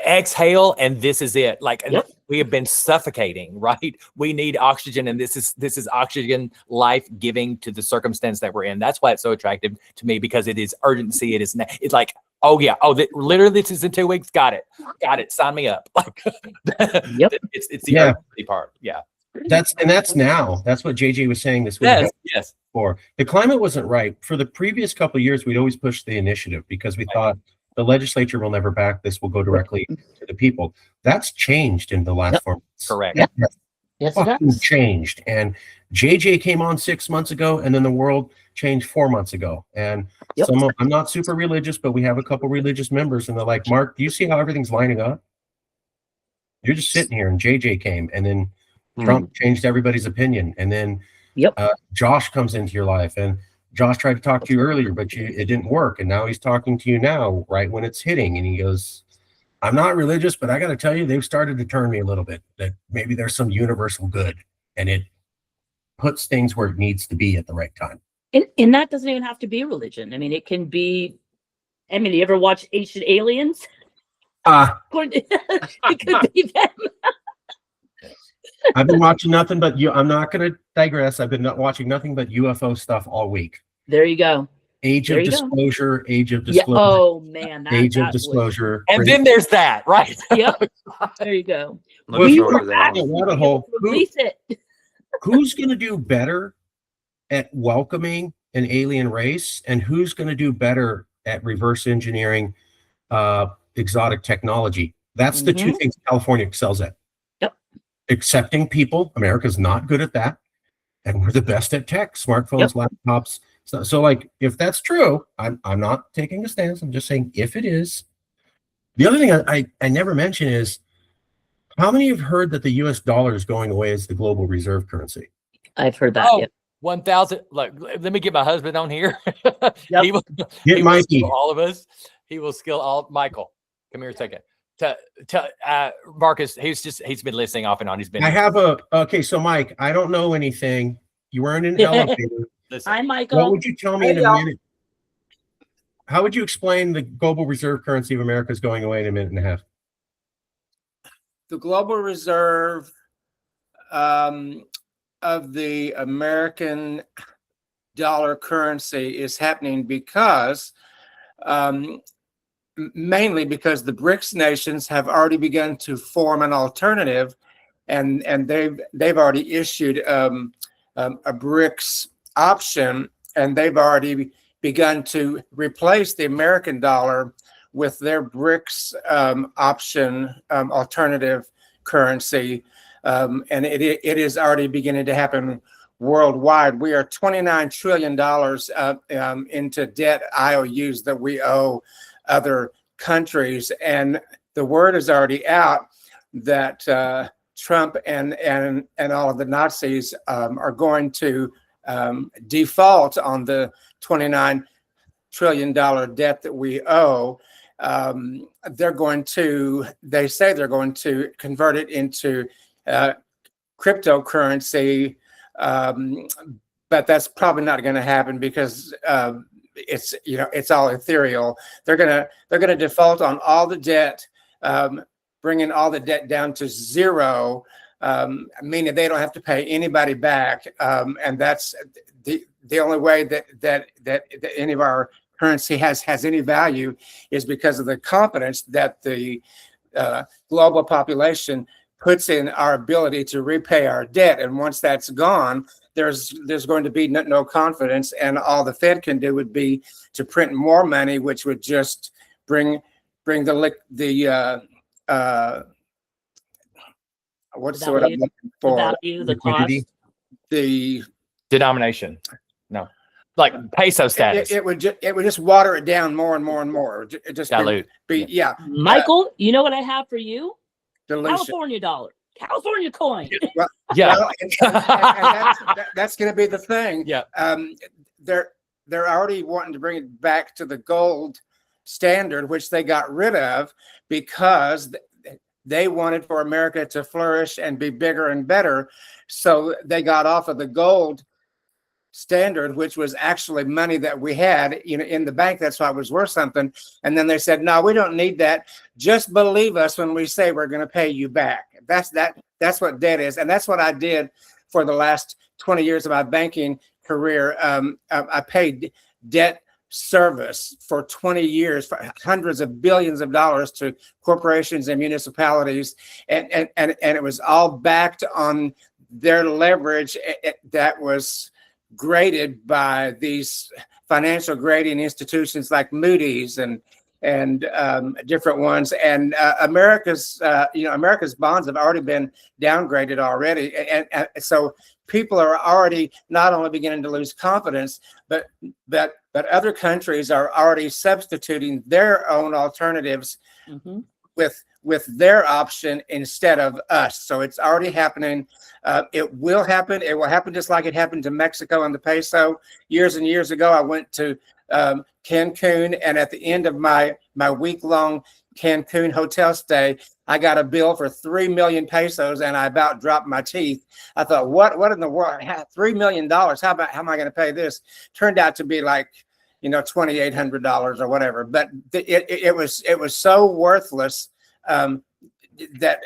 exhale, and this is it. Like, we have been suffocating, right? We need oxygen, and this is oxygen, life giving to the circumstance that we're in. That's why it's so attractive to me, because it is urgency. It's like, literally this is in 2 weeks. Got it. Sign me up. Like, it's the urgency part. Yeah. That's now. That's what JJ was saying this week. Yes. For the climate wasn't right. For the previous couple of years, we'd always push the initiative because we thought the legislature will never back this. Will go directly to the people. That's changed in the last 4 months. Correct. Yes, fucking changed. And JJ came on 6 months ago, and then the world changed 4 months ago. And I'm not super religious, but we have a couple religious members, and they're like, Mark, do you see how everything's lining up? You're just sitting here, and JJ came, and then Trump changed everybody's opinion, and then Josh comes into your life, and Josh tried to talk to you earlier, but it didn't work, and now he's talking to you now, right when it's hitting, and he goes, I'm not religious, but I got to tell you, they've started to turn me a little bit, that maybe there's some universal good, and it puts things where it needs to be at the right time. And that doesn't even have to be religion. I mean, it can be, you ever watch Ancient Aliens? It could be them. I've been watching nothing but I'm not going to digress. I've been watching nothing but UFO stuff all week. There you go. age There of you go. disclosure, age of Yeah. disclosure, Oh man, age of that would. disclosure. And then there's that, right? Yep. There you go. Looking We forward were to that actually one. rabbit able hole. to release it. Who's going to do better at welcoming an alien race, and who's going to do better at reverse engineering exotic technology? That's the two things California excels at. Yep. Accepting people. America's not good at that, and we're the best at tech, smartphones, laptops. So like, if that's true, I'm not taking a stance. I'm just saying if it is. The other thing I never mention is, how many have heard that the U.S. dollar is going away as the global reserve currency? I've heard that. Oh, Yep. 1,000. Look, let me get my husband on here. Yep. He will, Get he will Mikey. skill all of us. He will skill all. Michael, come here a second. Marcus, he's been listening off and on. He's been. I have okay. So Mike, I don't know anything. You weren't in elevator. Listen, Hi, What Michael. would you tell me in a minute? How would you explain the global reserve currency of America is going away in a minute and a half? The global reserve of the American dollar currency is happening because mainly because the BRICS nations have already begun to form an alternative, and they've already issued a BRICS option, and they've already begun to replace the American dollar with their BRICS option alternative currency, and it is already beginning to happen worldwide. We are $29 trillion into debt IOUs that we owe other countries, and the word is already out that Trump and all of the Nazis are going to default on the $29 trillion debt that we owe. They say they're going to convert it into cryptocurrency, but that's probably not going to happen because it's all ethereal. They're gonna default on all the debt, bringing all the debt down to zero, meaning they don't have to pay anybody back, and that's the only way that any of our currency has any value is because of the confidence that the global population puts in our ability to repay our debt. And once that's gone, there's going to be no confidence, and all the Fed can do would be to print more money, which would just bring the what's the word I'm looking for? The value, the Liquidity. cost. The denomination. No, like peso status. it would just water it down more and more and more. It just Dilute. Michael, you know what I have for you? Dilution. California dollar, California coin. Yeah. Well, and that's going to be the thing. Yeah. They're already wanting to bring it back to the gold standard, which they got rid of because they wanted for America to flourish and be bigger and better. So they got off of the gold standard, which was actually money that we had in the bank. That's why it was worth something. And then they said, no, we don't need that. Just believe us when we say we're going to pay you back. That's what debt is. And that's what I did for the last 20 years of my banking career. I paid debt service for 20 years, for hundreds of billions of dollars to corporations and municipalities. And it was all backed on their leverage that was graded by these financial grading institutions like Moody's and different ones. And America's bonds have already been downgraded already. And so people are already not only beginning to lose confidence, but other countries are already substituting their own alternatives with their option instead of us. So it's already happening. It will happen. It will happen just like it happened to Mexico and the peso. Years and years ago, I went to Cancun, and at the end of my week-long Cancun hotel stay, I got a bill for 3 million pesos, and I about dropped my teeth. I thought, what in the world? $3 million? How am I going to pay this? Turned out to be like, $2,800 or whatever. But it was so worthless that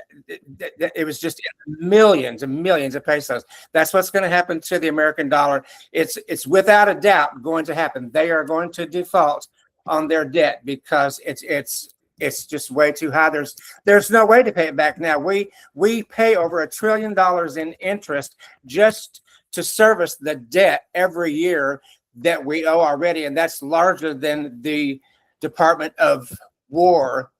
it was just millions and millions of pesos. That's what's going to happen to the American dollar. It's without a doubt going to happen. They are going to default on their debt because it's just way too high. There's no way to pay it back now. We pay over $1 trillion in interest just to service the debt every year that we owe already, and that's larger than the Department of War,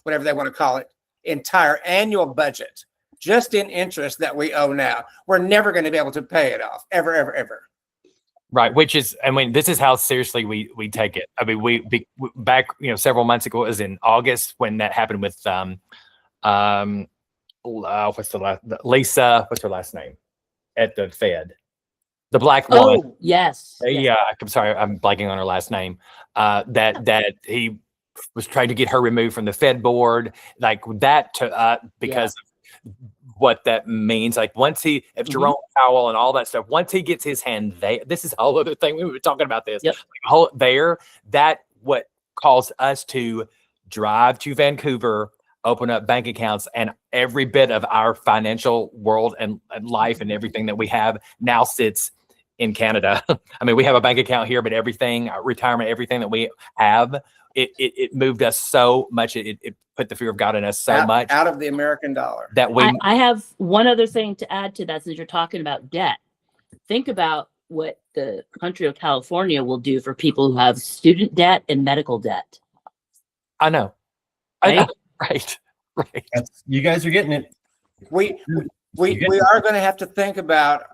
whatever they want to call it, entire annual budget, just in interest that we owe now. We're never going to be able to pay it off, ever, ever, ever. Right, which is, I mean, this is how seriously we take it. I mean, we back, several months ago, it was in August when that happened with Lisa, what's her last name at the Fed, the black woman. Oh, yes. Yeah, I'm sorry, I'm blanking on her last name. That he was trying to get her removed from the Fed board, like that, because of what that means. Like once if Jerome Powell and all that stuff, once he gets his hand there, this is a whole other thing. We were talking about this. Yep. That what caused us to drive to Vancouver, open up bank accounts, and every bit of our financial world and life and everything that we have now sits in Canada. I mean, we have a bank account here, but everything, retirement, everything that we have, it moved us so much. It put the fear of God in us so much out of the American dollar that I have one other thing to add to that, since you're talking about debt. Think about what the country of California will do for people who have student debt and medical debt. I know. Right? Right. You guys are getting it. We are going to have to think about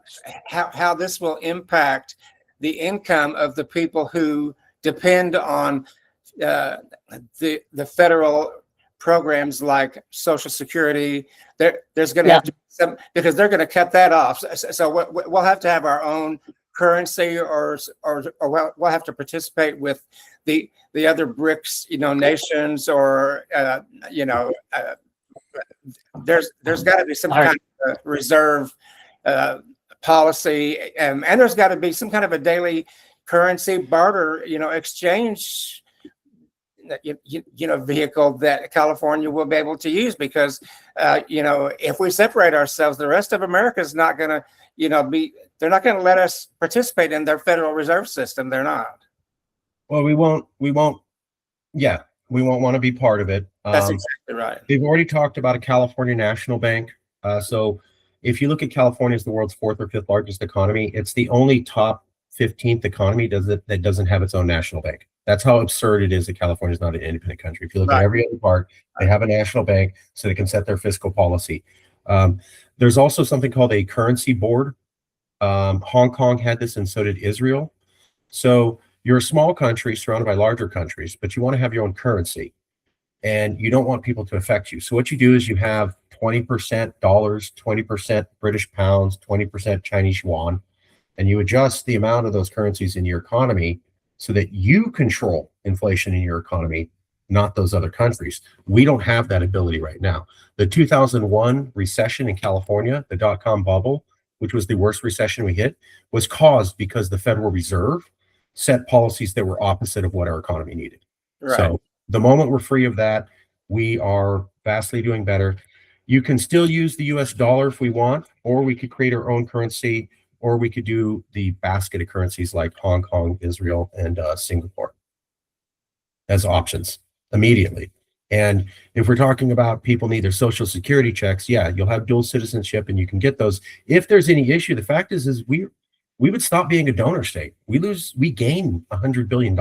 how this will impact the income of the people who depend on the federal programs like Social Security. There's going to have to be some, because they're going to cut that off. So we'll have to have our own currency, or we'll have to participate with the other BRICS, nations, or there's got to be some kind of reserve policy, and there's got to be some kind of a daily currency barter, exchange, vehicle that California will be able to use, because if we separate ourselves, the rest of America is not going to, they're not going to let us participate in their Federal Reserve System. They're not. Well, we won't want to be part of it. That's exactly right. They've already talked about a California National Bank. So if you look at California as the world's 4th or 5th largest economy, it's the only top 15th economy that doesn't have its own national bank. That's how absurd it is that California is not an independent country. If you look at every other part, they have a national bank so they can set their fiscal policy. There's also something called a currency board. Hong Kong had this, and so did Israel. So you're a small country surrounded by larger countries, but you want to have your own currency, and you don't want people to affect you. So what you do is you have 20% dollars, 20% British pounds, 20% Chinese yuan, and you adjust the amount of those currencies in your economy so that you control inflation in your economy, not those other countries. We don't have that ability right now. The 2001 recession in California, the dot-com bubble, which was the worst recession we hit, was caused because the Federal Reserve set policies that were opposite of what our economy needed. Right. So the moment we're free of that, we are vastly doing better. You can still use the US dollar if we want, or we could create our own currency, or we could do the basket of currencies like Hong Kong, Israel, and Singapore as options immediately. And if we're talking about people need their Social Security checks, yeah, you'll have dual citizenship and you can get those. If there's any issue, the fact is we would stop being a donor state. We gain $100 billion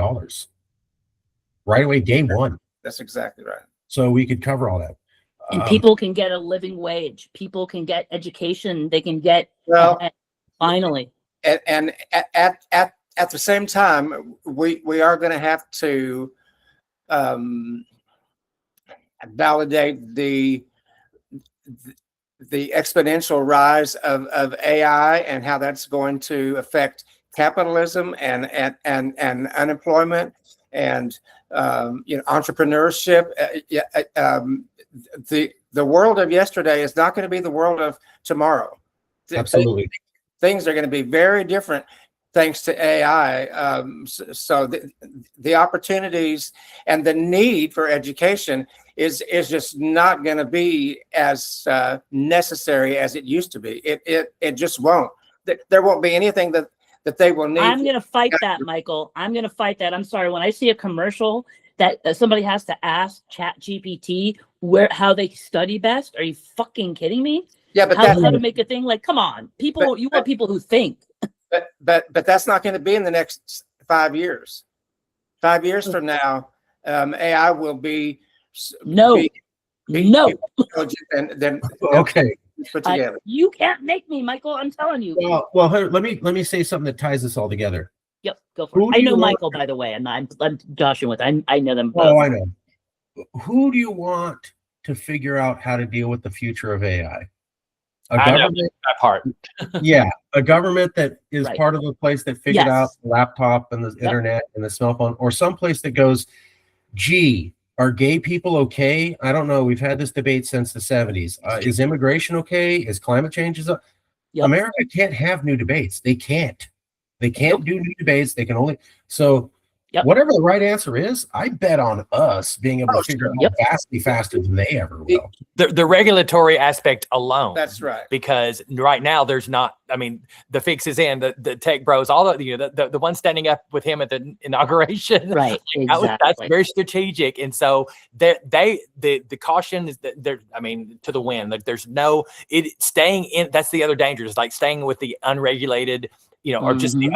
right away, day one. That's exactly right. So we could cover all that. And people can get a living wage. People can get education. They can get, finally. And at the same time, we are going to have to validate the exponential rise of AI and how that's going to affect capitalism and unemployment and entrepreneurship. The world of yesterday is not going to be the world of tomorrow. Absolutely. Things are going to be very different thanks to AI. So the opportunities and the need for education is just not going to be as necessary as it used to be. It just won't. There won't be anything that they will need. I'm going to fight that, Michael. I'm going to fight that. I'm sorry. When I see a commercial that somebody has to ask ChatGPT how they study best, are you fucking kidding me? Yeah, but how to make a thing? Like, come on, people. You want people who think. But that's not going to be in the next 5 years. 5 years from now, AI will be no. And then Okay. put together. You can't make me, Michael. I'm telling you. Well, let me say something that ties this all together. Yep, go for it. I know Michael, by the way, and I'm joshing with. I know them both. Oh, I know. Who do you want to figure out how to deal with the future of AI? A government, that part. yeah, a government that is Right. part of the place that figured out the laptop and the internet and the cell phone, or some place that goes, gee, are gay people okay? I don't know. We've had this debate since the 70s. Is immigration okay? Is climate change is America can't have new debates. They can't. They can't do new debates. They can only whatever the right answer is, I bet on us being able to figure it out vastly faster than they ever will. The regulatory aspect alone. That's right. Because right now there's not. I mean, the fix is in. The tech bros, all the one standing up with him at the inauguration. Right. Exactly. That's very strategic, and so the caution is that there. I mean, to the wind. Like there's no staying in. That's the other danger. Is like staying with the unregulated. Or just the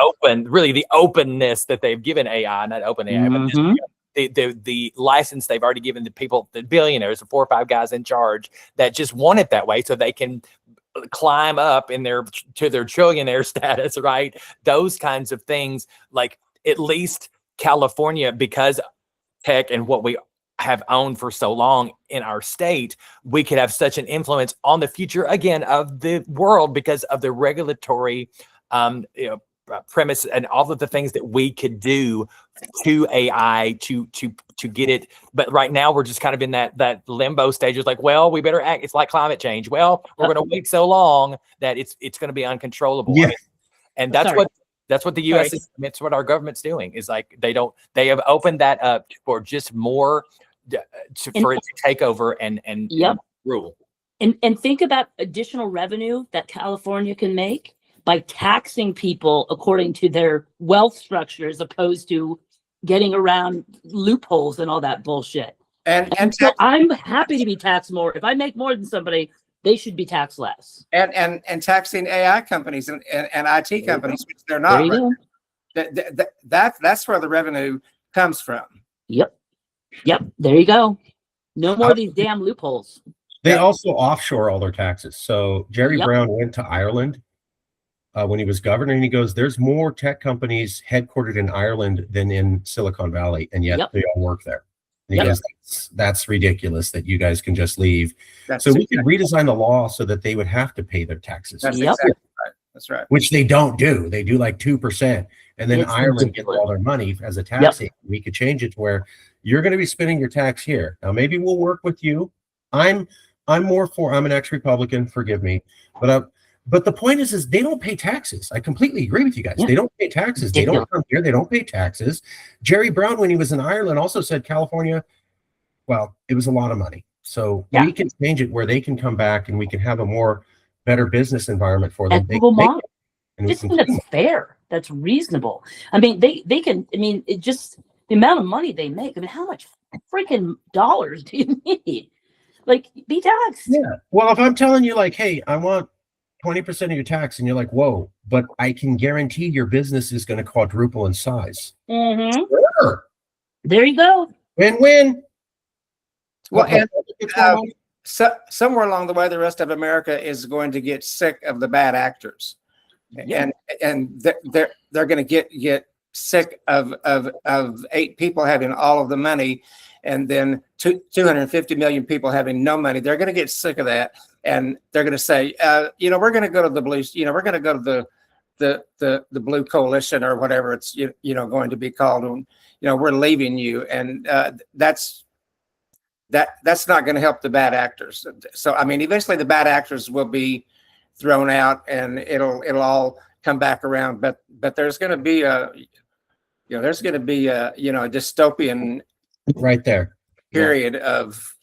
openness that they've given AI, not open AI, but just, the license they've already given to people, the billionaires, the 4 or 5 guys in charge that just want it that way, so they can climb up to their trillionaire status, right? Those kinds of things, like at least California, because tech and what we have owned for so long in our state, we could have such an influence on the future again of the world because of the regulatory premise and all of the things that we could do to AI to get it. But right now we're just kind of in that limbo stage. It's like, well, we better act. It's like climate change. Well, we're going to wait so long that it's going to be uncontrollable. Yeah. I mean, and that's what the U.S. is. It's what our government's doing. Is like they have opened that up for just more for it to take over and rule. And think about additional revenue that California can make by taxing people according to their wealth structure, as opposed to getting around loopholes and all that bullshit. And so I'm happy to be taxed more. If I make more than somebody, they should be taxed less. And taxing AI companies and IT companies, which they're not. That's where the revenue comes from. Yep. There you go. No more of these damn loopholes. They also offshore all their taxes. So Jerry Brown went to Ireland when he was governor, and he goes, there's more tech companies headquartered in Ireland than in Silicon Valley, and yet they all work there. And he goes, that's ridiculous that you guys can just leave. So we could redesign the law so that they would have to pay their taxes. That's exactly right. That's right. Which they don't do. They do like 2%. And then Ireland gets all their money as a tax. We could change it to where you're going to be spending your tax here. Now, maybe we'll work with you. I'm an ex-Republican, forgive me. But the point is they don't pay taxes. I completely agree with you guys. They don't pay taxes. They don't come here. They don't pay taxes. Jerry Brown, when he was in Ireland, also said California, well, it was a lot of money. So we can change it where they can come back and we can have a better business environment for them. That's fair. That's reasonable. I mean, they can, it just, the amount of money they make. I mean, how much freaking dollars do you need? Like, be taxed. Yeah. Well, if I'm telling you, like, hey, I want 20% of your tax, and you're like, whoa, but I can guarantee your business is going to quadruple in size. Sure. There you go. Win-win. Well, and somewhere along the way, the rest of America is going to get sick of the bad actors, and they're going to get sick of 8 people having all of the money, and then 250 million people having no money. They're going to get sick of that. And they're going to say, we're going to go to the blue, we're going to go to the blue coalition or whatever it's, going to be called. And, we're leaving you. And that's not going to help the bad actors. So, I mean, eventually the bad actors will be thrown out and it'll all come back around. But there's going to be a dystopian. Right there. period of,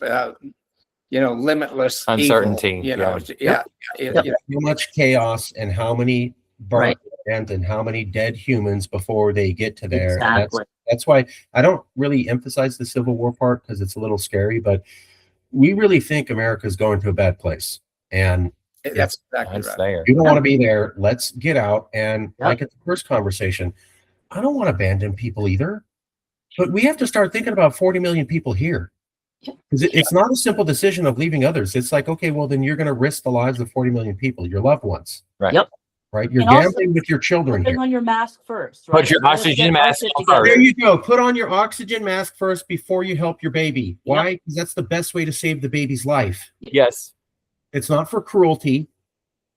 limitless evil, Uncertainty, yeah. Yep. How much chaos and how many Right. burned and how many dead humans before they get to there. And Exactly. that's why I don't really emphasize the Civil War part, because it's a little scary, but we really think America's going to a bad place. And That's exactly It's right. there. you don't want to be there. Let's get out. And Yep. like at the first conversation, I don't want to abandon people either. But we have to start thinking about 40 million people here. Because it's not a simple decision of leaving others. It's like, okay, well, then you're going to risk the lives of 40 million people, your loved ones. Right. Yep. Right? You're And also, gambling with your children Putting here. on your mask first. Put Right? your Let's oxygen get our mask shit on together. There you go. Put on your oxygen mask first before you help your baby. Yep. Why? Because that's the best way to save the baby's life. Yes. It's not for cruelty.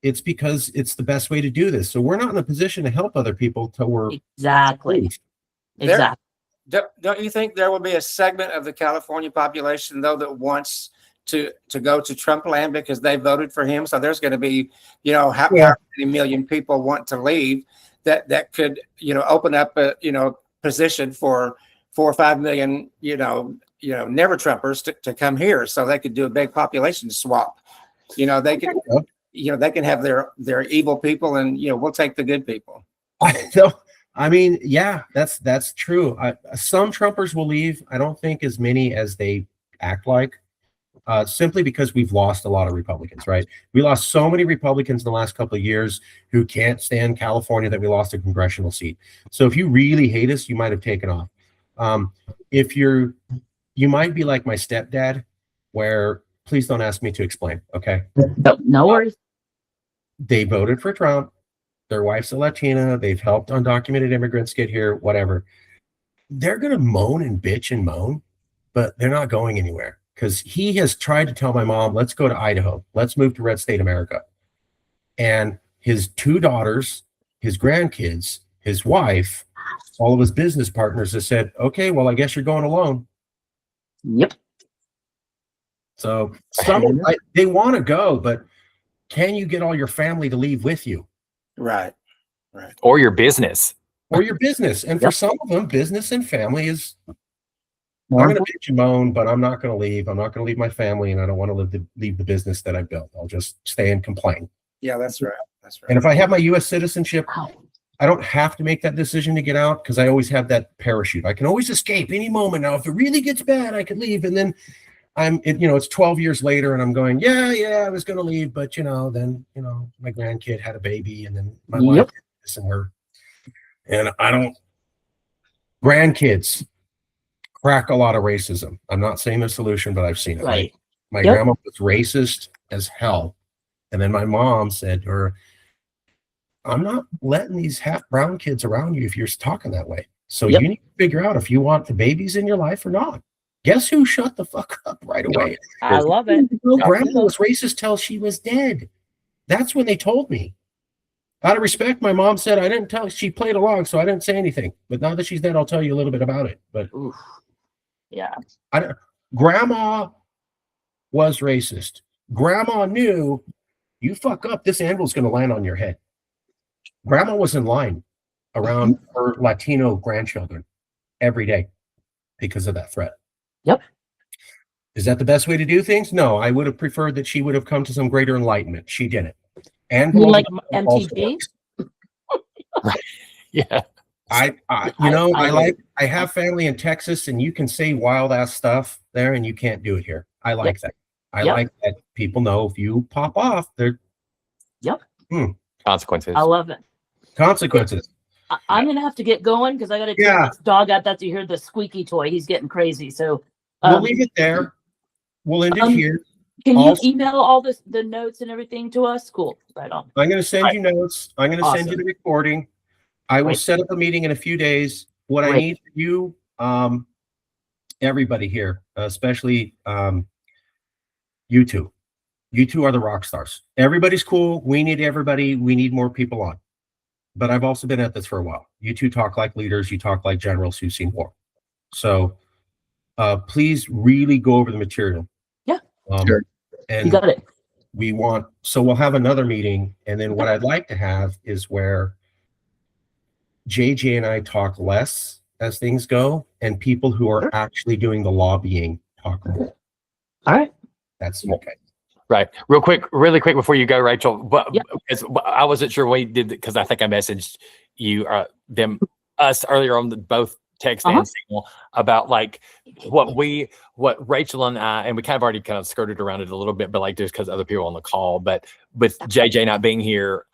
It's because it's the best way to do this. So we're not in a position to help other people till we're Exactly. safe. Exactly. Don't you think there will be a segment of the California population, though, that wants to go to Trump land because they voted for him? So there's going to be, how many million people want to leave that could, open up a, position for 4 or 5 million, never Trumpers to come here, so they could do a big population swap. They can, they can have their evil people, and we'll take the good people. I mean, yeah, that's true. Some Trumpers will leave. I don't think as many as they act like. Simply because we've lost a lot of Republicans, right? We lost so many Republicans in the last couple of years who can't stand California that we lost a congressional seat. So if you really hate us, you might have taken off. If you might be like my stepdad, where please don't ask me to explain, okay? No worries. They voted for Trump. Their wife's a Latina. They've helped undocumented immigrants get here, whatever. They're going to moan and bitch and moan, but they're not going anywhere. Because he has tried to tell my mom, let's go to Idaho. Let's move to red state America. And his 2 daughters, his grandkids, his wife, all of his business partners have said, okay, well, I guess you're going alone. Yep. So they want to go, but can you get all your family to leave with you? Right. Or your business. Or your business. And for Yep. some of them, business and family is, I'm going to bitch and moan, but I'm not going to leave. I'm not going to leave my family, and I don't want to leave the business that I built. I'll just stay and complain. Yeah, that's right. That's right. And if I have my U.S. citizenship, I don't have to make that decision to get out, because I always have that parachute. I can always escape any moment. Now, if it really gets bad, I could leave. And then it's 12 years later, and I'm going, yeah, I was going to leave, but then my grandkid had a baby, and then my wife did this, and I don't. Grandkids crack a lot of racism. I'm not saying the solution, but I've seen it. Right. My grandma was racist as hell. And then my mom said to her, I'm not letting these half brown kids around you if you're talking that way. So you need to figure out if you want the babies in your life or not. Guess who shut the fuck up right away? I love it. Grandma was racist till she was dead. That's when they told me. Out of respect, my mom said, I didn't tell, she played along, so I didn't say anything. But now that she's dead, I'll tell you a little bit about it. But Oof. Yeah. Grandma was racist. Grandma knew, you fuck up, this anvil's going to land on your head. Grandma was in line around her Latino grandchildren every day because of that threat. Yep. Is that the best way to do things? No, I would have preferred that she would have come to some greater enlightenment. She didn't. And You like MTG? Yeah. I have family in Texas, and you can say wild ass stuff there, and you can't do it here. I like that. I like that people know if you pop off, they're Consequences. I love it. consequences. I'm gonna have to get going because I gotta take this dog out. That's, you hear the squeaky toy. He's getting crazy. So We'll leave it there. We'll end it here. Can you Also- email all the notes and everything to us? Cool. Right on. I'm going to send you notes. I'm going to send you Awesome. the recording. I will Great. set up a meeting in a few days. What I Great. need from you, everybody here, especially you two. You two are the rock stars. Everybody's cool. We need everybody. We need more people on. But I've also been at this for a while. You two talk like leaders. You talk like generals who've seen war. So please really go over the material. Yeah. Sure. You And got it. we'll have another meeting. And then what I'd like to have is where JJ and I talk less as things go, and people who are actually doing the lobbying talk. All right. That's okay. Right. Really quick before you go, Rachel. But Yeah. because I wasn't sure what you did because I think I messaged you, us earlier on both text Uh-huh. and signal about like what Rachel and I, and we kind of already kind of skirted around it a little bit, but like just because other people on the call, but with JJ not being here,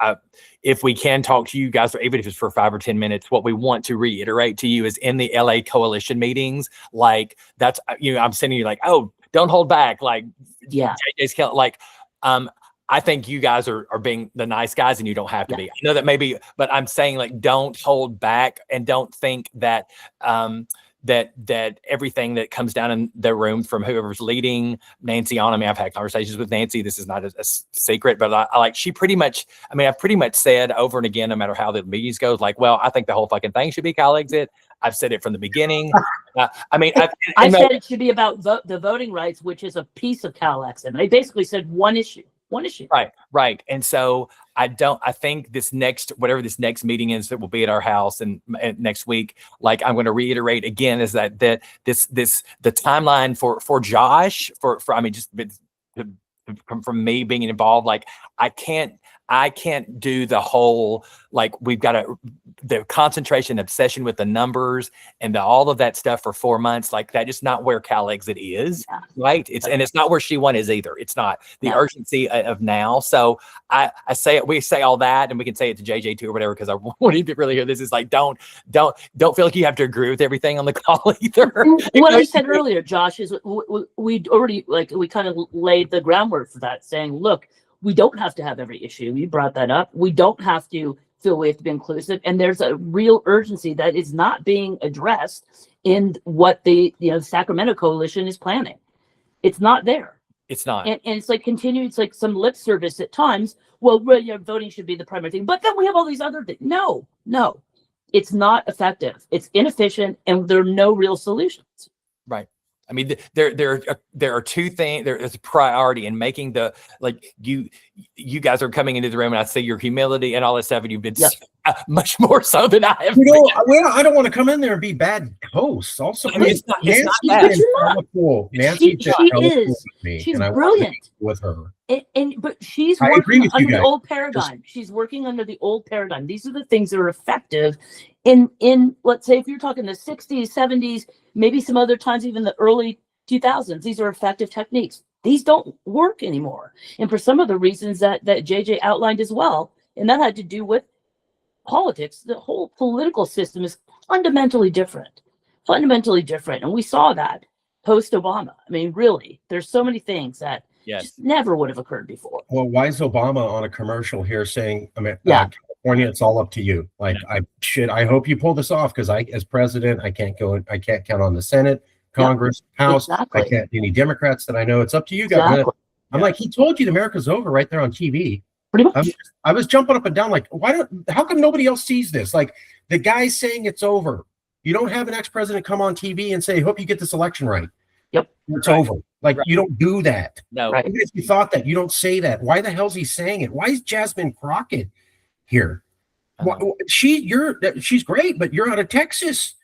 if we can talk to you guys, or even if it's for 5 or 10 minutes, what we want to reiterate to you is in the LA coalition meetings, like that's, I'm sending you like, oh, don't hold back. Like, Yeah. JJ's like, I think you guys are being the nice guys and you don't have to be. I know that maybe, but I'm saying like, don't hold back and don't think that, that everything that comes down in the room from whoever's leading Nancy on. I mean, I've had conversations with Nancy. This is not a secret, but I like, she pretty much, I mean, I've pretty much said over and again, no matter how the meetings goes, like, well, I think the whole fucking thing should be Calexit. I've said it from the beginning. I mean, I said it should be about the voting rights, which is a piece of Calexit. And they basically said one issue. Right. And so I think whatever this next meeting is that will be at our house and next week, like I'm going to reiterate again, is that the timeline for Josh, for I mean, just from me being involved, like I can't do the whole, like we've got the concentration, obsession with the numbers and all of that stuff for 4 months. Like that is not where Calexit is, right? And it's not where She-One is either. It's not the urgency of now. So we say all that, and we can say it to JJ too or whatever, because I want him to really hear this. Is like, don't feel like you have to agree with everything on the call either. What I said earlier, Josh, is we already, like, we kind of laid the groundwork for that, saying, look, we don't have to have every issue. You brought that up. We don't have to feel we have to be inclusive. And there's a real urgency that is not being addressed in what the Sacramento Coalition is planning. It's not there. It's not. And it's like continued, it's like some lip service at times. Well, voting should be the primary thing. But then we have all these other things. No. It's not effective. It's inefficient, and there are no real solutions. Right. I mean, there are two things. There's a priority in making you guys are coming into the room, and I see your humility and all this stuff, and you've been much more so than I have. Well, I don't want to come in there and be bad hosts. Also, I mean, it's not bad. Nancy She's brilliant with her. But she's working under the old paradigm. She's working under the old paradigm. These are the things that are effective in let's say if you're talking the 60s, 70s, maybe some other times, even the early 2000s, these are effective techniques. These don't work anymore. And for some of the reasons that JJ outlined as well, and that had to do with politics, the whole political system is fundamentally different. And we saw that post-Obama. I mean, really, there's so many things that just never would have occurred before. Well, why is Obama on a commercial here saying, I mean, California, it's all up to you. Like, I hope you pull this off, because as president, I can't count on the Senate, Congress, House. Exactly. I can't any Democrats that I know. It's up to you guys. Exactly. I'm like, he told you America's over right there on TV. Pretty much. I was jumping up and down like, how come nobody else sees this? Like, the guy's saying it's over. You don't have an ex-president come on TV and say, hope you get this election right. Yep. It's over. Like, you don't do that. No. Right. Even if you thought that, you don't say that. Why the hell's he saying it? Why is Jasmine Crockett here? She's great, but you're out of Texas,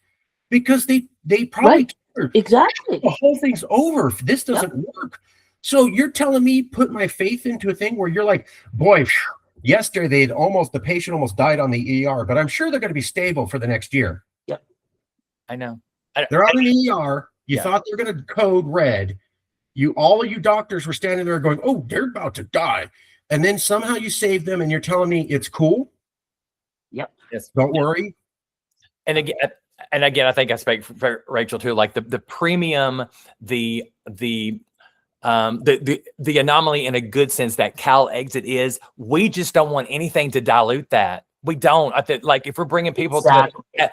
because they probably cared. Exactly. The whole thing's over if this doesn't work. So you're telling me put my faith into a thing where you're like, boy, yesterday the patient almost died on the ER, but I'm sure they're going to be stable for the next year. Yep. I know. They're on an ER. You thought they were going to code red. All of you doctors were standing there going, oh, they're about to die. And then somehow you saved them, and you're telling me it's cool? Yep. Yes. Don't worry. And again, I think I speak for Rachel too. Like the premium, the anomaly in a good sense that Calexit is. We just don't want anything to dilute that. We don't. I think, like, if we're bringing people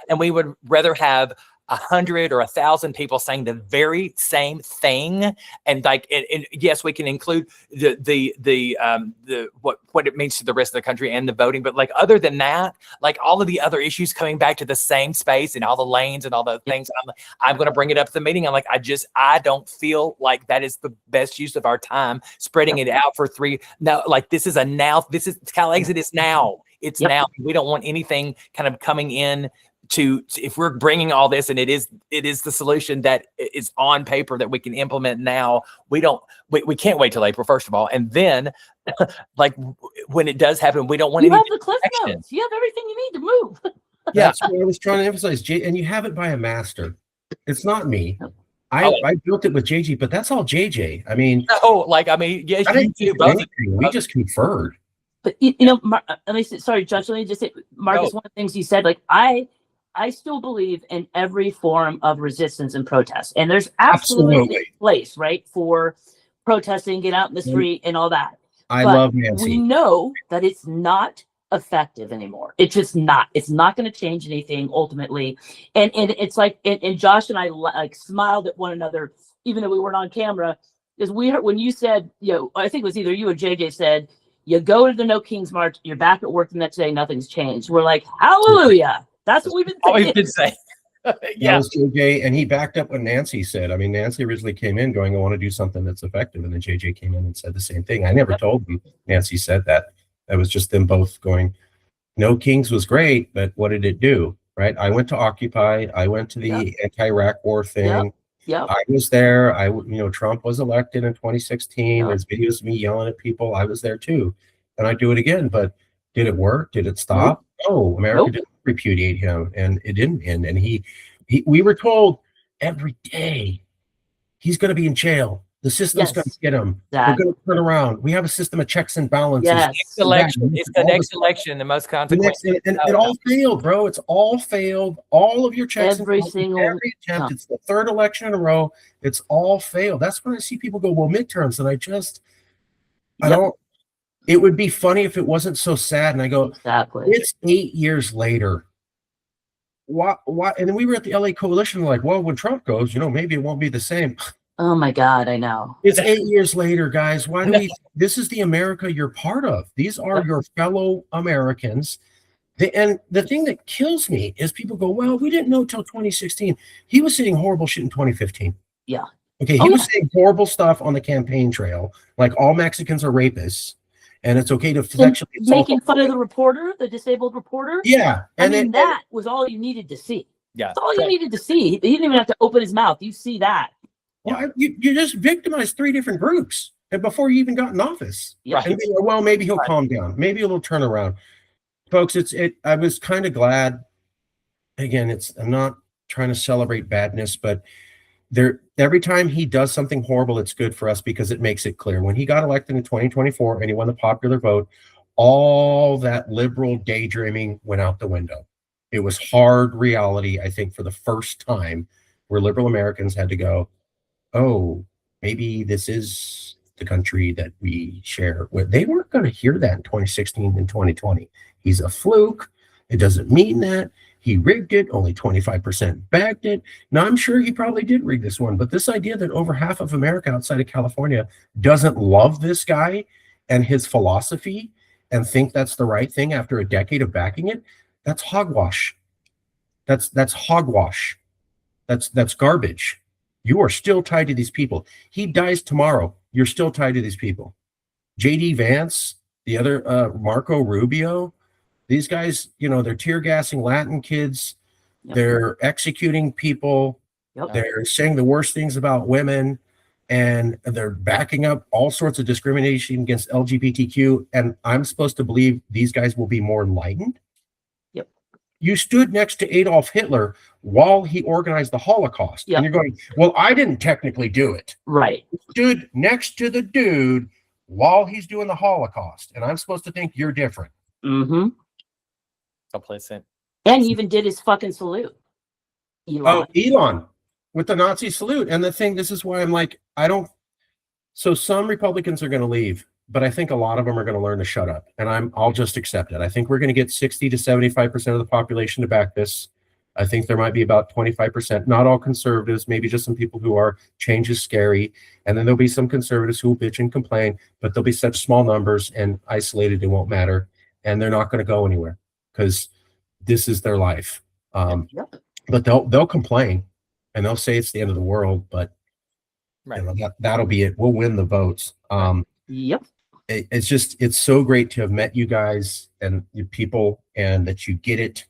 and we would rather have 100 or 1,000 people saying the very same thing, and like, and yes, we can include the what it means to the rest of the country and the voting, but like, other than that, like all of the other issues coming back to the same space and all the lanes and all the things, I'm going to bring it up at the meeting. I'm like, I don't feel like that is the best use of our time, spreading it out for three. Now, like, this is Calexit is now. It's now. We don't want anything kind of coming in if we're bringing all this and it is the solution that is on paper that we can implement now, we can't wait till April, first of all. And then like when it does happen, we don't want You any have the cliff action. notes. You have everything you need to move. Yeah. That's what I was trying to emphasize. And you have it by a master. It's not me. Oh. I built it with JJ, but that's all JJ. I mean, Yes, I you didn't do do both. anything. We just conferred. But you know, let me say, sorry, Judge. Let me just say, Marcus. No. One of the things you said, like I still believe in every form of resistance and protest, and there's absolutely a place, right, for protesting, get out in the street, and all that. I But love Nancy. we know that it's not effective anymore. It's just not. It's not going to change anything ultimately. And it's like, and Josh and I like smiled at one another, even though we weren't on camera, because we heard when you said, I think it was either you or JJ said, you go to the No Kings March, you're back at work the next day, nothing's changed. We're like, hallelujah. That's what we've been Always saying. been saying. Yeah. That was JJ, and he backed up what Nancy said. I mean, Nancy originally came in going, I want to do something that's effective. And then JJ came in and said the same thing. I never told them Nancy said that. That was just them both going, No Kings was great, but what did it do? Right? I went to Occupy. I went to the anti-Iraq war thing. Yep. I was there. Trump was elected in 2016. Yep. There's videos of me yelling at people. I was there too. And I do it again. But did it work? Did it stop? No, America didn't repudiate him, and it didn't end. And we were told every day he's going to be in jail. The system's going to get him. We're going to turn around. We have a system of checks and balances. Yes. It's the next election, the most consequential. And it all failed, bro. It's all failed. All of your checks Every and single every attempt. It's the third election in a row. It's all failed. That's when I see people go, well, midterms, and I don't. It would be funny if it wasn't so sad. And I go, it's 8 years later. Why? And then we were at the LA Coalition, like, well, when Trump goes, maybe it won't be the same. Oh my God, I know. It's 8 years later, guys. Why do we? This is the America you're part of. These are your fellow Americans. And the thing that kills me is people go, well, we didn't know till 2016. He was saying horrible shit in 2015. Yeah. Okay, he was saying horrible stuff on the campaign trail, like all Mexicans are rapists. And it's okay to sexually making fun of the reporter, the disabled reporter. Yeah. And that was all you needed to see. Yeah. That's all you needed to see. He didn't even have to open his mouth. You see that. Well, you just victimized 3 different groups and before you even got in office. Yeah. And well, maybe he'll calm down. Maybe a little turnaround. Folks, I was kind of glad. Again, I'm not trying to celebrate badness, but every time he does something horrible, it's good for us because it makes it clear. When he got elected in 2024 and he won the popular vote, all that liberal daydreaming went out the window. It was hard reality, I think, for the first time where liberal Americans had to go, oh, maybe this is the country that we share. They weren't going to hear that in 2016 and 2020. He's a fluke. It doesn't mean that. He rigged it. Only 25% backed it. Now, I'm sure he probably did rig this one, but this idea that over half of America outside of California doesn't love this guy and his philosophy and think that's the right thing after a decade of backing it, that's hogwash. That's hogwash. That's garbage. You are still tied to these people. He dies tomorrow. You're still tied to these people. J.D. Vance, the other Marco Rubio, these guys, they're tear gassing Latin kids. Yep. They're executing people. Yep. They're saying the worst things about women, and they're backing up all sorts of discrimination against LGBTQ. And I'm supposed to believe these guys will be more enlightened. Yep. You stood next to Adolf Hitler while he organized the Holocaust. Yep. And you're going, well, I didn't technically do it. Right. You stood next to the dude while he's doing the Holocaust. And I'm supposed to think you're different. Mm-hmm. Complacent. And he even did his fucking salute. Elon with the Nazi salute. And this is why I'm like, so some Republicans are going to leave, but I think a lot of them are going to learn to shut up. And I'll just accept it. I think we're going to get 60 to 75% of the population to back this. I think there might be about 25%, not all conservatives, maybe just some people who are change is scary. And then there'll be some conservatives who will bitch and complain, but there'll be such small numbers and isolated, it won't matter. And they're not going to go anywhere because this is their life. But they'll complain and they'll say it's the end of the world, but that'll be it. We'll win the votes. It's so great to have met you guys and you people and that you get it.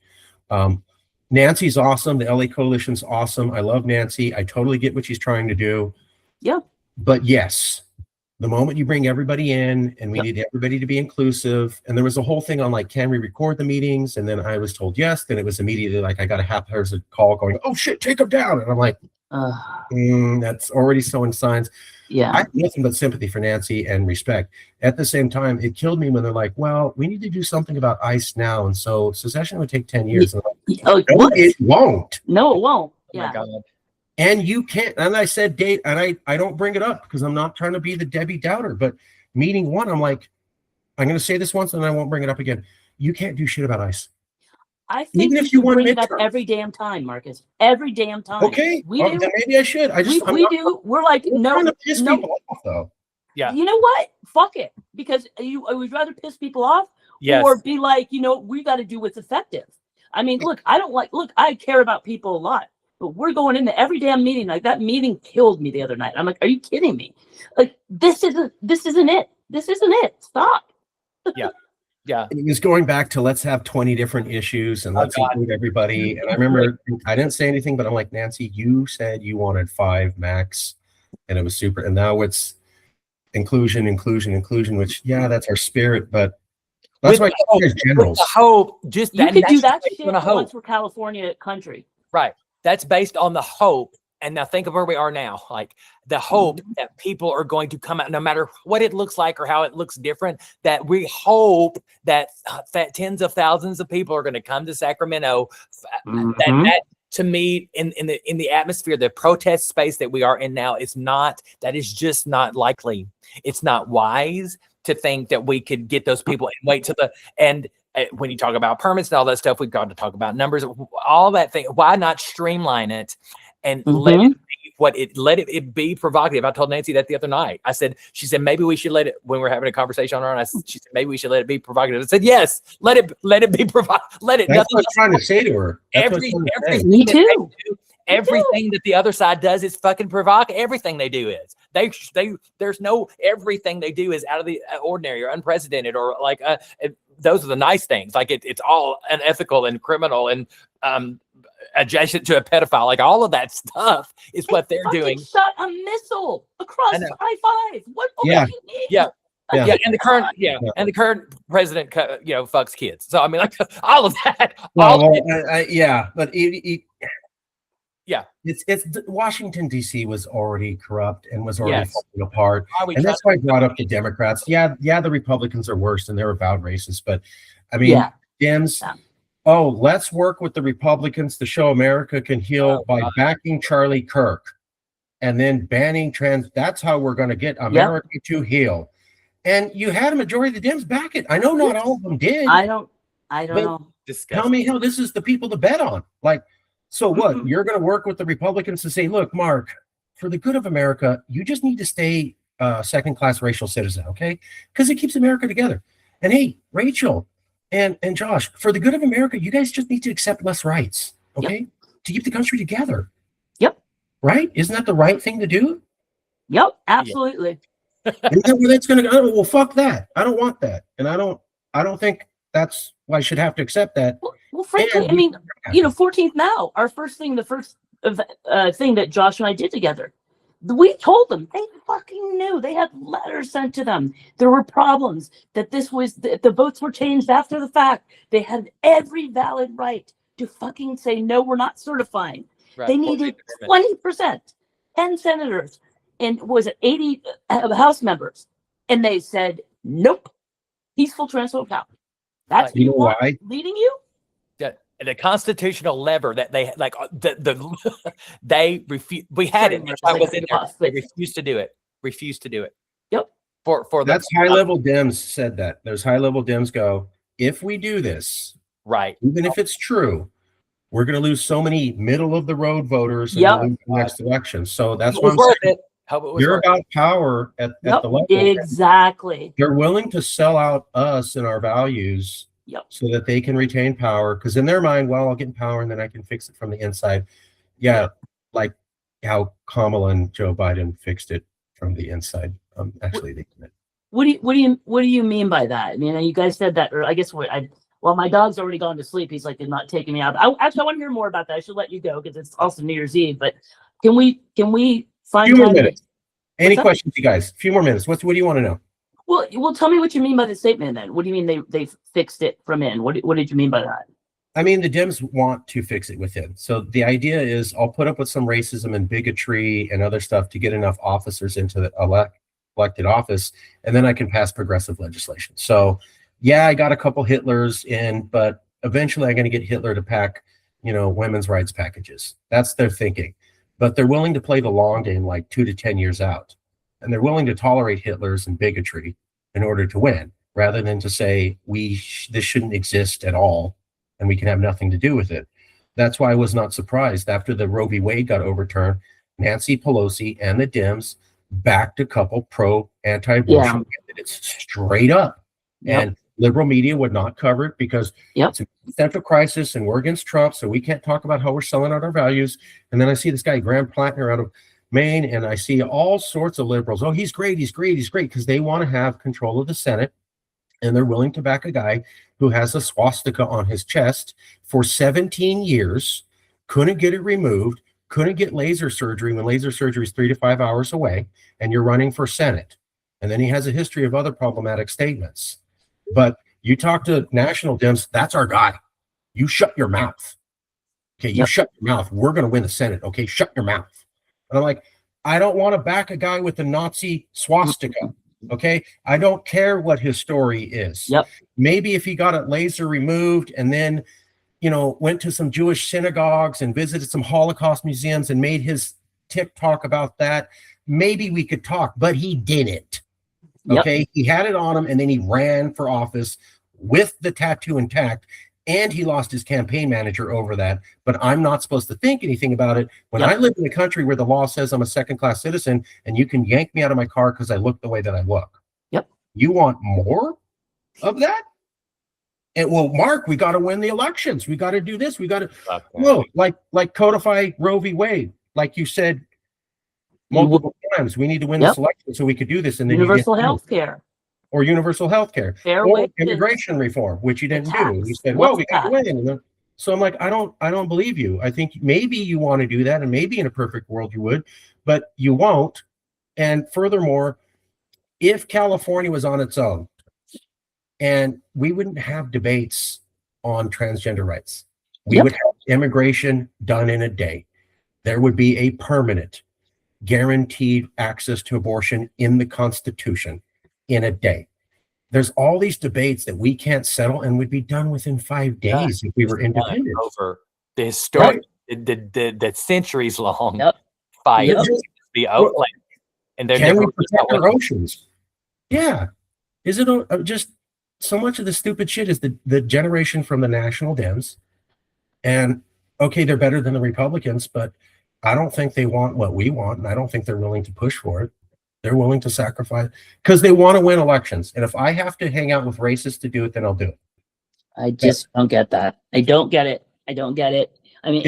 Nancy's awesome. The LA Coalition's awesome. I love Nancy. I totally get what she's trying to do. Yeah. But yes, the moment you bring everybody in, and we need everybody to be inclusive, and there was a whole thing on like, can we record the meetings? And then I was told yes. Then it was immediately like, I got a haphazard call going, oh shit, take them down. And I'm like, that's already sowing signs. Yeah. I have nothing but sympathy for Nancy and respect. At the same time, it killed me when they're like, well, we need to do something about ICE now. And so secession would take 10 years. And I'm like, no, it won't. No, it won't. Oh my God. And you can't. And I said, Dave, and I don't bring it up because I'm not trying to be the Debbie Downer, but meeting one, I'm like, I'm going to say this once and I won't bring it up again. You can't do shit about ICE. I think even you if you should want bring it up midterms. every damn time, Marcus. Every damn time. Okay. We Well, do. then maybe I should. I just, We do. We're like, I'm no, trying to piss no. people off, though. Yeah. You know what? Fuck it. Because I would rather piss people off Yes. or be like, you know, we got to do what's effective. I mean, look, I care about people a lot, but we're going into every damn meeting. Like that meeting killed me the other night. I'm like, are you kidding me? Like, this isn't it. This isn't it. Stop. Yeah. Yeah. It was going back to let's have 20 different issues and let's include everybody. And I remember I didn't say anything, but I'm like, Nancy, you said you wanted 5 max and it was super. And now it's inclusion, which, yeah, that's our spirit, but that's why there's generals. With the hope, just You that, could do that's that based shit on a hope. once we're California country. Right. That's based on the hope. And now think of where we are now. Like the hope that people are going to come out, no matter what it looks like or how it looks different, that we hope that tens of thousands of people are going to come to Sacramento. That to me, in the atmosphere, the protest space that we are in now is not, that is just not likely. It's not wise to think that we could get those people and wait till when you talk about permits and all that stuff, we've got to talk about numbers, all that thing. Why not streamline it and let it be provocative? I told Nancy that the other night. She said, maybe we should let it, when we're having a conversation on her, she said, maybe we should let it be provocative. I said, yes, let it be provocative. Let it. That's what I'm trying to say to her. Me too. Everything that the other side does is fucking provocative. Everything they do is everything they do is out of the ordinary or unprecedented or like those are the nice things. Like it's all unethical and criminal and adjacent to a pedophile. Like all of that stuff is what they're doing. Shot a missile across I-5. What do you need? Yeah. And the current president, fucks kids. So I mean, like all of that. But it's Washington D.C. was already corrupt and was already falling apart, and that's why I brought up the Democrats. Yeah, the Republicans are worse and they're about racist, but I mean, Dems. Oh, let's work with the Republicans to show America can heal by backing Charlie Kirk, and then banning trans. That's how we're going to get America to heal. And you had a majority of the Dems back it. I know not all of them did. I don't know. Tell me how this is the people to bet on. Like. So what? You're going to work with the Republicans to say, look, Mark, for the good of America, you just need to stay second-class racial citizen, okay? Because it keeps America together. And hey, Rachel and Josh, for the good of America, you guys just need to accept less rights, okay? To keep the country together. Yep. Right? Isn't that the right thing to do? Yep, absolutely. Isn't that where that's going to go? Well, fuck that. I don't want that. And I don't think that's why I should have to accept that. Well, frankly, I mean, 14th now, the first thing that Josh and I did together, we told them, they fucking knew. They had letters sent to them. There were problems, that the votes were changed after the fact. They had every valid right to fucking say, no, we're not certifying. Right. They needed 20%, 10 senators, and was it 80 House members? And they said, nope, peaceful transfer of power. That's you know why? Leading you? The constitutional lever that they like they refuse. We had it. I was in there. They refused to do it. Yep. For that's high level Dems said that. Those high level Dems go, if we do this, right, even if it's true, we're going to lose so many middle of the road voters in the next election. So that's what I'm saying. You're about power at the level. Exactly. They're willing to sell out us and our values so that they can retain power. Because in their mind, well, I'll get in power and then I can fix it from the inside. Yeah, like how Kamala and Joe Biden fixed it from the inside. Actually, they did. What do you mean by that? I mean, you guys said that, or I guess Well, my dog's already gone to sleep. He's like, they're not taking me out. I want to hear more about that. I should let you go because it's also New Year's Eve. But can we find Few more time? minutes. Any What's up? questions, you guys? A few more minutes. What do you want to know? Well, tell me what you mean by the statement. Then, what do you mean they fixed it from in? What did you mean by that? I mean, the Dems want to fix it within. So the idea is I'll put up with some racism and bigotry and other stuff to get enough officers into the elected office, and then I can pass progressive legislation. So yeah, I got a couple Hitlers in, but eventually I'm going to get Hitler to pack, women's rights packages. That's their thinking. But they're willing to play the long game, like 2 to 10 years out. And they're willing to tolerate Hitlers and bigotry in order to win, rather than to say this shouldn't exist at all and we can have nothing to do with it. That's why I was not surprised after the Roe v. Wade got overturned. Nancy Pelosi and the Dems backed a couple anti-abortion candidates straight up. Yep. And liberal media would not cover it because Yep. it's an existential crisis and we're against Trump, so we can't talk about how we're selling out our values. And then I see this guy, Graham Plattner, out of Maine, and I see all sorts of liberals. Oh, he's great, because they want to have control of the Senate, and they're willing to back a guy who has a swastika on his chest for 17 years, couldn't get it removed, couldn't get laser surgery when laser surgery is 3 to 5 hours away, and you're running for Senate. And then he has a history of other problematic statements. But you talk to national Dems, that's our guy. You shut your mouth. Okay, you shut your mouth. We're going to win the Senate. Okay, shut your mouth. And I'm like, I don't want to back a guy with a Nazi swastika. Okay, I don't care what his story is. Yep. Maybe if he got a laser removed and then, went to some Jewish synagogues and visited some Holocaust museums and made his TikTok about that, maybe we could talk, but he didn't. Okay, he had it on him and then he ran for office with the tattoo intact, and he lost his campaign manager over that. But I'm not supposed to think anything about it when I live in a country where the law says I'm a second-class citizen and you can yank me out of my car because I look the way that I look. Yep. You want more of that? And well, Mark, we got to win the elections. We got to do this. We got to like codify Roe v. Wade, like you said multiple times. We need to win this election so we could do this. And then universal health care. Or universal health care, or immigration reform, which you didn't do. You said, well, we got to win. So I'm like, I don't believe you. I think maybe you want to do that, and maybe in a perfect world you would, but you won't. And furthermore, if California was on its own, and we wouldn't have debates on transgender rights, we would have immigration done in a day. There would be a permanent, guaranteed access to abortion in the Constitution in a day. There's all these debates that we can't settle and would be done within 5 days if we were independent. Over the historic, the centuries long fight. Be over, and then can we protect our oceans? Yeah. Is it just so much of the stupid shit is the generation from the national Dems, and okay, they're better than the Republicans, but I don't think they want what we want, and I don't think they're willing to push for it. They're willing to sacrifice because they want to win elections. And if I have to hang out with racists to do it, then I'll do it. I just don't get that. I don't get it. I mean,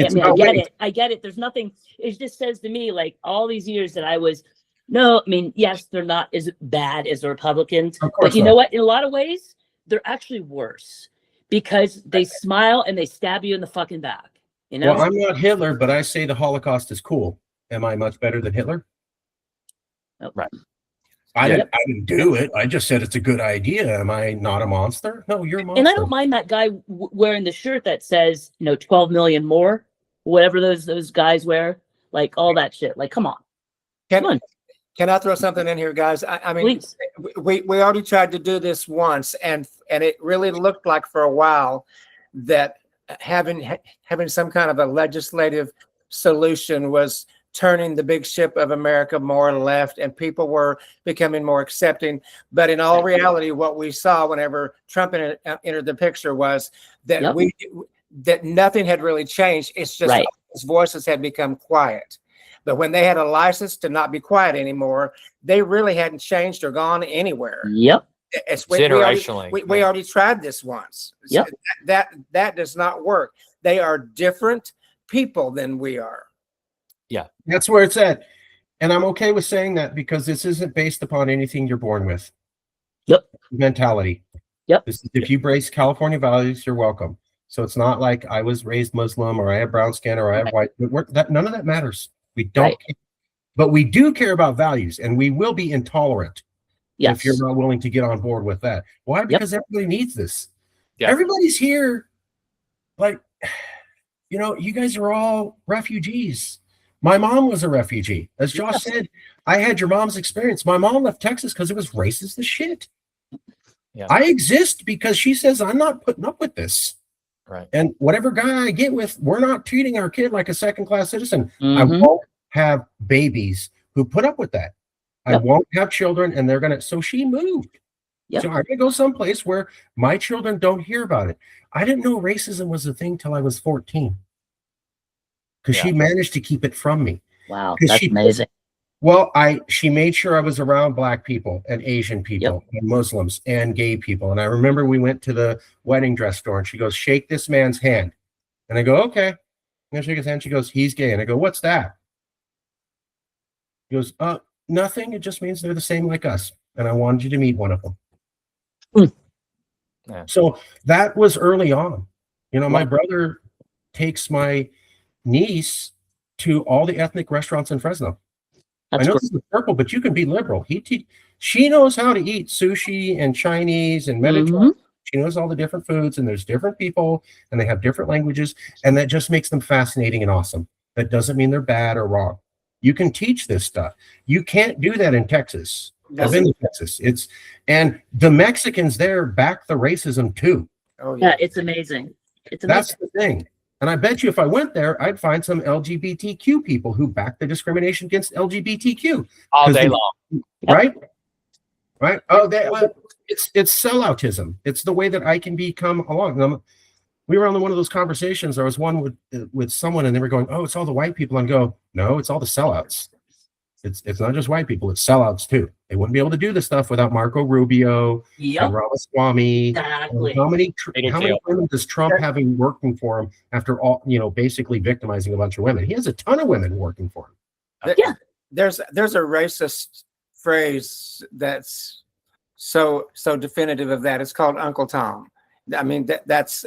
I get it. There's nothing. It just says to me, like all these years that I was, yes, they're not as bad as the Republicans, but you know what? In a lot of ways, they're actually worse because they smile and they stab you in the fucking back. Well, I'm not Hitler, but I say the Holocaust is cool. Am I much better than Hitler? Right. I didn't do it. I just said it's a good idea. Am I not a monster? No, you're a monster. And I don't mind that guy wearing the shirt that says, 12 million more, whatever those guys wear, like all that shit. Like, come on. Can I throw something in here, guys? I mean, we already tried to do this once, and it really looked like for a while that having some kind of a legislative solution was turning the big ship of America more left, and people were becoming more accepting. But in all reality, what we saw whenever Trump entered the picture was that that nothing had really changed. It's just his voices had become quiet. But when they had a license to not be quiet anymore, they really hadn't changed or gone anywhere. Yep. Generationally. We already tried this once. Yep. So that does not work. They are different people than we are. Yeah. That's where it's at. And I'm okay with saying that because this isn't based upon anything you're born with. Yep. Mentality. Yep. This is, if you embrace California values, you're welcome. So it's not like I was raised Muslim or I have brown skin or I have white. None of that matters. We don't Right. care. But we do care about values, and we will be intolerant Yes. if you're not willing to get on board with that. Why? Because everybody needs this. Yeah. Everybody's here. Like, you know, you guys are all refugees. My mom was a refugee. As Josh said, I had your mom's experience. My mom left Texas because it was racist as shit. Yeah. I exist because she says I'm not putting up with this. Right. And whatever guy I get with, we're not treating our kid like a second-class citizen. I Mhm. won't have babies who put up with that. I Yep. won't have children, and they're gonna. So she moved. Yep. So I'm gonna go someplace where my children don't hear about it. I didn't know racism was a thing till I was 14, because she managed to keep it from me. Wow, 'Cause that's amazing. Well, she made sure I was around Black people and Asian people and Muslims and gay people. And I remember we went to the wedding dress store, and she goes, "Shake this man's hand." And I go, "Okay." I'm gonna shake his hand. She goes, "He's gay." And I go, "What's that?" He goes, "Nothing. It just means they're the same like us. And I wanted you to meet one of them." Yeah. So that was early on. You know, my brother takes my niece to all the ethnic restaurants in Fresno. That's I know great. this is purple, but you can be liberal. She knows how to eat sushi and Chinese and Mediterranean. She knows all the different foods, and there's different people, and they have different languages, and that just makes them fascinating and awesome. That doesn't mean they're bad or wrong. You can teach this stuff. You can't do that in Texas. I've been to Texas. And the Mexicans there back the racism too. Oh, Yeah, it's amazing. It's That's amazing. the thing. And I bet you if I went there, I'd find some LGBTQ people who back the discrimination against LGBTQ. All 'Cause day they- long. Right? Right? Oh, it's selloutism. It's the way that I can become along. We were on one of those conversations. There was one with someone, and they were going, "Oh, it's all the white people," and go, "No, it's all the sellouts. It's not just white people. It's sellouts too. They wouldn't be able to do this stuff without Marco Rubio and Yep, Ramaswamy. exactly. How many They do how many too. women does Trump having working for him after all, basically victimizing a bunch of women? He has a ton of women working for him. Yeah. There's a racist phrase that's so definitive of that. It's called Uncle Tom. I mean, that's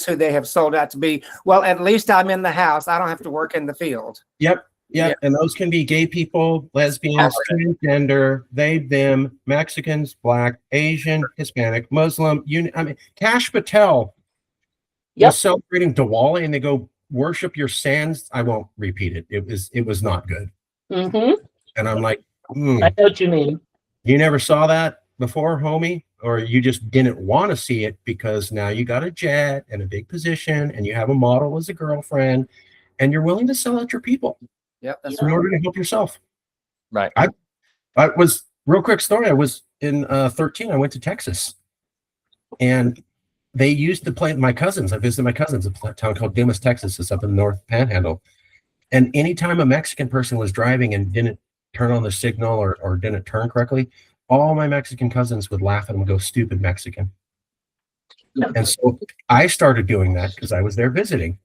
who they have sold out to be. Well, at least I'm in the house. I don't have to work in the field. Yep. Yeah, Yeah. and those can be gay people, lesbians, transgender, they, them, Mexicans, Black, Asian, Hispanic, Muslim. Cash Patel was celebrating Diwali, and they go worship your sands. I won't repeat it. It was not good. Mm-hmm. And I'm like, I know what you mean. you never saw that before, homie, or you just didn't want to see it because now you got a jet and a big position, and you have a model as a girlfriend, and you're willing to sell out your people. Yep, that's In order to help yourself. Right. I was, real quick story. I was in 13. I went to Texas, and they used to play my cousins. I visited my cousins, a town called Dumas, Texas. It's up in the North Panhandle. And anytime a Mexican person was driving and didn't turn on the signal or didn't turn correctly, all my Mexican cousins would laugh at them and go, "Stupid Mexican." And so I started doing that because I was there visiting.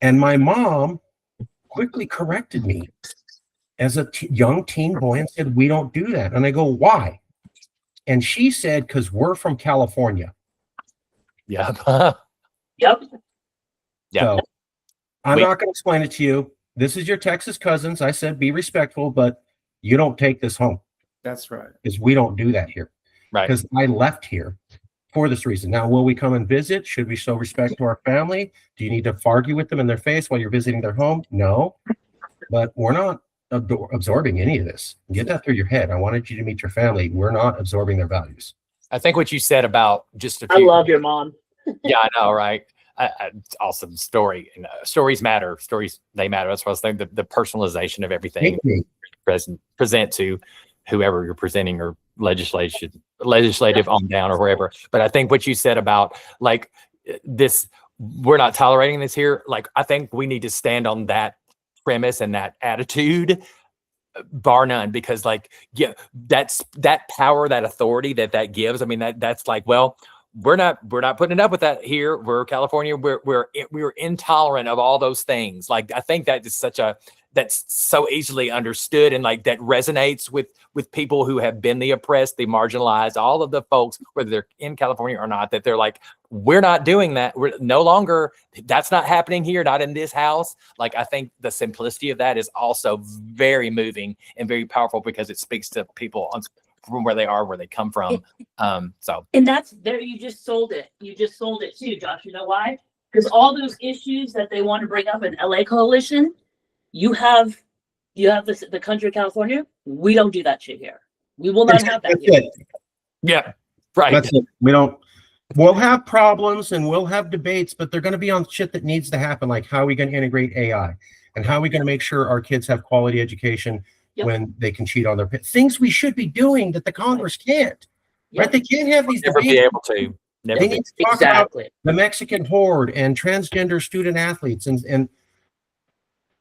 And my mom quickly corrected me as a young teen boy and said, "We don't do that." And I go, "Why?" And she said, "Because we're from California." Yeah. Yep. Yeah. So I'm Wait. not going to explain it to you. This is your Texas cousins. I said, be respectful, but you don't take this home That's right. because we don't do that here. Right. Because I left here for this reason. Now, will we come and visit? Should we show respect to our family? Do you need to argue with them in their face while you're visiting their home? No, but we're not absorbing any of this. Get that through your head. I wanted you to meet your family. We're not absorbing their values. I think what you said about just a I few. love your mom. Yeah, I know, right? It's awesome story. And stories matter. Stories, they matter. That's what I was thinking. The personalization of everything Thank you. present to whoever you're presenting or legislative on down or wherever. But I think what you said about like this, we're not tolerating this here. Like, I think we need to stand on that premise and that attitude, bar none, because like, yeah, that's that power, that authority that gives. I mean, that's like, well, we're not putting up with that here. We're California. We're intolerant of all those things. Like, I think that is such a that's so easily understood and like that resonates with people who have been the oppressed, the marginalized, all of the folks, whether they're in California or not, that they're like, we're not doing that. We're no longer, that's not happening here, not in this house. Like, I think the simplicity of that is also very moving and very powerful because it speaks to people from where they are, where they come from. So. And that's there. You just sold it. You just sold it too, Josh. You know why? Because all those issues that they want to bring up in LA Coalition, you have the country of California. We don't do that shit here. We will not have that That's here. it. Yeah, right. That's it. We'll have problems and we'll have debates, but they're going to be on shit that needs to happen, like how are we going to integrate AI and how are we going to make sure our kids have quality education when they can cheat on their things we should be doing that the Congress can't. Right? They can't have these Never debates. be able to. Never They be. need to talk about the Mexican horde and transgender student athletes, and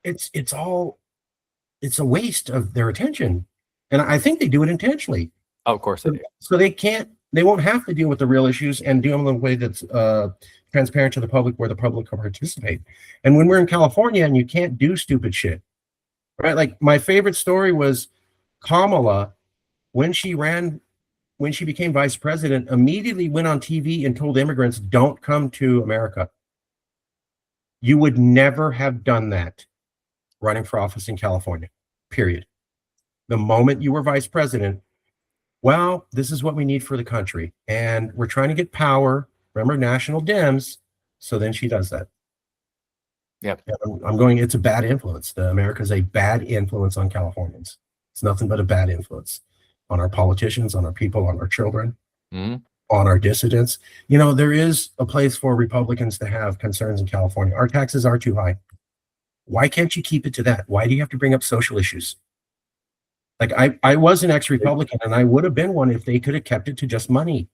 it's a waste of their attention. And I think they do it intentionally. Oh, of course they do. So they won't have to deal with the real issues and do them in a way that's transparent to the public where the public can participate. And when we're in California and you can't do stupid shit, right? Like my favorite story was Kamala, when she became vice president, immediately went on TV and told immigrants, don't come to America. You would never have done that running for office in California, period. The moment you were vice president, well, this is what we need for the country. And we're trying to get power. Remember, national Dems. So then she does that. Yep. I'm going, it's a bad influence. America's a bad influence on Californians. It's nothing but a bad influence on our politicians, on our people, on our children, on our dissidents. You know, there is a place for Republicans to have concerns in California. Our taxes are too high. Why can't you keep it to that? Why do you have to bring up social issues? Like I was an ex-Republican and I would have been one if they could have kept it to just money,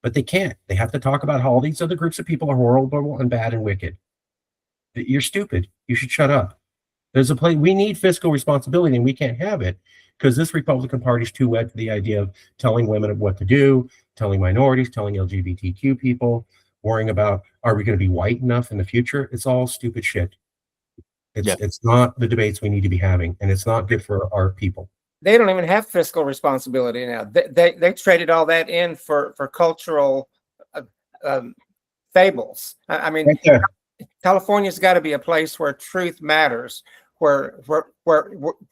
but they can't. They have to talk about how all these other groups of people are horrible and bad and wicked. You're stupid. You should shut up. There's a place, we need fiscal responsibility and we can't have it because this Republican Party is too wed to the idea of telling women what to do, telling minorities, telling LGBTQ people, worrying about, are we going to be white enough in the future? It's all stupid shit. It's not the debates we need to be having, and it's not good for our people. They don't even have fiscal responsibility now. They traded all that in for cultural fables. I mean, right, California's got to be a place where truth matters, where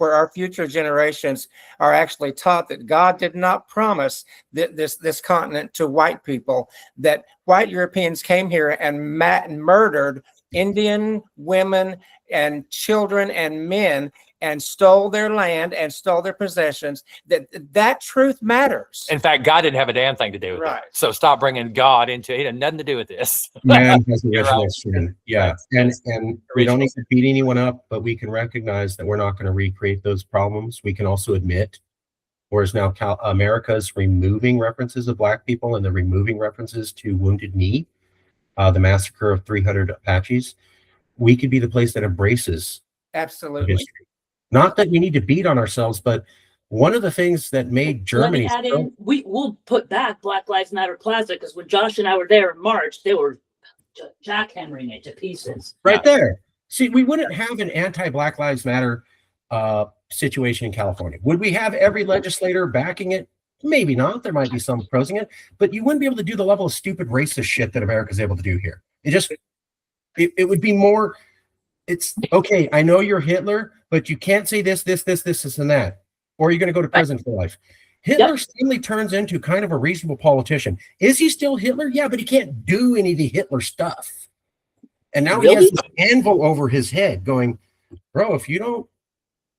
our future generations are actually taught that God did not promise this continent to white people, that white Europeans came here and murdered Indian women and children and men and stole their land and stole their possessions. That truth matters. In fact, God didn't have a damn thing to do with it. So stop bringing God into it. It had nothing to do with this. Man has original sin. Yeah. And we don't need to beat anyone up, but we can recognize that we're not going to recreate those problems. We can also admit, whereas now America's removing references of Black people and they're removing references to Wounded Knee, the massacre of 300 Apaches, we could be the place that embraces absolutely history. Not that we need to beat on ourselves, but one of the things that made Germany, let me add in, we'll put back Black Lives Matter Plaza, because when Josh and I were there in March, they were jackhammering it to pieces. Right there. See, we wouldn't have an anti-Black Lives Matter situation in California. Would we have every legislator backing it? Maybe not. There might be some opposing it, but you wouldn't be able to do the level of stupid racist shit that America's able to do here. It would be more, it's okay, I know you're Hitler, but you can't say this, and that, or you're going to go to prison for life. Hitler suddenly turns into kind of a reasonable politician. Is he still Hitler? Yeah, but he can't do any of the Hitler stuff. And now he has this anvil over his head going, bro, if you don't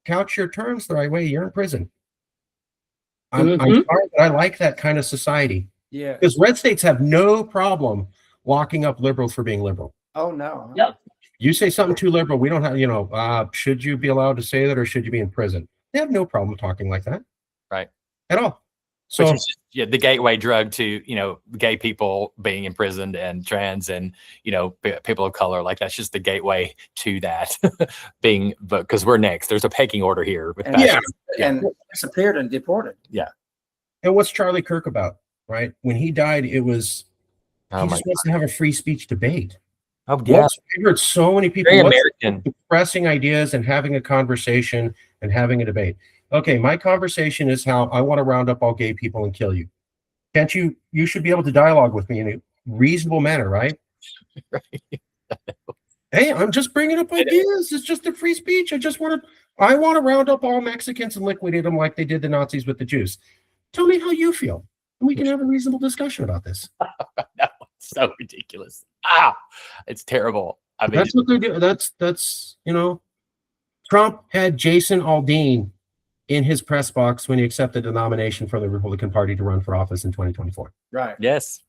couch your terms the right way, you're in prison. I'm sorry, but I like that kind of society. Yeah. Because red states have no problem locking up liberals for being liberal. Oh, no. Yep. You say something too liberal, we don't have, should you be allowed to say that or should you be in prison? They have no problem talking like that. Right. At all. So which is just, the gateway drug to, gay people being imprisoned and trans and, people of color. Like that's just the gateway to that being, because we're next. There's a pecking order here. With and disappeared and deported. Yeah. And what's Charlie Kirk about, right? When he died, it was, he just wants to have a free speech debate. Oh yeah, I've heard so many people very what's American. expressing ideas and having a conversation and having a debate. Okay, my conversation is how I want to round up all gay people and kill you. Can't you? You should be able to dialogue with me in a reasonable manner, right? Right. Hey, I'm just bringing up ideas. It's just a free speech. I want to round up all Mexicans and liquidate them like they did the Nazis with the Jews. Tell me how you feel, and we can have a reasonable discussion about this. No, it's so ridiculous. It's terrible. I mean, That's what they do. That's Trump had Jason Aldean in his press box when he accepted the nomination for the Republican Party to run for office in 2024. Right. yes.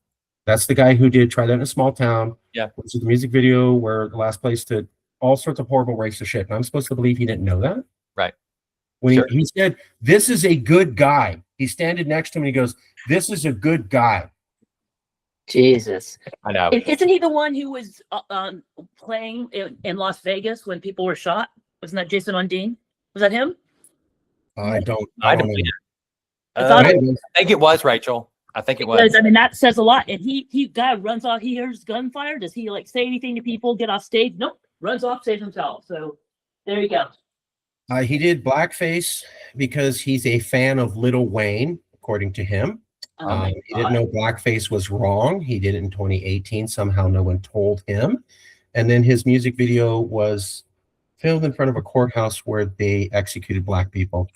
That's the guy who did Try That in a Small Town. Yeah. Which is the music video where the last place did all sorts of horrible racist shit. And I'm supposed to believe he didn't know that? Right. When Sure. he said, this is a good guy. He standing next to him and he goes, this is a good guy. Jesus. I know. Isn't he the one who was playing in Las Vegas when people were shot? Wasn't that Jason Aldean? Was that him? I don't I know. don't. I thought I think it was Rachel. I think it was. Because I mean that says a lot. And he guy runs off. He hears gunfire. Does he like say anything to people? Get off stage? Nope. Runs off, saves himself. So there you go. He did blackface because he's a fan of Lil Wayne, according to him. Oh my He didn't know blackface was wrong. He did it in 2018. Somehow no one told him. And then his music video was filmed in front of a courthouse where they executed black people,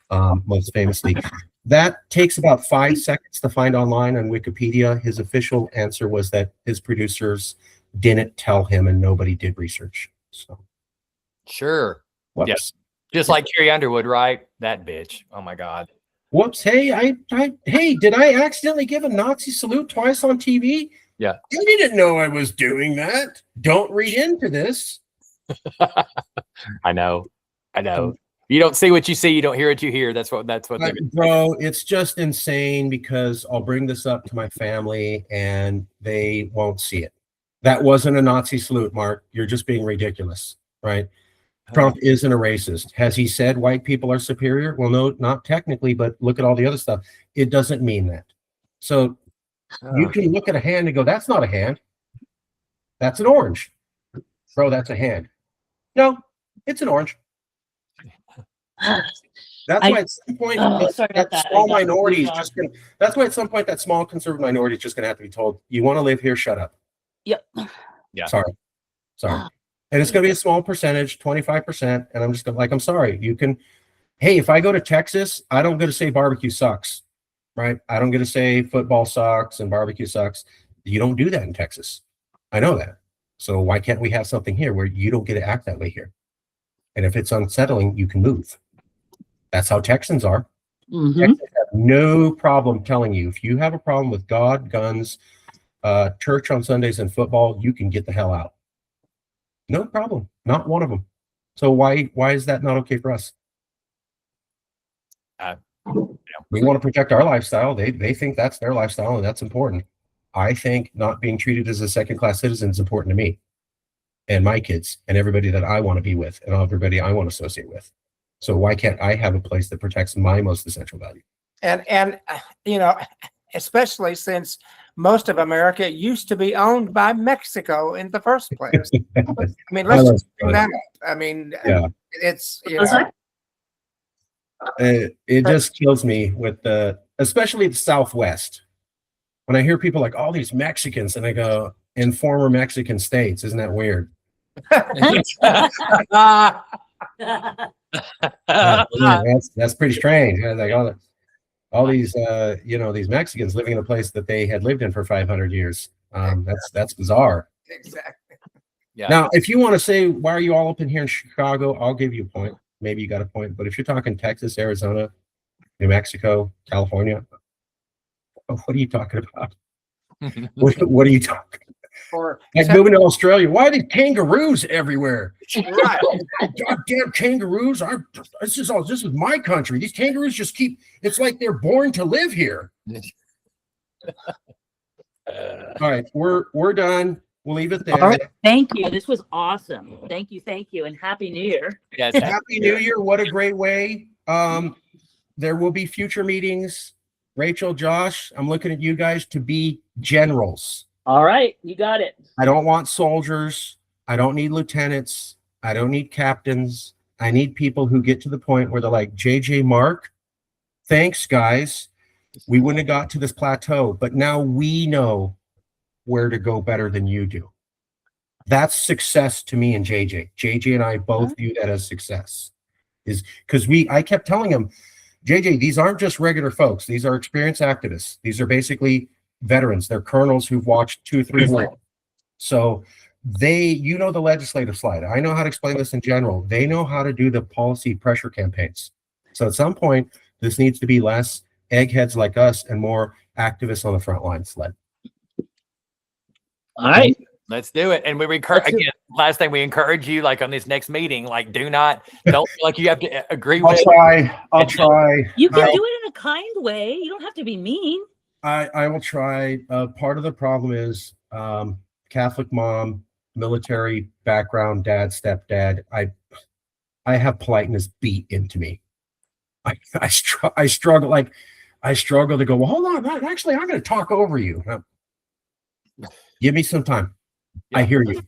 most famously. That takes about 5 seconds to find online on Wikipedia. His official answer was that his producers didn't tell him and nobody did research. So, Sure. whoops. Yes. Just like Carrie Underwood, right? That bitch. Oh my God. Whoops. Hey, hey, did I accidentally give a Nazi salute twice on TV? Yeah. I didn't know I was doing that. Don't read into this. I know. You don't see what you see. You don't hear what you hear. That's what. Bro, it's just insane because I'll bring this up to my family and they won't see it. That wasn't a Nazi salute, Mark. You're just being ridiculous, right? Trump isn't a racist. Has he said white people are superior? Well, no, not technically, but look at all the other stuff. It doesn't mean that. So you can look at a hand and go, that's not a hand. That's an orange. Bro, that's a hand. No, it's an orange. That's why at some point that small minority is just gonna. That's why at some point that small conservative minority is just gonna have to be told, "You want to live here? Shut up." Yep. Yeah. Sorry, and it's gonna be a small percentage, 25%, and I'm just gonna I'm sorry. You can. Hey, if I go to Texas, I don't get to say barbecue sucks, right? I don't get to say football sucks and barbecue sucks. You don't do that in Texas. I know that. So why can't we have something here where you don't get to act that way here? And if it's unsettling, you can move. That's how Texans are. Mm-hmm. Texans have no problem telling you if you have a problem with God, guns, church on Sundays, and football, you can get the hell out. No problem. Not one of them. So why is that not okay for us? We want to protect our lifestyle. They think that's their lifestyle and that's important. I think not being treated as a second-class citizen is important to me and my kids and everybody that I want to be with and everybody I want to associate with. So why can't I have a place that protects my most essential value? And especially since most of America used to be owned by Mexico in the first place. I mean, let's just bring that up. I mean, yeah, it's it just kills me with especially the Southwest. When I hear people like all these Mexicans and I go, in former Mexican states, isn't that weird? That's pretty strange. Like all these these Mexicans living in a place that they had lived in for 500 years. That's bizarre. Exactly. Yeah. Now, if you want to say why are you all up in here in Chicago, I'll give you a point. Maybe you got a point. But if you're talking Texas, Arizona, New Mexico, California, what are you talking about? What are you talking? Or like moving to Australia. Why are there kangaroos everywhere? right. Goddamn kangaroos! This is my country. These kangaroos just keep. It's like they're born to live here. All right, we're done. We'll leave it there. All right. Thank you. This was awesome. Thank you, and Happy New Year. Yes, Happy New Year! What a great way. There will be future meetings. Rachel, Josh, I'm looking at you guys to be generals. All right, you got it. I don't want soldiers. I don't need lieutenants. I don't need captains. I need people who get to the point where they're like, JJ, Mark, thanks, guys. We wouldn't have got to this plateau, but now we know where to go better than you do. That's success to me and JJ. JJ and I both view that as success. Is because I kept telling him, JJ, these aren't just regular folks. These are experienced activists. These are basically veterans. They're colonels who've watched 2 or 3 wars. So you know the legislative slide. I know how to explain this in general. They know how to do the policy pressure campaigns. So at some point, this needs to be less eggheads like us and more activists on the front lines led. All right. Let's do it. And we encourage again. Last thing, we encourage you, like on this next meeting, like don't feel like you have to agree with. I'll try. You can do it in a kind way. You don't have to be mean. I will try. Part of the problem is Catholic mom, military background, dad, stepdad. I have politeness beat into me. I struggle. Like I struggle to go, well, hold on. Actually, I'm going to talk over you. Give me some time. Yeah. I hear you.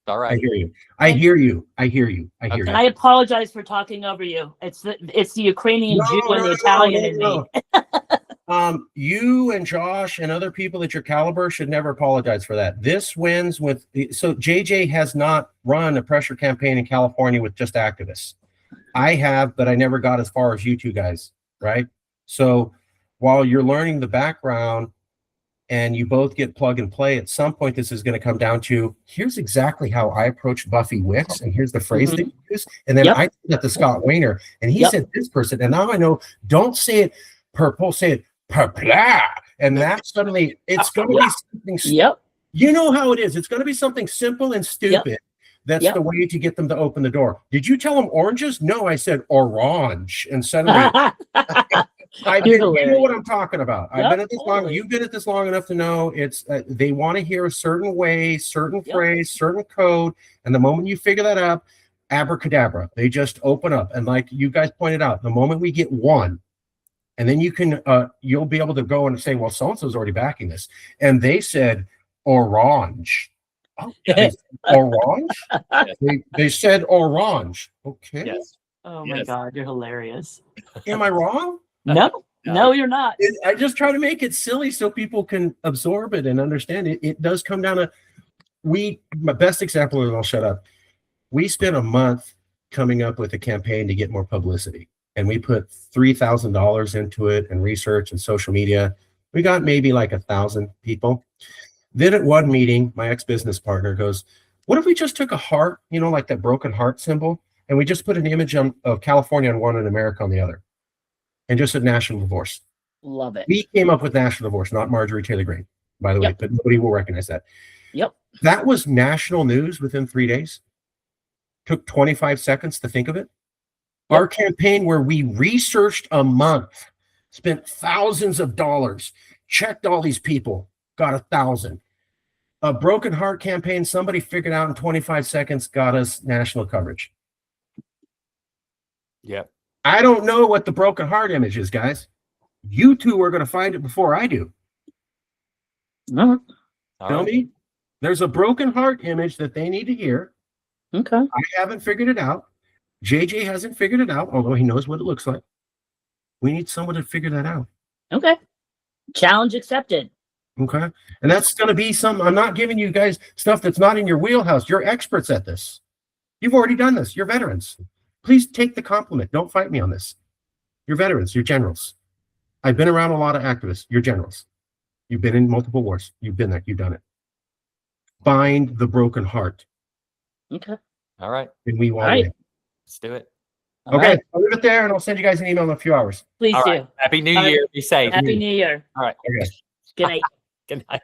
All right. I hear you. I hear you. I hear you. I hear Okay. And I apologize for talking over you. It's the Ukrainian Jew and the Italian in me. You and Josh and other people at your caliber should never apologize for that. This wins with so JJ has not run a pressure campaign in California with just activists. I have, but I never got as far as you two guys, right? So while you're learning the background and you both get plug and play, at some point this is going to come down to here's exactly how I approached Buffy Wicks, and here's the phrase they use. And then I said that to Scott Wayner, and he said this person, and now I know don't say it purple, say it purpla. And that suddenly it's going to be something. You know how it is. It's going to be something simple and stupid. That's the way to get them to open the door. Did you tell them oranges? No, I said orange. And suddenly, you know what I'm talking about. I've been at this long. You've been at this long enough to know it's. They want to hear a certain way, certain phrase, certain code, and the moment you figure that out, abracadabra, they just open up. And like you guys pointed out, the moment we get one, and then you can, you'll be able to go and say, well, so and so's already backing this, and they said orange. Oh, orange? They said orange. Okay. Yes. Oh my God, you're hilarious. Am I wrong? No, you're not. I just try to make it silly so people can absorb it and understand it. It does come down to my best example is I'll shut up. We spent a month coming up with a campaign to get more publicity. And we put $3,000 into it and research and social media. We got maybe like 1,000 people. Then at one meeting, my ex-business partner goes, what if we just took a heart, you know, like that broken heart symbol, and we just put an image of California on one and America on the other, and just said national divorce. Love it. We came up with national divorce, not Marjorie Taylor Greene, by the way, but nobody will recognize that. That was national news within 3 days. Took 25 seconds to think of it. Our campaign where we researched a month, spent thousands of dollars, checked all these people, got 1,000. A broken heart campaign, somebody figured out in 25 seconds, got us national coverage. I don't know what the broken heart image is, guys. You two are going to find it before I do. Tell me. There's a broken heart image that they need to hear. Okay. I haven't figured it out. JJ hasn't figured it out, although he knows what it looks like. We need someone to figure that out. Okay. Challenge accepted. Okay. And that's going to be I'm not giving you guys stuff that's not in your wheelhouse. You're experts at this. You've already done this. You're veterans. Please take the compliment. Don't fight me on this. You're veterans. You're generals. I've been around a lot of activists. You're generals. You've been in multiple wars. You've been there. You've done it. Find the broken heart. Okay. All right. And we want right. it. Let's do it. Okay. I'll leave it there and I'll send you guys an email in a few hours. Please do. Happy New Year. Be safe. Happy New Year. All right. Okay. Good night. Good night.